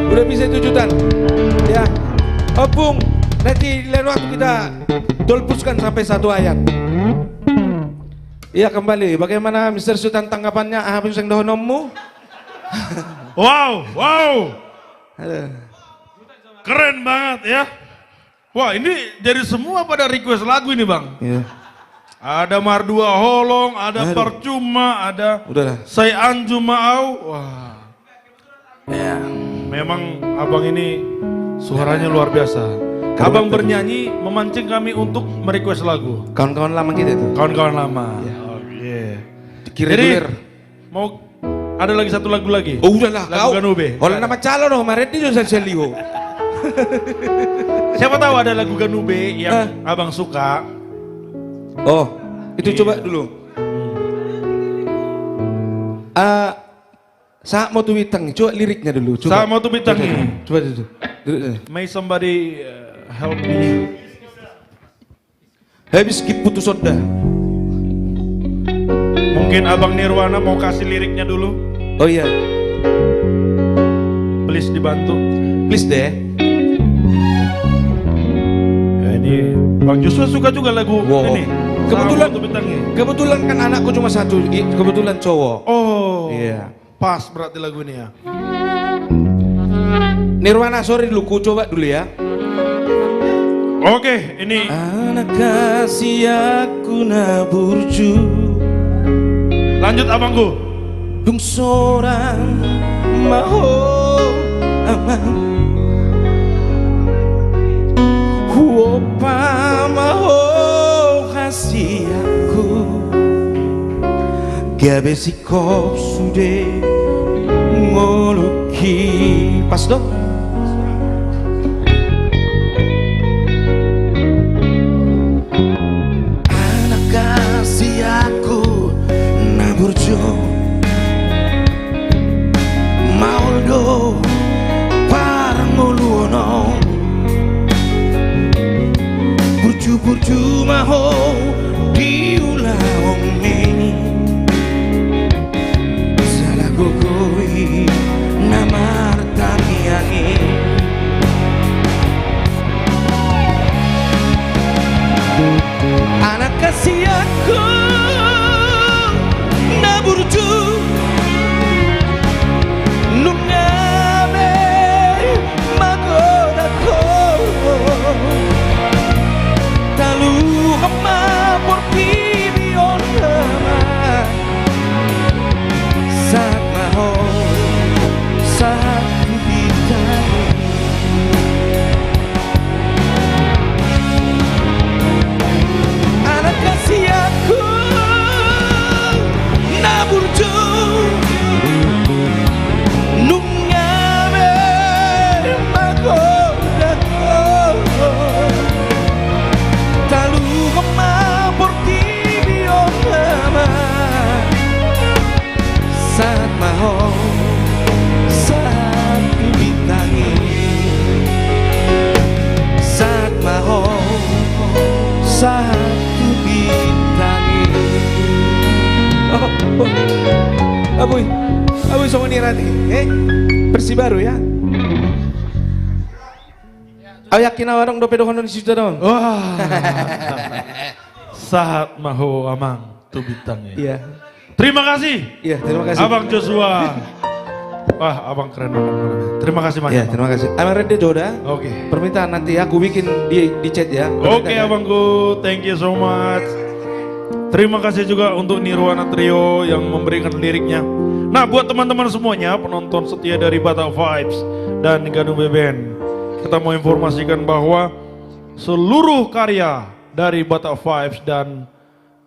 Udah bisa 7 jutaan. Ya. Opung, nanti lain waktu kita dolpuskan sampai 1 ayat. Iya kembali, bagaimana Mr. Sultan tanggapannya habis yang dohonommu? Wow. Keren banget ya. Wah ini dari semua pada request lagu ini Bang. Iya. Ada Mardua Holong, ada Percuma, ada Udahlah. Saya Anju Maau. Wah. Ya, memang abang ini suaranya luar biasa. Abang bernyanyi memancing kami untuk merequest lagu. Kawan-kawan lama kita itu. Kawan-kawan lama. Oke. Kira Jadi mau ada lagi satu lagu lagi. Oh udahlah Lagu kau. Ganube. Oleh nama calon dong, kemarin itu saya liho. Siapa tahu ada lagu Ganube yang abang suka. Oh, itu coba dulu. Saat mau tuwitang, coba liriknya dulu. Coba. Saat mau tuwitang ini. Coba dulu. May somebody help me. Habis skip putus soda. Mungkin Abang Nirwana mau kasih liriknya dulu. Oh iya. Please dibantu. Please deh. Ya, ini Bang Joshua suka juga lagu ini. Kebetulan kan anakku cuma satu, kebetulan cowok. Oh. Iya. Pas berarti lagu ini ya. Nirwana, sorry dulu, ku coba dulu ya. Oke, ini. Anak kasih aku naburju. Lanjut abangku. Dung sorang maho amang. Huopa maho kasih aku. Gabe sikop sude ngoluki. Pas dong. Anak kasih aku naburjo mauldo parangoluono burju-burju maho diulawongi salah gogoi namar tangiangi anak kasih aku naburju nungabe magodako talu hama por pibion hama saat maho saat bintang anak kasih aku naburju nungabe magodako talu hama por pibion hama saat maho saat bintangi saat maho saat bintangi Aboy sama Nirani versi baru ya. Ayo yakin awarong dope dokonon di situ dong. Wah. Saat maho amang tu bintangnya. Iya. Terima kasih. Iya, terima kasih. Abang Joshua. Wah, abang keren banget. Terima kasih banyak. Iya, terima kasih. I'm ready Doda. Oke. Permintaan nanti aku bikin di chat ya. Oke abangku, thank you so much. Terima kasih juga untuk Nirwana Trio yang memberikan liriknya. Nah buat teman-teman semuanya, penonton setia dari Batak Vibes dan Ganube Band, kita mau informasikan bahwa seluruh karya dari Batak Vibes dan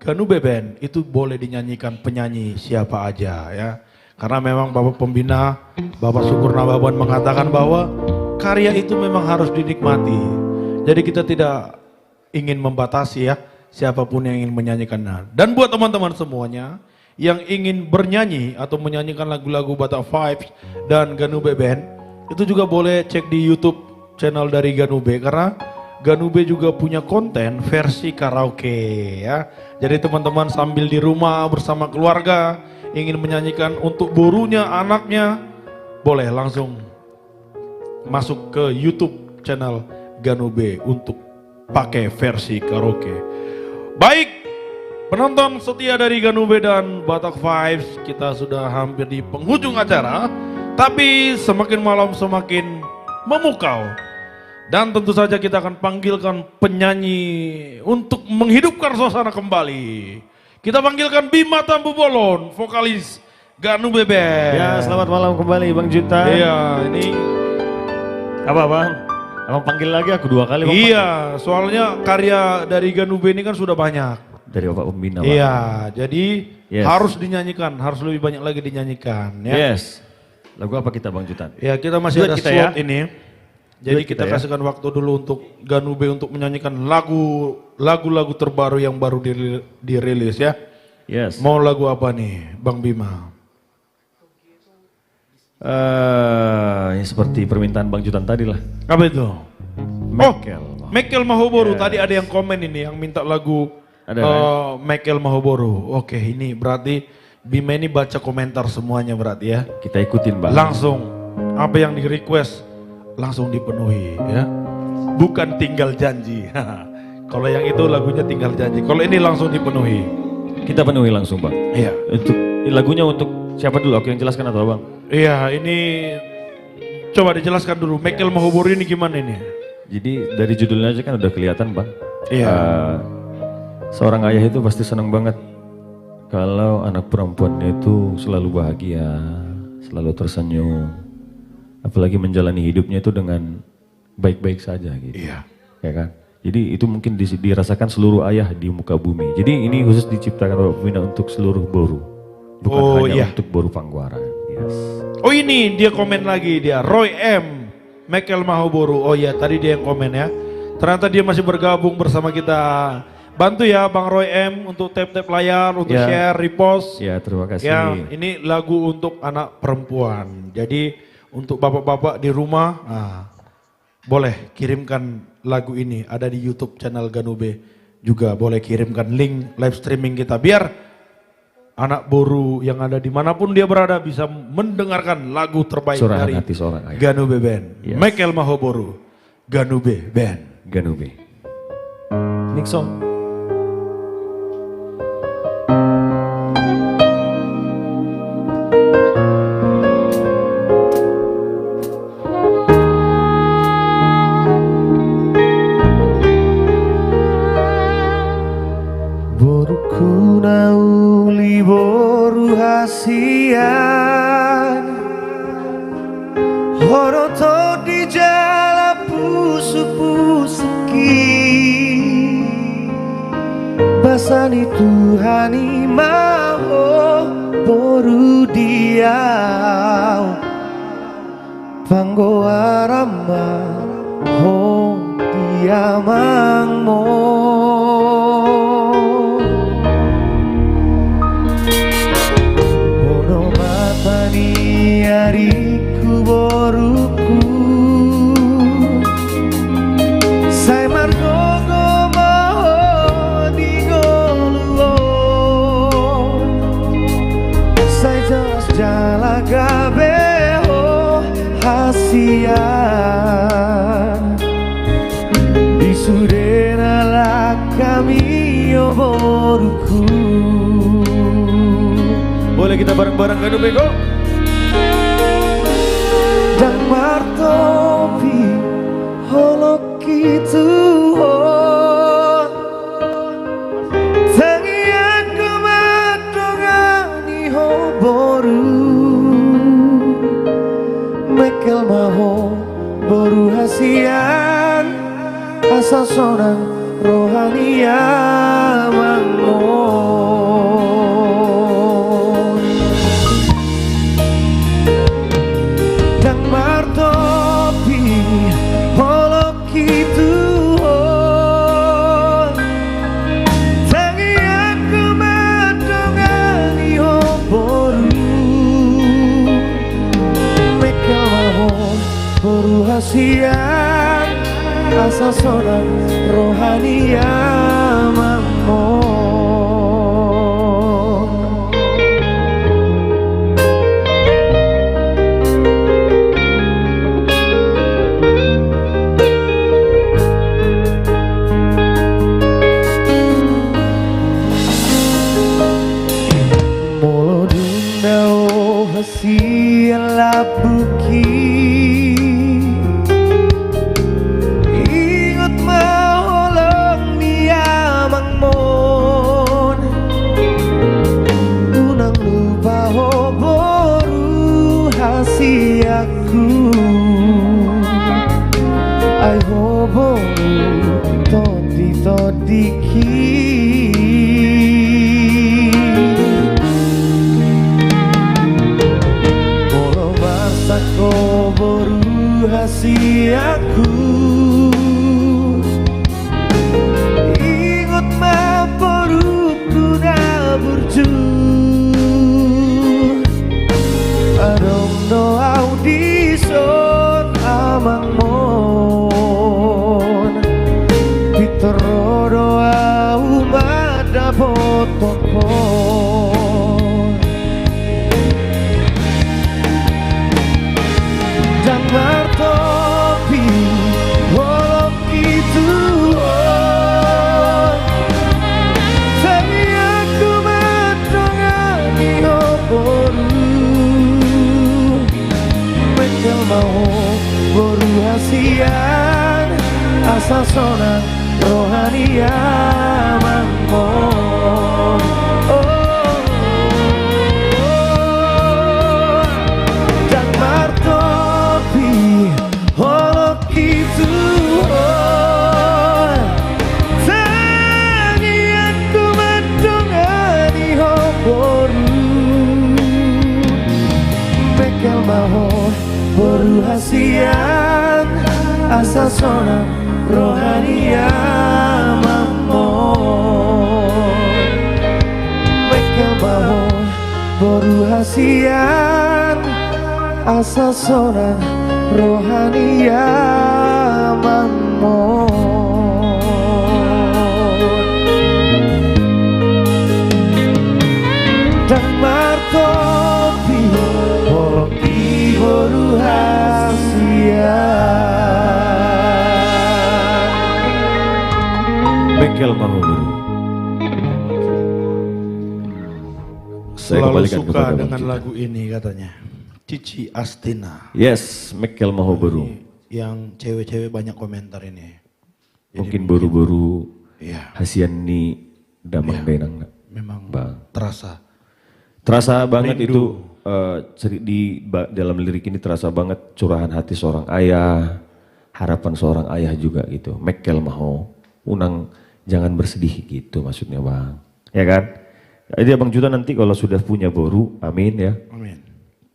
Ganube Band itu boleh dinyanyikan penyanyi siapa aja ya. Karena memang Bapak Pembina, Bapak Syukur Nababan mengatakan bahwa karya itu memang harus dinikmati. Jadi kita tidak ingin membatasi ya, siapapun yang ingin menyanyikannya. Dan buat teman-teman semuanya yang ingin bernyanyi atau menyanyikan lagu-lagu Batak Vibes dan Ganube Band, itu juga boleh cek di YouTube channel dari Ganube, karena Ganube juga punya konten versi karaoke ya. Jadi teman-teman sambil di rumah bersama keluarga ingin menyanyikan untuk borunya, anaknya, boleh langsung masuk ke YouTube channel Ganube untuk pakai versi karaoke. Baik, penonton setia dari Ganube dan Batak Vibes, kita sudah hampir di penghujung acara, tapi semakin malam semakin memukau. Dan tentu saja kita akan panggilkan penyanyi untuk menghidupkan suasana kembali. Kita panggilkan Bima Tampu Bolon, vokalis Ganube Band. Ya, selamat malam kembali Bang Juta. Iya, ini apa Bang? Abang panggil lagi aku 2 kali. Iya, soalnya karya dari Ganube ini kan sudah banyak. Dari Bapak Pembina Bang. Iya, jadi harus dinyanyikan, harus lebih banyak lagi dinyanyikan. Ya. Yes. Lagu apa kita Bang Jutan? Ya kita masih ada slot ini. Jadi kita ya. kasihkan waktu dulu untuk Ganube untuk menyanyikan lagu-lagu terbaru yang baru dirilis ya. Yes. Mau lagu apa nih Bang Bima? Ini seperti permintaan Bang Jutan tadi lah. Apa itu? Mekel. Mekel Mahoboru. Tadi ada yang komen ini yang minta lagu Ada kan? Michael Mahoboro. Oke, ini berarti Bima ini baca komentar semuanya berarti ya. Kita ikutin Bang. Langsung apa yang di request langsung dipenuhi ya. Bukan tinggal janji. Kalau yang itu lagunya tinggal janji. Kalau ini langsung dipenuhi. Kita penuhi langsung Bang. Iya. Untuk lagunya untuk siapa dulu? Oke, yang jelaskan atau Bang? Iya, ini coba dijelaskan dulu. Michael Mahoboro ini gimana ini? Jadi dari judulnya aja kan udah kelihatan Bang. Iya. Seorang ayah itu pasti senang banget kalau anak perempuannya itu selalu bahagia, selalu tersenyum, apalagi menjalani hidupnya itu dengan baik-baik saja gitu. Iya. Ya kan? Jadi itu mungkin dirasakan seluruh ayah di muka bumi. Jadi ini khusus diciptakan Bapak Pembina untuk seluruh Boru, bukan hanya untuk Boru Pangguaran. Yes. Oh ini dia komen lagi dia, Roy M. Michael Mahoboro. Oh ya, tadi dia yang komen ya. Ternyata dia masih bergabung bersama kita. Bantu ya Bang Roy M untuk tap-tap layar, untuk share, repost. Ya, terima kasih. Ya, ini lagu untuk anak perempuan. Jadi untuk bapak-bapak di rumah, boleh kirimkan lagu ini. Ada di YouTube channel Ganube juga. Boleh kirimkan link live streaming kita. Biar anak Boru yang ada dimanapun dia berada bisa mendengarkan lagu terbaik Surahan dari hati seorang ayah. Ganube Band. Yes. Michael Mahoboro, Ganube Band. Ganube. Next song. Boruku nauli boru hasian Horoto di jala pusu-pusuki Basani Tuhani mau boru diau Panggo arama ho diamang mo Hariku boruku Sai margogo maho di goluon Sai jelas jala gabeho hasian Di sudena la kami boruku. Boleh kita bareng-bareng Ganube go? Dan martopi holok itu tangi aku madongani hoboru Michael Maho boru hasian asal sonang rohania mangmo Hasian asal sonang rohania mamon. Molo dundao hasian labuki aku ai hobo todiki Moro masa ko boru hasi aku ingot ma boru kuna burju I don't know how this on amang mon Pitorodo au mat toko dan martopi walau gitu tapi aku mendongani oboru mekel mau boru hasian asal sonang rohania mangmon dan martopi walau gitu tangi aku mendongani oboru mekel mau boru hasian asal sonang rohania mamon mekel mau boru hasian asal sonang rohania mamon dan martopi hoki boru hasian Bengkel Mahuburu. Selalu suka dengan lagu ini katanya. Cici Astina. Yes, Mekel Mahuburu. Yang cewek-cewek banyak komentar ini. Mungkin buru-buru Iya. hasian ni damang benang. Memang Bang. terasa. Terasa banget Rindu. itu dalam lirik ini terasa banget curahan hati seorang ayah, harapan seorang ayah juga gitu. Mekel Maho, unang jangan bersedih gitu maksudnya bang, ya kan? Jadi abang Juta nanti kalau sudah punya boru, amin ya. Amin.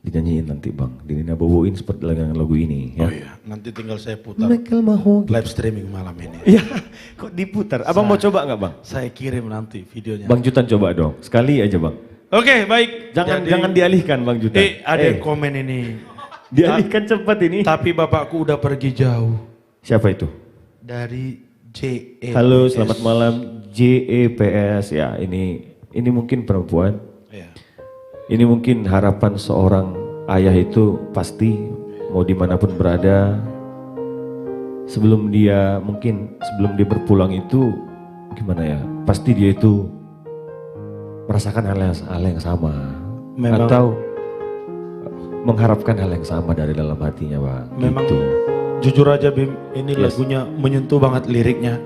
Dinyanyiin nanti bang, Dinina bawain seperti lagu ini ya. Oh iya, nanti tinggal saya putar Mekel Maho live streaming malam ini. Iya, kok diputar? Abang mau coba nggak bang? Saya kirim nanti videonya. Bang Jutan coba dong, sekali aja bang. Oke, baik. Jangan dialihkan Bang Jutan. Ada yang komen ini. Dialihkan cepat ini. Tapi bapakku udah pergi jauh. Siapa itu? Dari JEPS. Halo, selamat malam JEPS ya. Ini mungkin perempuan. Iya. Ini mungkin harapan seorang ayah itu pasti mau dimanapun berada. Sebelum dia berpulang itu gimana ya? Pasti dia itu merasakan hal yang sama. Memang, atau mengharapkan hal yang sama dari dalam hatinya bang. Memang gitu. Jujur aja Bim, ini lagunya menyentuh banget liriknya.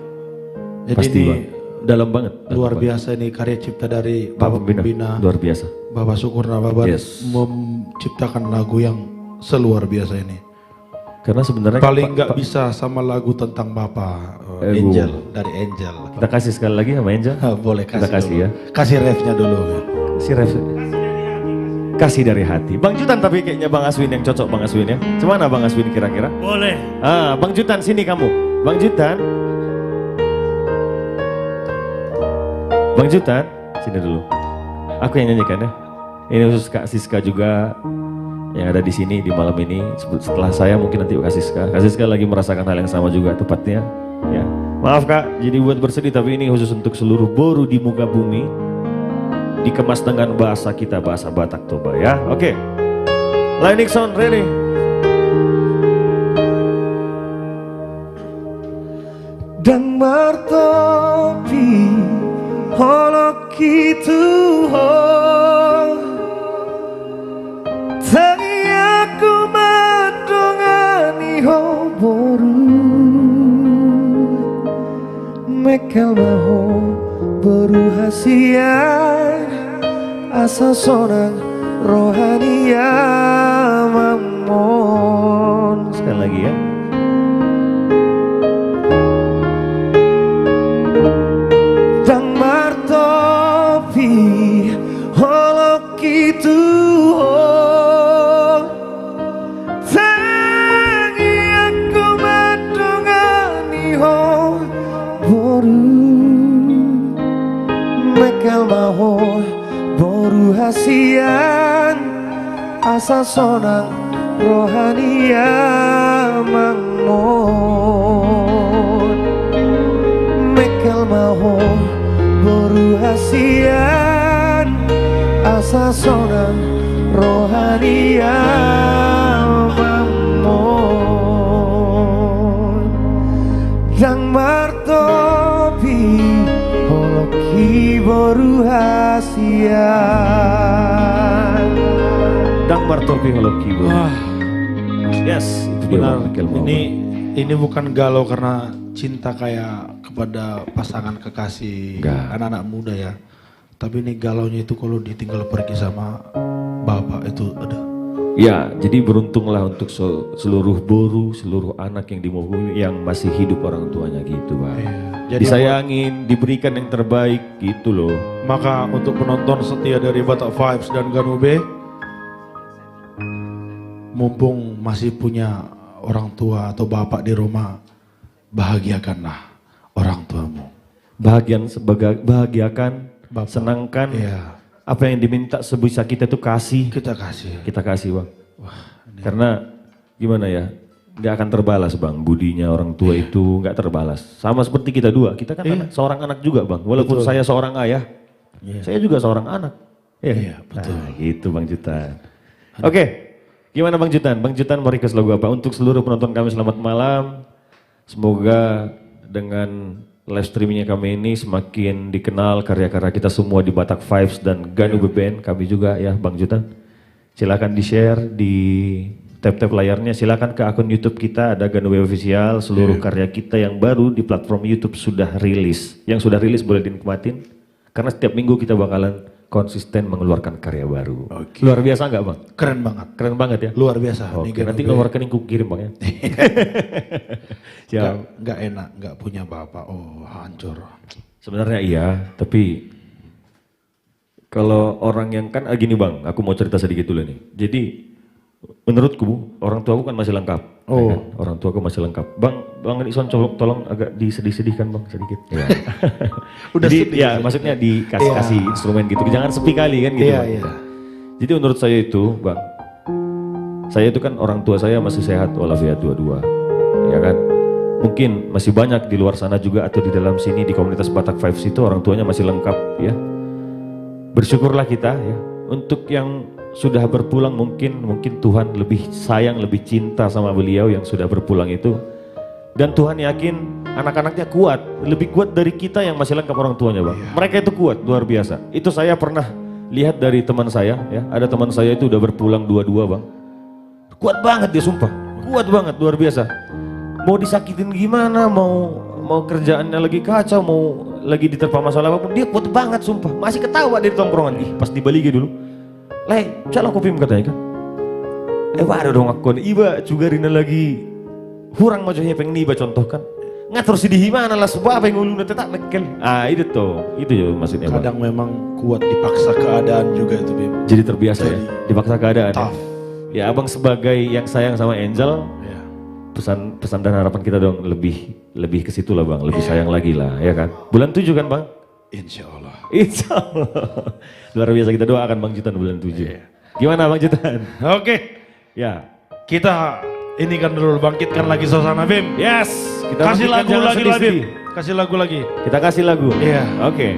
Jadi Pasti ini bang, dalam banget. luar biasa ini karya cipta dari Pak Bapak Pembina. Luar biasa. Bapak Syukur Nababan Yes. menciptakan lagu yang seluar biasa ini. Karena sebenarnya paling nggak bisa sama lagu tentang Bapak Angel dari Angel. Kita kasih sekali lagi sama Angel. Boleh kasih. Kita kasih dulu. ya. Kasih refnya dulu. Kasih ref. Kasih dari hati. Bang Jutan tapi kayaknya Bang Aswin yang cocok Bang Aswin ya. Cemana Bang Aswin kira-kira? Boleh. Bang Jutan sini kamu. Bang Jutan. Bang Jutan, sini dulu. Aku yang nyanyikan ya. Ini khusus Kak Siska juga yang ada di sini di malam ini. Setelah saya mungkin nanti Kak Siska. Kak Siska lagi merasakan hal yang sama juga tepatnya. Ya. Maaf Kak, jadi buat bersedih tapi ini khusus untuk seluruh boru di muka bumi. Dikemas dengan bahasa kita, bahasa Batak Toba ya. Oke. Lining sound ready. Dan martopi holok itu tangi aku mendongani boru mekel maho boru hasian asa sonang rohania mamon. Sekali lagi ya. Dan martopi holok itu tangi aku mendongani boru mekel maho boru hasian asa sonang rohania mangmon mekel maho boru hasian sasona rohania mamon dang martopi holoki boru hasia dang martopi holoki boru. Yes, benar. Ini bukan galau karena cinta kayak kepada pasangan kekasih anak-anak muda ya. Tapi ini galaunya itu kalau ditinggal pergi sama bapak itu ada. Ya, jadi beruntunglah untuk seluruh boru, seluruh anak yang di bumi yang masih hidup orang tuanya gitu, Pak. Jadi disayangin, diberikan yang terbaik gitu loh. Maka untuk penonton setia dari Batak Vibes dan Ganube, mumpung masih punya orang tua atau bapak di rumah, bahagiakanlah orang tuamu. Bahagiakan, senangkan. Iya. Apa yang diminta sebisa kita itu kasih. Kita kasih. Kita kasih, Bang. Karena gimana ya, nggak akan terbalas, Bang. Budinya orang tua itu nggak terbalas. Sama seperti kita dua. Kita kan seorang anak juga, Bang. Walaupun saya seorang ayah, saya juga seorang anak. Iya, betul. Nah, gitu, Bang Jutan. Oke, gimana Bang Jutan? Bang Jutan mau request lagu apa? Untuk seluruh penonton kami selamat malam. Semoga dengan live streamingnya kami ini semakin dikenal karya-karya kita semua di Batak Vibes dan Ganube Band. Kami juga ya Bang Jutan. Silakan di-share di tap-tap layarnya. Silakan ke akun YouTube kita ada Ganube Official. Seluruh karya kita yang baru di platform YouTube sudah rilis. Yang sudah rilis boleh dinikmatin. Karena setiap minggu kita bakalan konsisten mengeluarkan karya baru. Luar biasa nggak Bang? Keren banget. Keren banget ya? Luar biasa. Oke, nanti nomor rekening ku kirim Bang ya. Nggak enak, nggak punya bapak. Oh hancur. Sebenarnya iya, tapi kalau orang yang kan gini Bang, aku mau cerita sedikit dulu nih. Jadi menurutku orang tuaku kan masih lengkap. Ya kan? Orang tuaku masih lengkap. Bang Ison tolong agak disedih-sedihkan Bang sedikit. Ya. Udah jadi sedih, ya maksudnya dikasih instrumen gitu. Jangan sepi kali kan gitu. Jadi menurut saya itu Bang, saya itu kan orang tua saya masih sehat walafiat dua-dua. Ya kan? Mungkin masih banyak di luar sana juga atau di dalam sini di komunitas Batak Vibes itu orang tuanya masih lengkap ya. Bersyukurlah kita ya. Untuk yang sudah berpulang mungkin Tuhan lebih sayang, lebih cinta sama beliau yang sudah berpulang itu. Dan Tuhan yakin anak-anaknya kuat, lebih kuat dari kita yang masih lengkap orang tuanya Bang. Mereka itu kuat, luar biasa. Itu saya pernah lihat dari teman saya ya. Ada teman saya itu udah berpulang dua-dua Bang. Kuat banget dia sumpah, kuat banget, luar biasa. Mau disakitin gimana, mau kerjaannya lagi kacau, mau lagi diterpa masalah apapun, dia kuat banget sumpah. Masih ketawa di tongkrongan, pas di Bali dulu. Leh, calo kopi katanya kan. Waduh dong aku iba juga rina lagi hurang majunya pengen iba contohkan. Ngatur sedih mana lah sebab apa yang ngulung tetap mekel. Itu tuh, itu ya maksudnya. Kadang memang kuat dipaksa keadaan juga itu Bim. Jadi terbiasa ya, dipaksa keadaan. Ya abang sebagai yang sayang sama Angel, pesan dan harapan kita dong lebih ke situ lah Bang, lebih sayang lagi lah ya kan. Bulan 7 kan Bang? Insya Allah. Insya Allah. Luar biasa kita doakan Bang Jutan bulan 7. Gimana Bang Jutan? Oke. Ya. Kita ini kan dulu bangkitkan lagi suasana Bim. Yes. Kita kasih lagu lagi lah Bim. Kasih lagu lagi. Kita kasih lagu. Iya. Oke.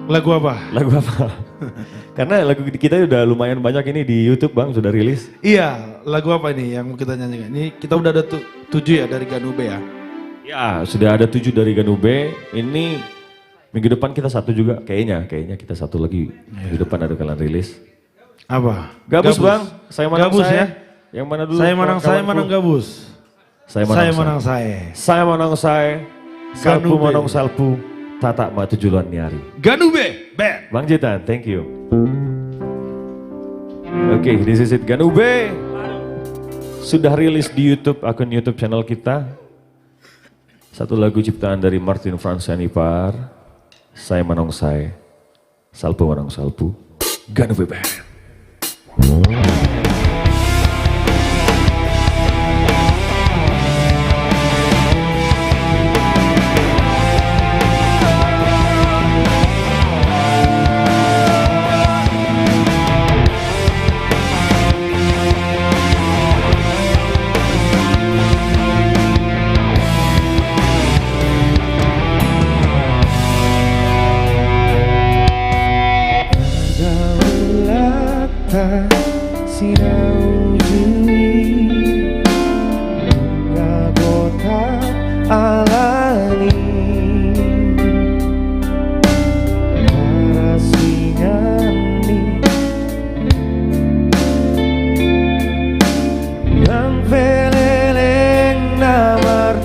Lagu apa? Lagu apa? Karena lagu kita udah lumayan banyak ini di YouTube Bang, sudah rilis. Iya, lagu apa ini yang kita nyanyikan? Ini kita udah ada 7 ya dari Ganube ya? Ya, sudah ada 7 dari Ganube. Ini minggu depan kita 1 juga, kayaknya kita 1 lagi. Minggu depan ada kalian rilis. Apa? Gabus Bang, saya menang Gabus saya. Ya? Yang mana dulu? Saya menang Gabus. Saya menang saya. Saya menang saya. Salpu menang salpu. Tatak ma tujuan niari. Ganube Band. Bang Jitan, thank you. Oke, this is it. Ganube sudah rilis di YouTube, akun YouTube channel kita. Satu lagu ciptaan dari Martin Fransianipar. Saya menongsai. Salpu menong salpu. Ganube Band. Love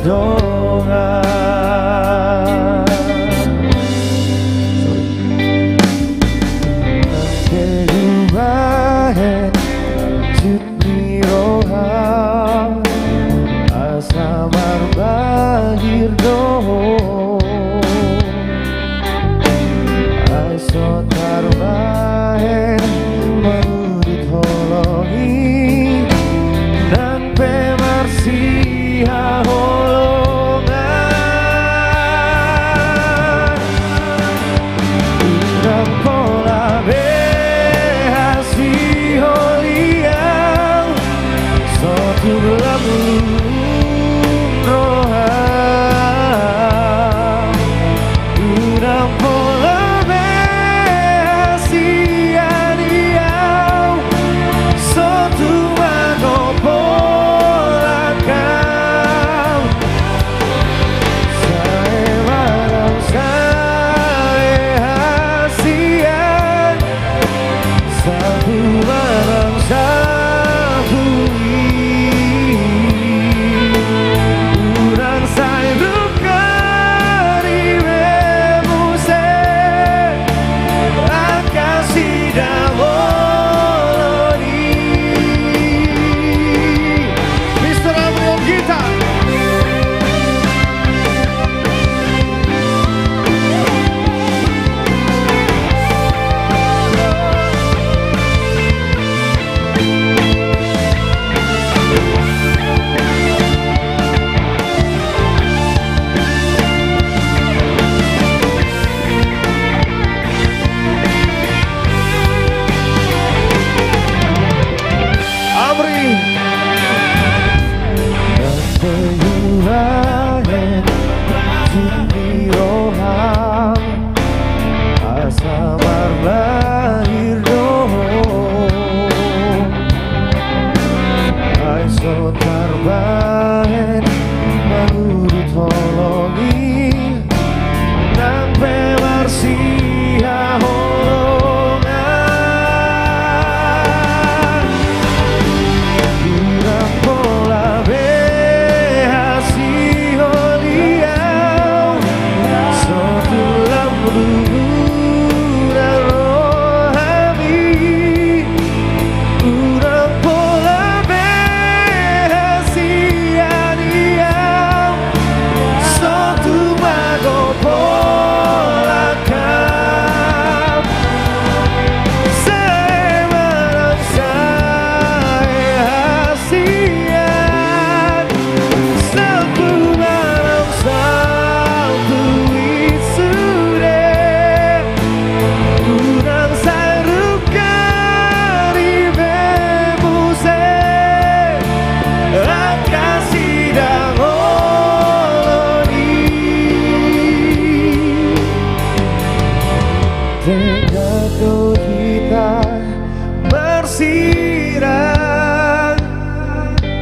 doa. Kegubahan Jutni roha Asamar bahir doho Aisotar bahen Menurut hologi Nang pemarsiha holongan Urang pola behasi holiang Sotu lamun roha Urang pola behasi adiau Sotu manopolakam Sae marang sae hasian Sabu marang sabui Urang sae rukari bemuse Akasi davoloni Mr. Abril Gita Abri Nasayulahen Jutni roham Asamar lahir doho Aisotar bahen Menurut hologi Nang pemarsiha holongan Urang pola behasi holiau Sotu lamruna rohami Urang pola behasi adiau Sotu magopolakam Sae marang sae hasian Sabu marang sabu isude Urang sae rukari bemuse Akasi dangoloni Tegado kita bersirang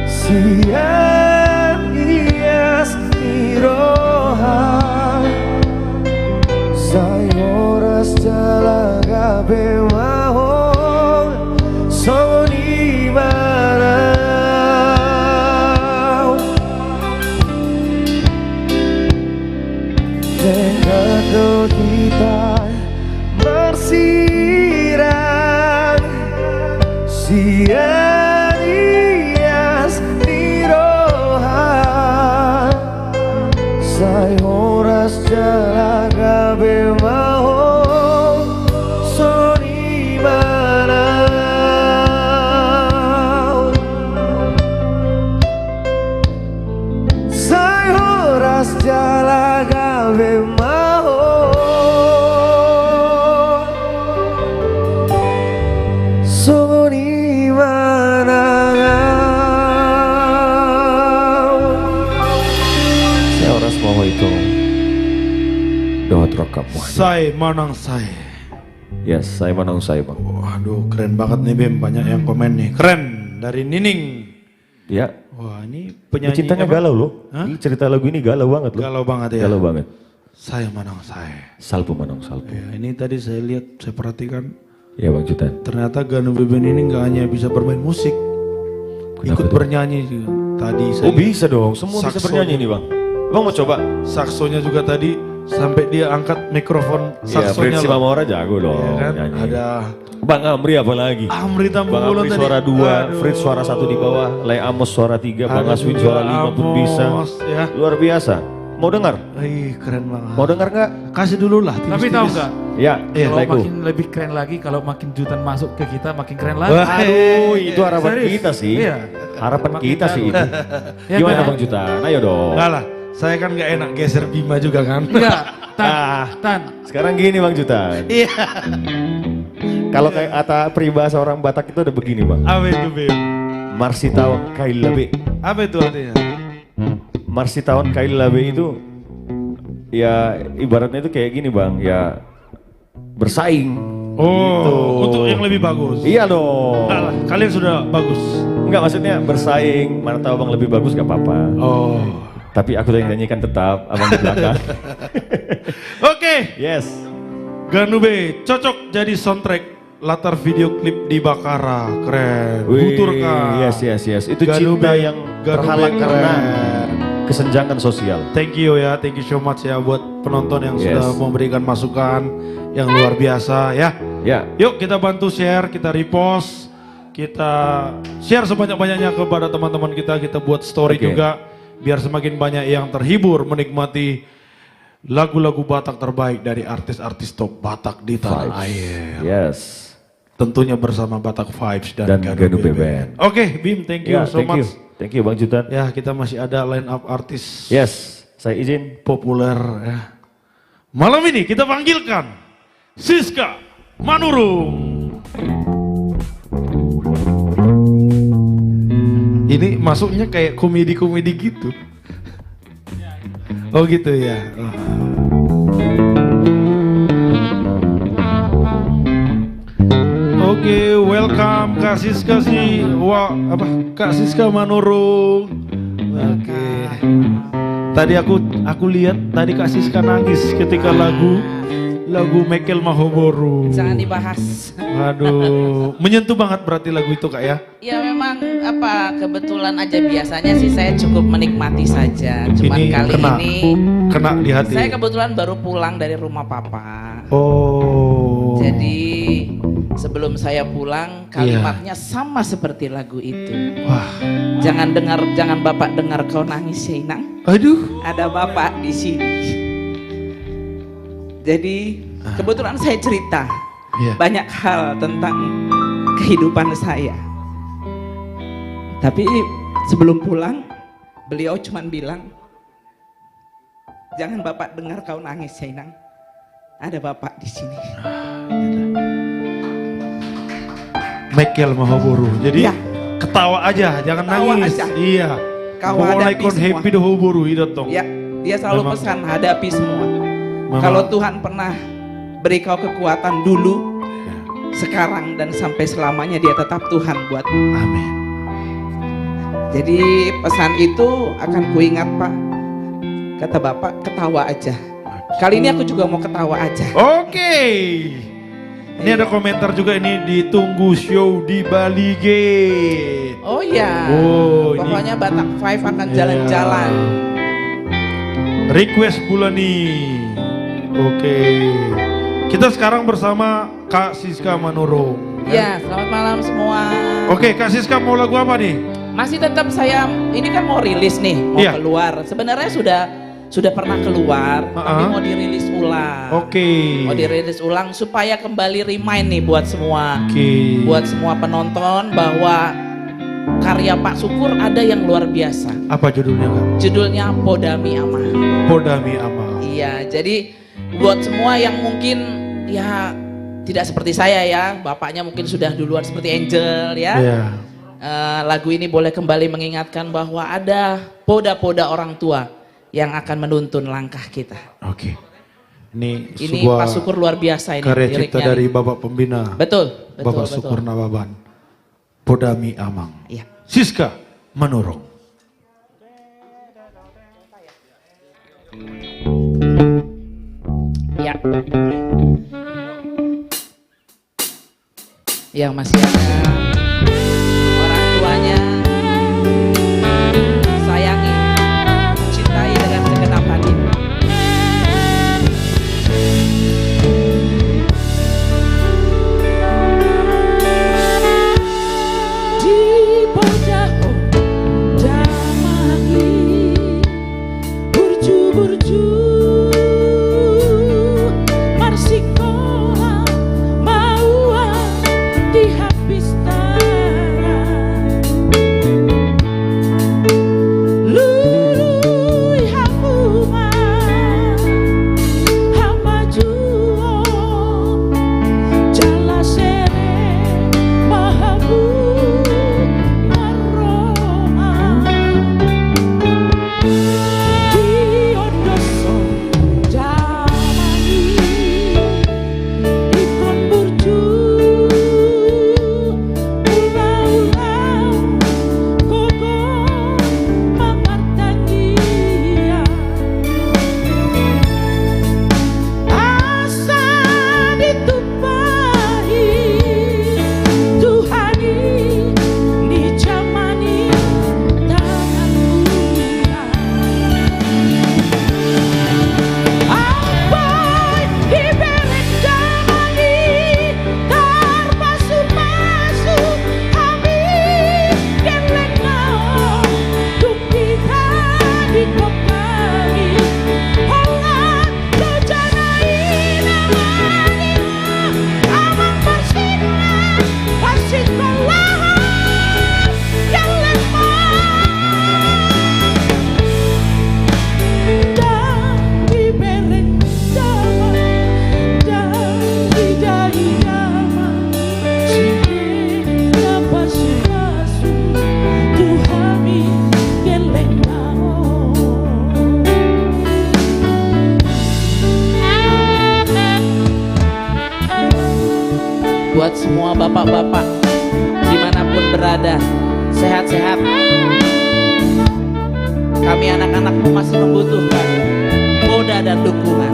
Siang ias iroha Sayoras jalaga bemahong Soni marau Tegado kita bersirang Siang ias diroha Say horas jalaga bemahong Soni manau Say horas jalaga bemahong Soni manau Saya horas mau itu doa rokap Say manang say. Yes, saya manang saya bang. Waduh keren banget nih Bim, banyak yang komen nih. Keren, dari Nining. Ya. Wah ini penyanyi Cintanya apa? galau loh. Hah? Cerita lagu ini galau banget loh. Galau banget ya. Galau banget. Saya manang saya. Salpu manang salpu. Ya, ini tadi saya lihat, saya perhatikan. Ya bang Jutan. Ternyata Ganu Beben ini nggak hanya bisa bermain musik, Kenapa ikut tuh? bernyanyi juga. Tadi Oh bisa dong, semua bisa bernyanyi nih bang. Bang mau coba? Saksonya juga tadi sampai dia angkat mikrofon saksonya. Iya, Mamora jago dong. Ya kan? Nyanyi. Ada Bang Amri apa lagi? Amri Tambung Bang Ulun Amri tadi. suara 2, Aduh. Fritz suara 1 di bawah, Lay Amos suara 3, Bang Ada Aswin juga suara 5 pun bisa. Amos, ya. Luar biasa. Mau dengar? Ih, keren banget. Mau dengar nggak? Kasih dulu lah. Tapi tahu nggak? Ya, Kalau Laiku. makin lebih keren lagi, kalau makin jutaan masuk ke kita makin keren lagi. Aduh, itu harapan Serius? kita sih. Iya. Harapan Makin kita sih bagus. itu. Ya, Gimana kan? Bang Jutan? Ayo dong. Enggak lah, saya kan nggak enak geser Bima juga kan. Enggak, Tan. Sekarang gini Bang Jutan. Iya. Kalau kayak kata peribahasa orang Batak itu ada begini Bang. Apa itu Bim? Marsitaon kailabe. Apa itu artinya? Marsitaon kailabe itu ya ibaratnya itu kayak gini Bang, ya bersaing. Oh, gitu. untuk yang lebih bagus. Iya dong. Enggak lah, kalian sudah bagus. Enggak, maksudnya bersaing, mana tahu Bang lebih bagus gak apa-apa. Oh. Tapi aku yang nyanyikan tetap Abang di belakang. Oke. Yes. Ganube cocok jadi soundtrack latar video klip di Bakara. Keren. Wih, Buturkan. yes. Itu Ganube, cinta yang Ganube terhalang karena keren. kesenjangan sosial. Thank you ya, thank you so much ya buat penonton yang Yes. sudah memberikan masukan yang luar biasa ya. Ya. Yuk kita bantu share, kita repost, kita share sebanyak-banyaknya kepada teman-teman kita buat story Oke. juga biar semakin banyak yang terhibur menikmati lagu-lagu Batak terbaik dari artis-artis top Batak di tanah air. Yes. Tentunya bersama Batak Vibes dan Ganube Band. Oke, Bim, thank you Ya, so thank much. you. Thank you Bang Jutan. Ya, kita masih ada line up artis. Yes, saya izin. Populer ya. Malam ini kita panggilkan Siska Manurung. Ini masuknya kayak komedi-komedi gitu. Oh gitu ya. Oke, welcome Kak Siska Kak Siska Manurung. Oke. Tadi aku lihat tadi Kak Siska nangis ketika lagu Mekel Mahoboru. Jangan dibahas. Waduh, menyentuh banget berarti lagu itu Kak ya? Ya memang kebetulan aja, biasanya sih saya cukup menikmati saja. Cuman Ini kali kena di hati. saya kebetulan baru pulang dari rumah papa. Oh. Jadi sebelum saya pulang kalimatnya sama seperti lagu itu. Wah. Jangan Bapak dengar kau nangis ya Inang. Aduh. Ada Bapak di sini. Jadi kebetulan saya cerita banyak hal tentang kehidupan saya. Tapi sebelum pulang, beliau cuma bilang, jangan Bapak dengar kau nangis ya Inang. Ada Bapak di sini. Mekel Mahoboru. Jadi ketawa aja, jangan Ketawa nangis. aja. Iya. Kau hadapi kon semua. happy do Hoboru idotong. Ya, dia selalu pesan hadapi semua. Kalau Tuhan pernah beri kau kekuatan dulu, sekarang dan sampai selamanya dia tetap Tuhan buat. Amin. Jadi pesan itu akan kuingat Pak. Kata Bapak, ketawa aja. Kali ini aku juga mau ketawa aja. Oke. Ini ada komentar juga ini, ditunggu show di Bali Gate. Oh iya. Oh, ini. Pokoknya Batak Five akan jalan-jalan. Request Bulani. Oke. Kita sekarang bersama Kak Siska Manurung. Ya, selamat malam semua. Oke, Kak Siska mau lagu apa nih? Masih tetap saya, ini kan mau rilis nih, mau keluar. Sebenarnya sudah pernah keluar, tapi mau dirilis ulang. Oke. Mau dirilis ulang supaya kembali remind nih buat semua. Buat semua penonton bahwa karya Pak Syukur ada yang luar biasa. Apa judulnya Kak? Judulnya Podami Ama. Podami Ama. Iya, jadi buat semua yang mungkin ya tidak seperti saya ya, bapaknya mungkin sudah duluan seperti Angel ya. Iya. Lagu ini boleh kembali mengingatkan bahwa ada poda-poda orang tua yang akan menuntun langkah kita. Oke. Ini Ini Pak Syukur luar biasa ini karya cipta liriknya. dari Bapak Pembina. Betul, betul, Bapak betul. Syukur Nababan. Podami Amang. Iya. Siska Manurung. Ya. Yang masih ada orang tuanya. buat semua bapak-bapak dimanapun berada, sehat-sehat. Kami anak-anakmu masih membutuhkan moda dan dukungan.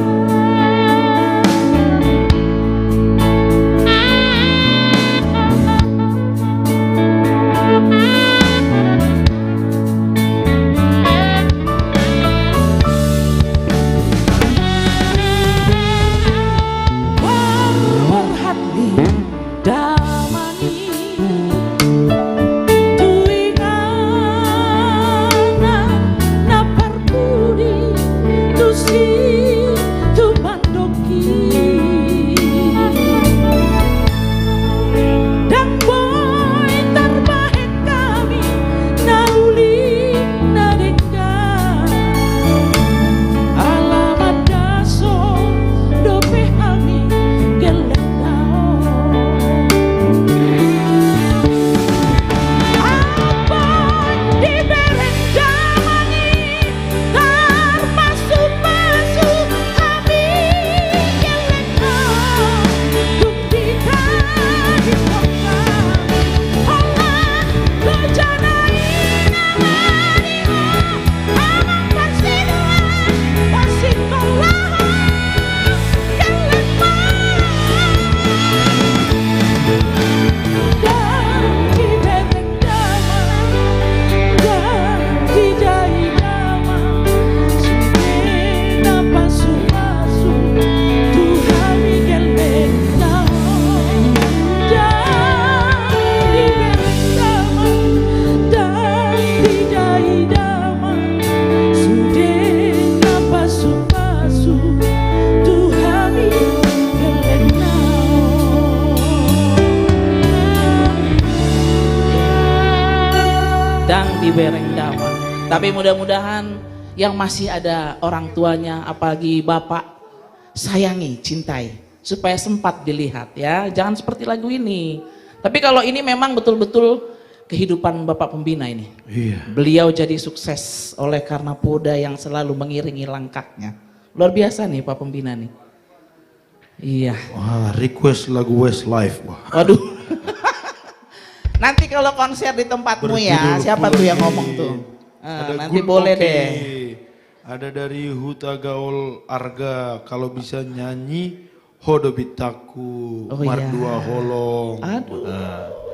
Dibereng damai. Tapi mudah-mudahan yang masih ada orang tuanya, apalagi bapak, sayangi, cintai, supaya sempat dilihat ya. Jangan seperti lagu ini. Tapi kalau ini memang betul-betul kehidupan Bapak Pembina ini. Iya. Beliau jadi sukses oleh karena Poda yang selalu mengiringi langkahnya. Luar biasa nih Pak Pembina nih. Iya. Wah, request lagu Westlife. Wah. Waduh. Nanti kalau konser di tempatmu ya, siapa tuh yang ngomong tuh? Nanti boleh deh. Ada dari Huta Gaul Arga, kalau bisa nyanyi Hodobitaku, Mardua Holong. Aduh,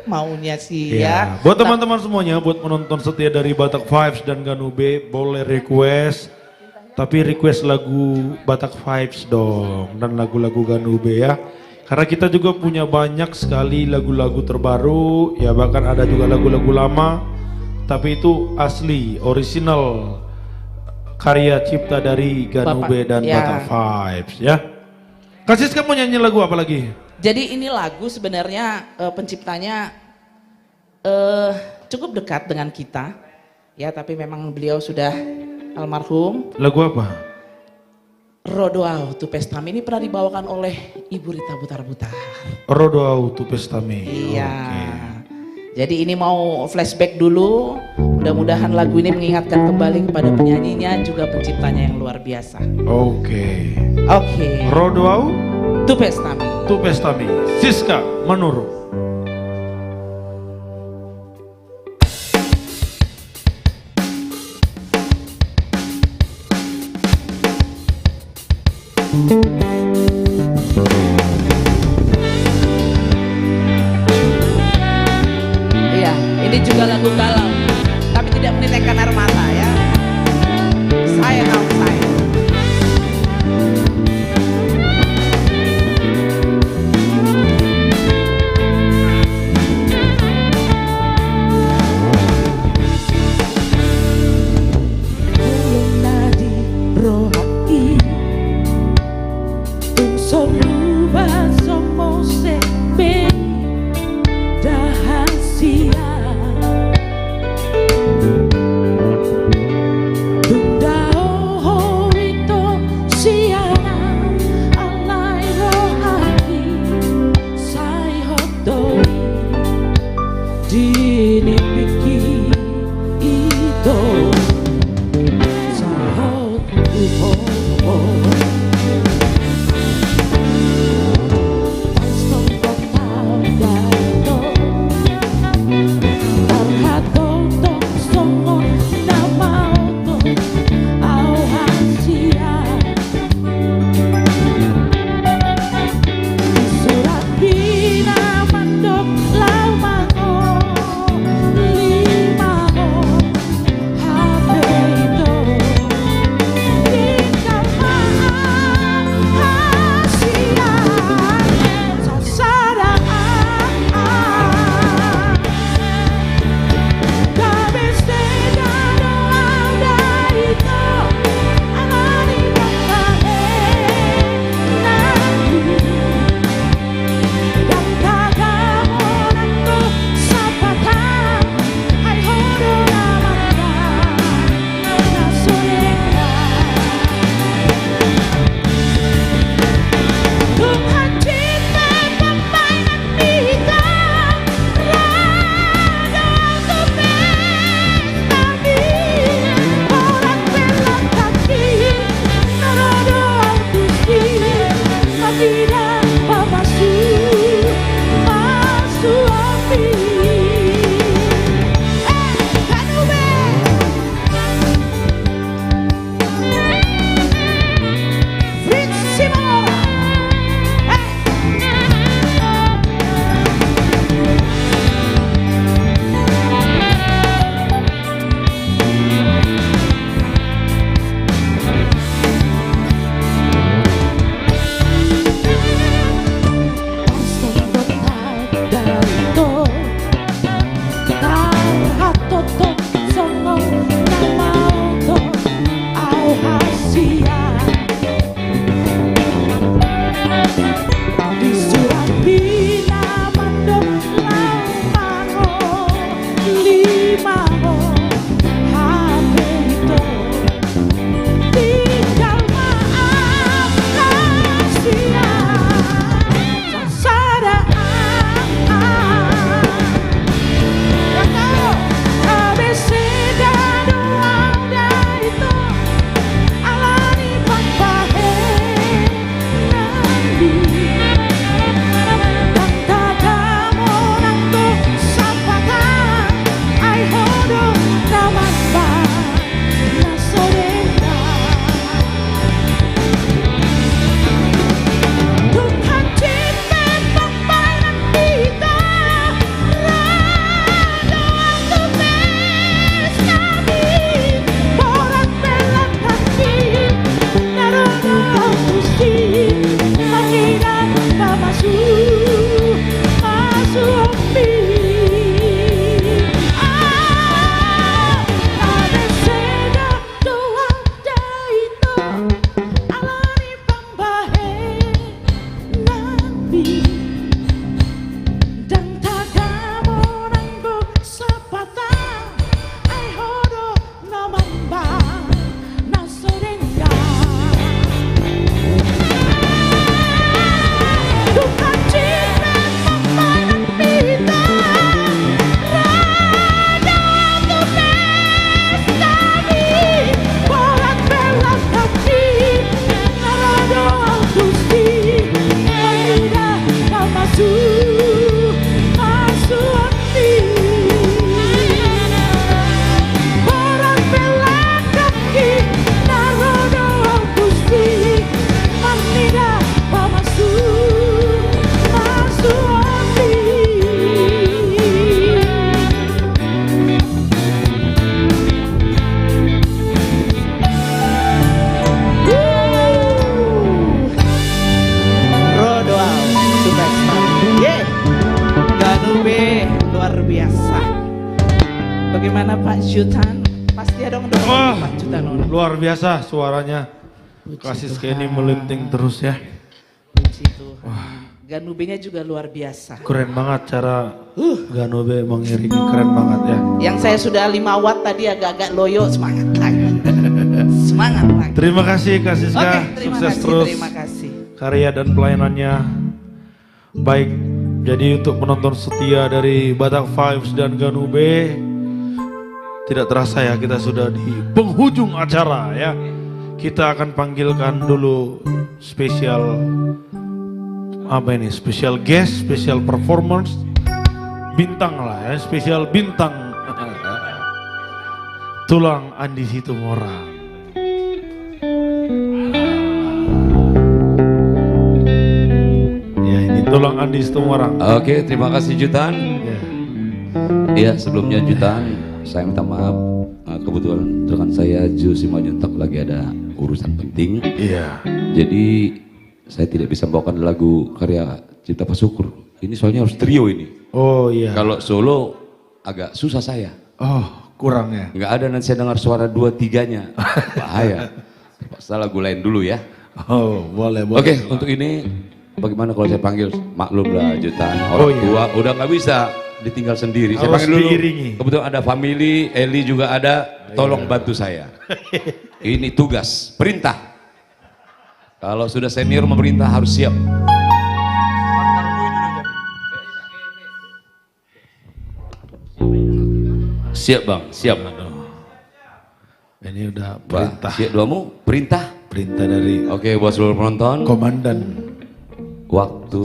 maunya sih ya. Buat teman-teman semuanya, buat penonton setia dari Batak Vibes dan Ganube, boleh request. Tapi request lagu Batak Vibes dong, dan lagu-lagu Ganube ya. Karena kita juga punya banyak sekali lagu-lagu terbaru, ya bahkan ada juga lagu-lagu lama, tapi itu asli, original karya cipta dari Ganube dan ya. Bata Vibes ya. Kak Siska mau nyanyi lagu apa lagi? Jadi ini lagu sebenarnya penciptanya cukup dekat dengan kita, ya tapi memang beliau sudah almarhum. Lagu apa? Rodoau tu Pestami ini pernah dibawakan oleh Ibu Rita Butar-Butar. Rodoau tu Pestami. Iya. Jadi ini mau flashback dulu. Mudah-mudahan lagu ini mengingatkan kembali kepada penyanyinya juga penciptanya yang luar biasa. Oke. Rodoau tu Pestami. Siska Manurung. Iya, ini juga lagu galau, tapi tidak menitikkan air mata ya. Saya tahu saya. Bagaimana Pak Jutan? Pasti ada dong Pak Jutan. Luar biasa suaranya. Kasih Kenny melinting terus ya. Puji Tuhan. Ganubenya juga luar biasa. Keren banget cara Ganube mengiringi, keren banget ya. Yang saya sudah 5 watt tadi agak-agak loyo, semangat lagi. Semangat lagi. Terima kasih Kak Siska, Oke, terima sukses kasih, terus. terima kasih. Karya dan pelayanannya baik. Jadi untuk penonton setia dari Batak Vibes dan Ganube, tidak terasa ya kita sudah di penghujung acara ya. Kita akan panggilkan dulu spesial apa ini? Spesial guest, spesial performance, bintang lah ya, spesial bintang. Tulang Andi Situmorang. Ya ini Tulang Andi Situmorang. Oke, terima kasih Jutan. Iya, sebelumnya Jutan, saya minta maaf. Kebetulan rekan saya Ju Simanjuntak lagi ada urusan penting. Iya. Jadi saya tidak bisa bawakan lagu karya Cipta Pasukur. Ini soalnya harus trio ini. Oh iya. Kalau solo agak susah saya. Oh kurang ya. Nggak ada, nanti saya dengar suara 2-3-nya. Bahaya. Pasal lagu lain dulu ya. Oh boleh boleh. Oke, untuk ini bagaimana kalau saya panggil? Maklum lah Jutan. Orang tua udah nggak bisa ditinggal sendiri. Saya Harus panggil dulu. diiringi. Kebetulan ada family, Eli juga ada. Tolong bantu saya. Ini tugas, perintah. Kalau sudah senior memerintah harus siap. Siap bang, siap. Ini udah perintah. Siap doamu, perintah. Perintah dari. Oke, buat seluruh penonton. Komandan. Waktu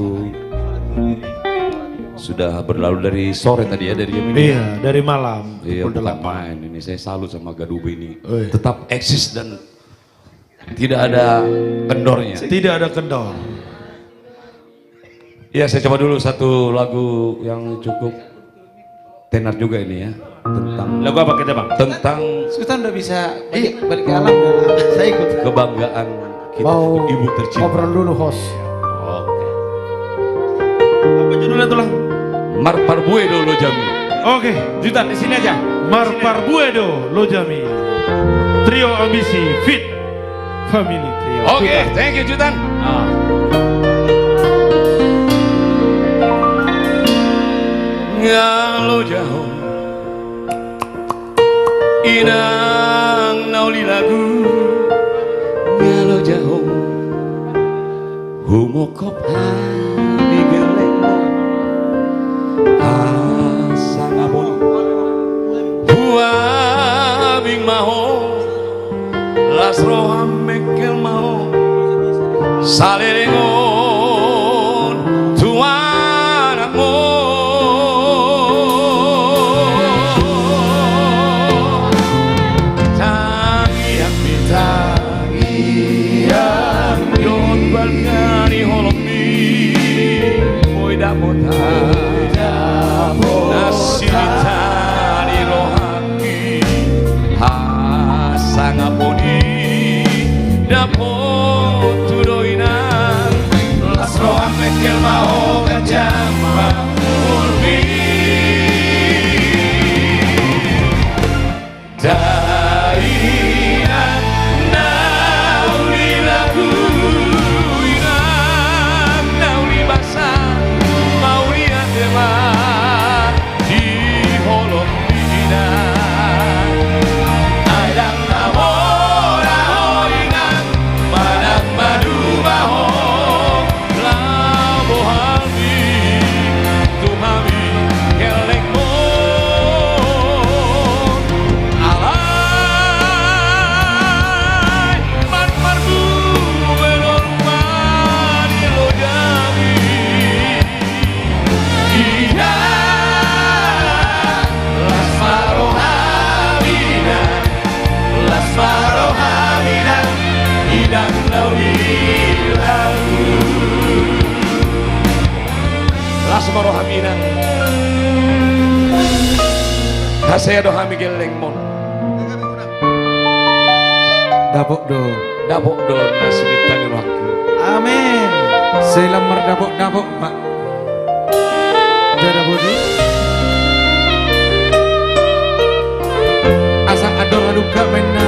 sudah berlalu dari sore tadi ya, dari jam ini. Iya, dari malam. Iya, bukan main. Ini saya salut sama Ganube ini. Tetap eksis dan tidak ada kendornya. Tidak ada kendor. Ya, saya coba dulu satu lagu yang cukup tenar juga ini ya. Tentang lagu apa kita bang? Tentang Kita udah bisa balik ke alam. Saya ikut. kebanggaan kita Mau ibu tercinta. ngobrol dulu host. Oke. Apa judulnya Tulang? Marparbuedo Lojami. Oke, Jutan di sini aja. Marparbuedo Lojami. Trio Ambisi Fit Family Trio. Oke, thank you Jutan. Ngalo jauh inang nauli lagu ngalo jauh humokop hati gelemo asang abon buabing maho lasro mekel mau salerengon tuan amor Marohamina Hasaya dohami geleng mon Dapok do nasibitani waktu. Amin. Selamar dapok Pak. Jada budi. Aduk-aduk gak mena.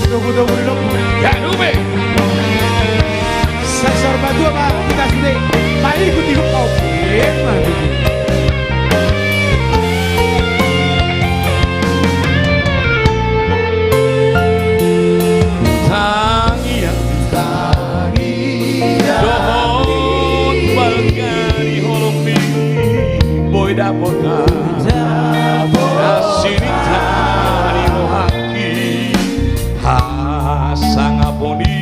Tunggu dulu. Ganube. Sensor batu apa? Kita sini. Mari ikuti kau. Dohon balgari holopi boy dapot asini tari rohaki hasangaponi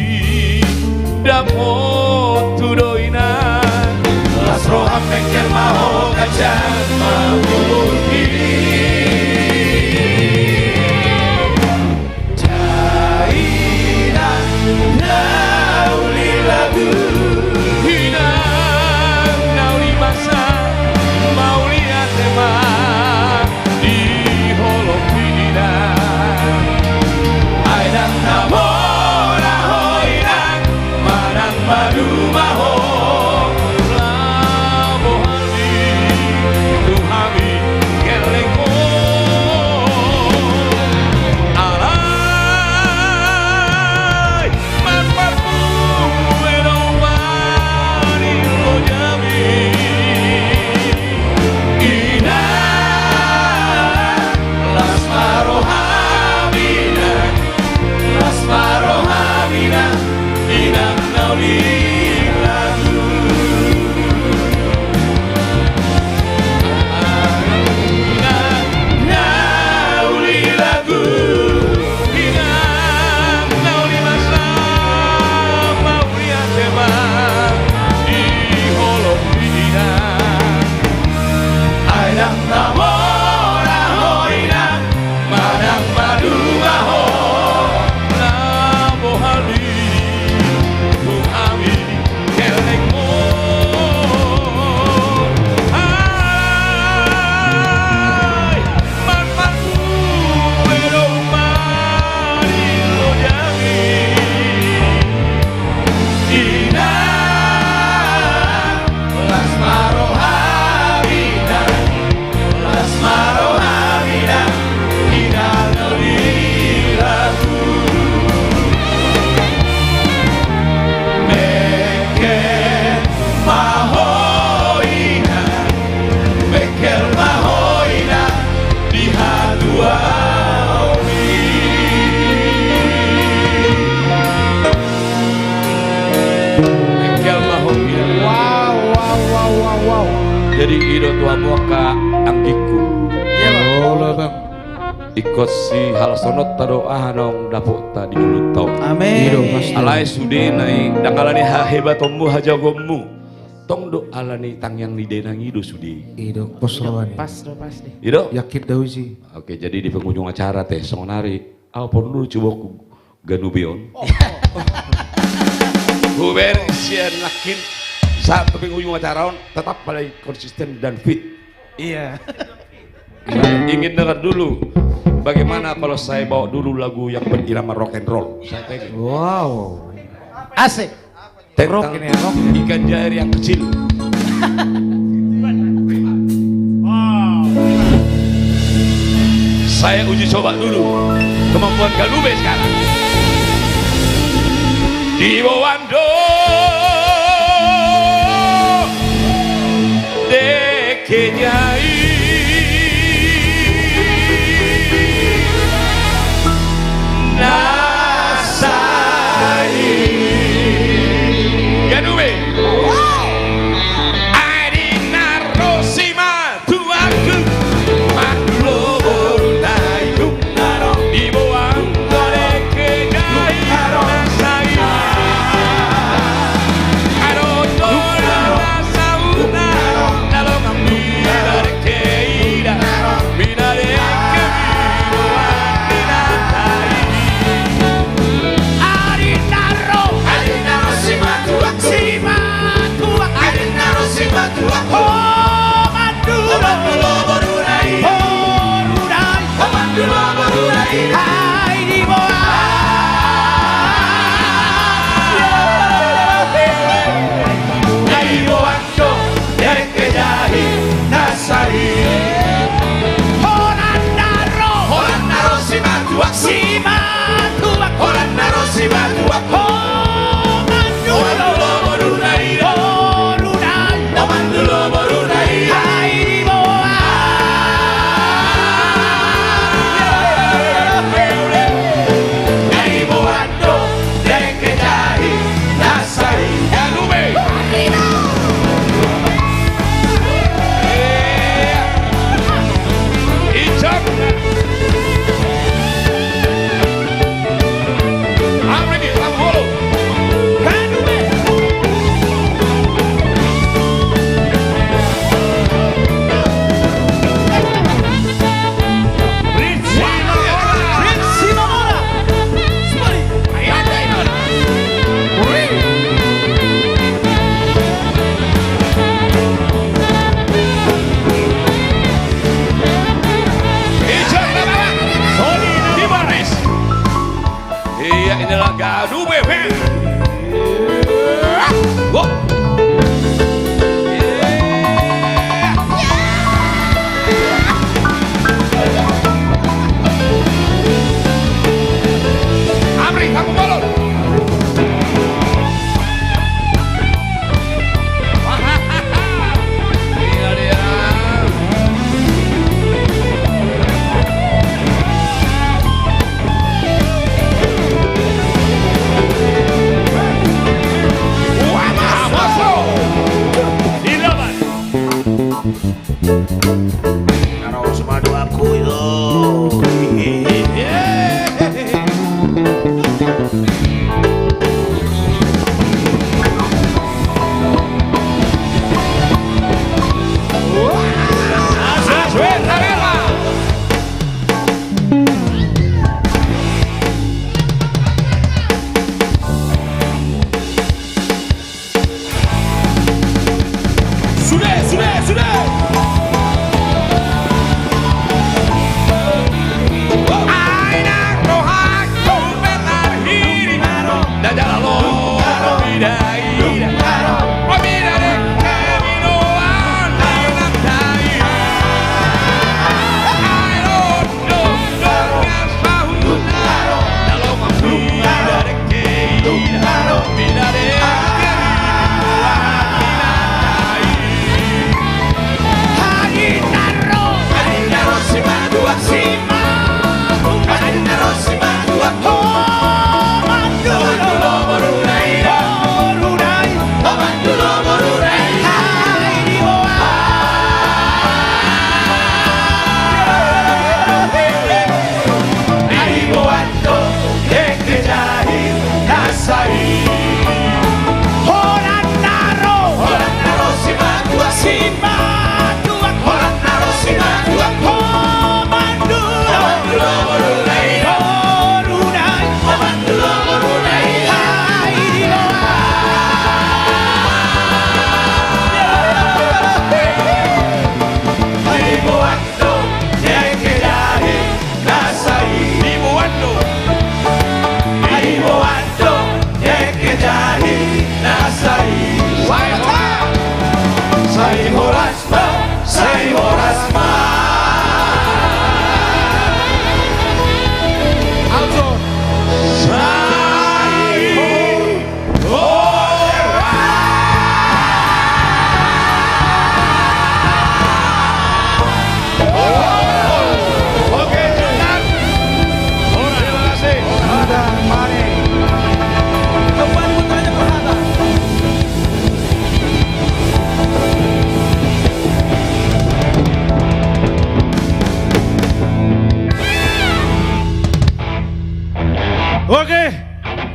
dapot tudoina las roha mekel maho kacan mabulki jaina nauli lagu jadi ido tua muaka anggiku iya bang ikut si hal sonot tadoa nong dapuk tadi mulut tau amin alai sude nai dangalani hebat tommu hajagommu tong do alani tang yang di denang ido sude ido pos lawan pas deh ido yakin daw sih oke jadi di pengunjung acara teh songonari apa dulu coba ku ganubeon Guber sian lakin saat pengunjung acara tetap pada konsisten dan fit. Iya. Saya ingin dengar dulu bagaimana kalau saya bawa dulu lagu yang berirama rock and roll. Saya pengen. Wow. Asik. Tentang ikan jair yang kecil. Saya uji coba dulu kemampuan Ganube sekarang. Di Bowando Dekejai Nasai Ganube Adina Rosima Tuaku Maklo Borunaiku Di Bowando Dekejai Nasai Ganube Band. Wah. Amri, kamu bolong. Naruh semadu aku yo. Sudah.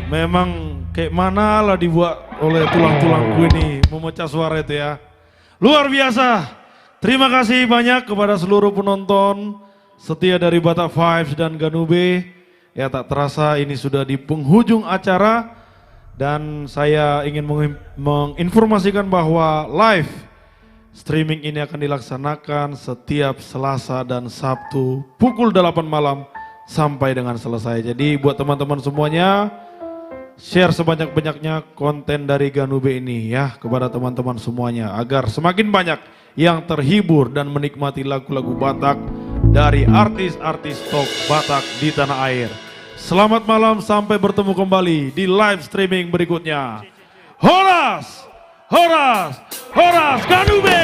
Memang kayak mana lah dibuat oleh tulang-tulangku ini memecah suara itu ya. Luar biasa. Terima kasih banyak kepada seluruh penonton setia dari Batak Vibes dan Ganube. Ya tak terasa ini sudah di penghujung acara dan saya ingin menginformasikan bahwa live streaming ini akan dilaksanakan setiap Selasa dan Sabtu pukul 8 malam sampai dengan selesai. Jadi buat teman-teman semuanya, share sebanyak-banyaknya konten dari Ganube ini ya kepada teman-teman semuanya agar semakin banyak yang terhibur dan menikmati lagu-lagu Batak dari artis-artis top Batak di tanah air. Selamat malam, sampai bertemu kembali di live streaming berikutnya. Horas, Horas, Horas Ganube.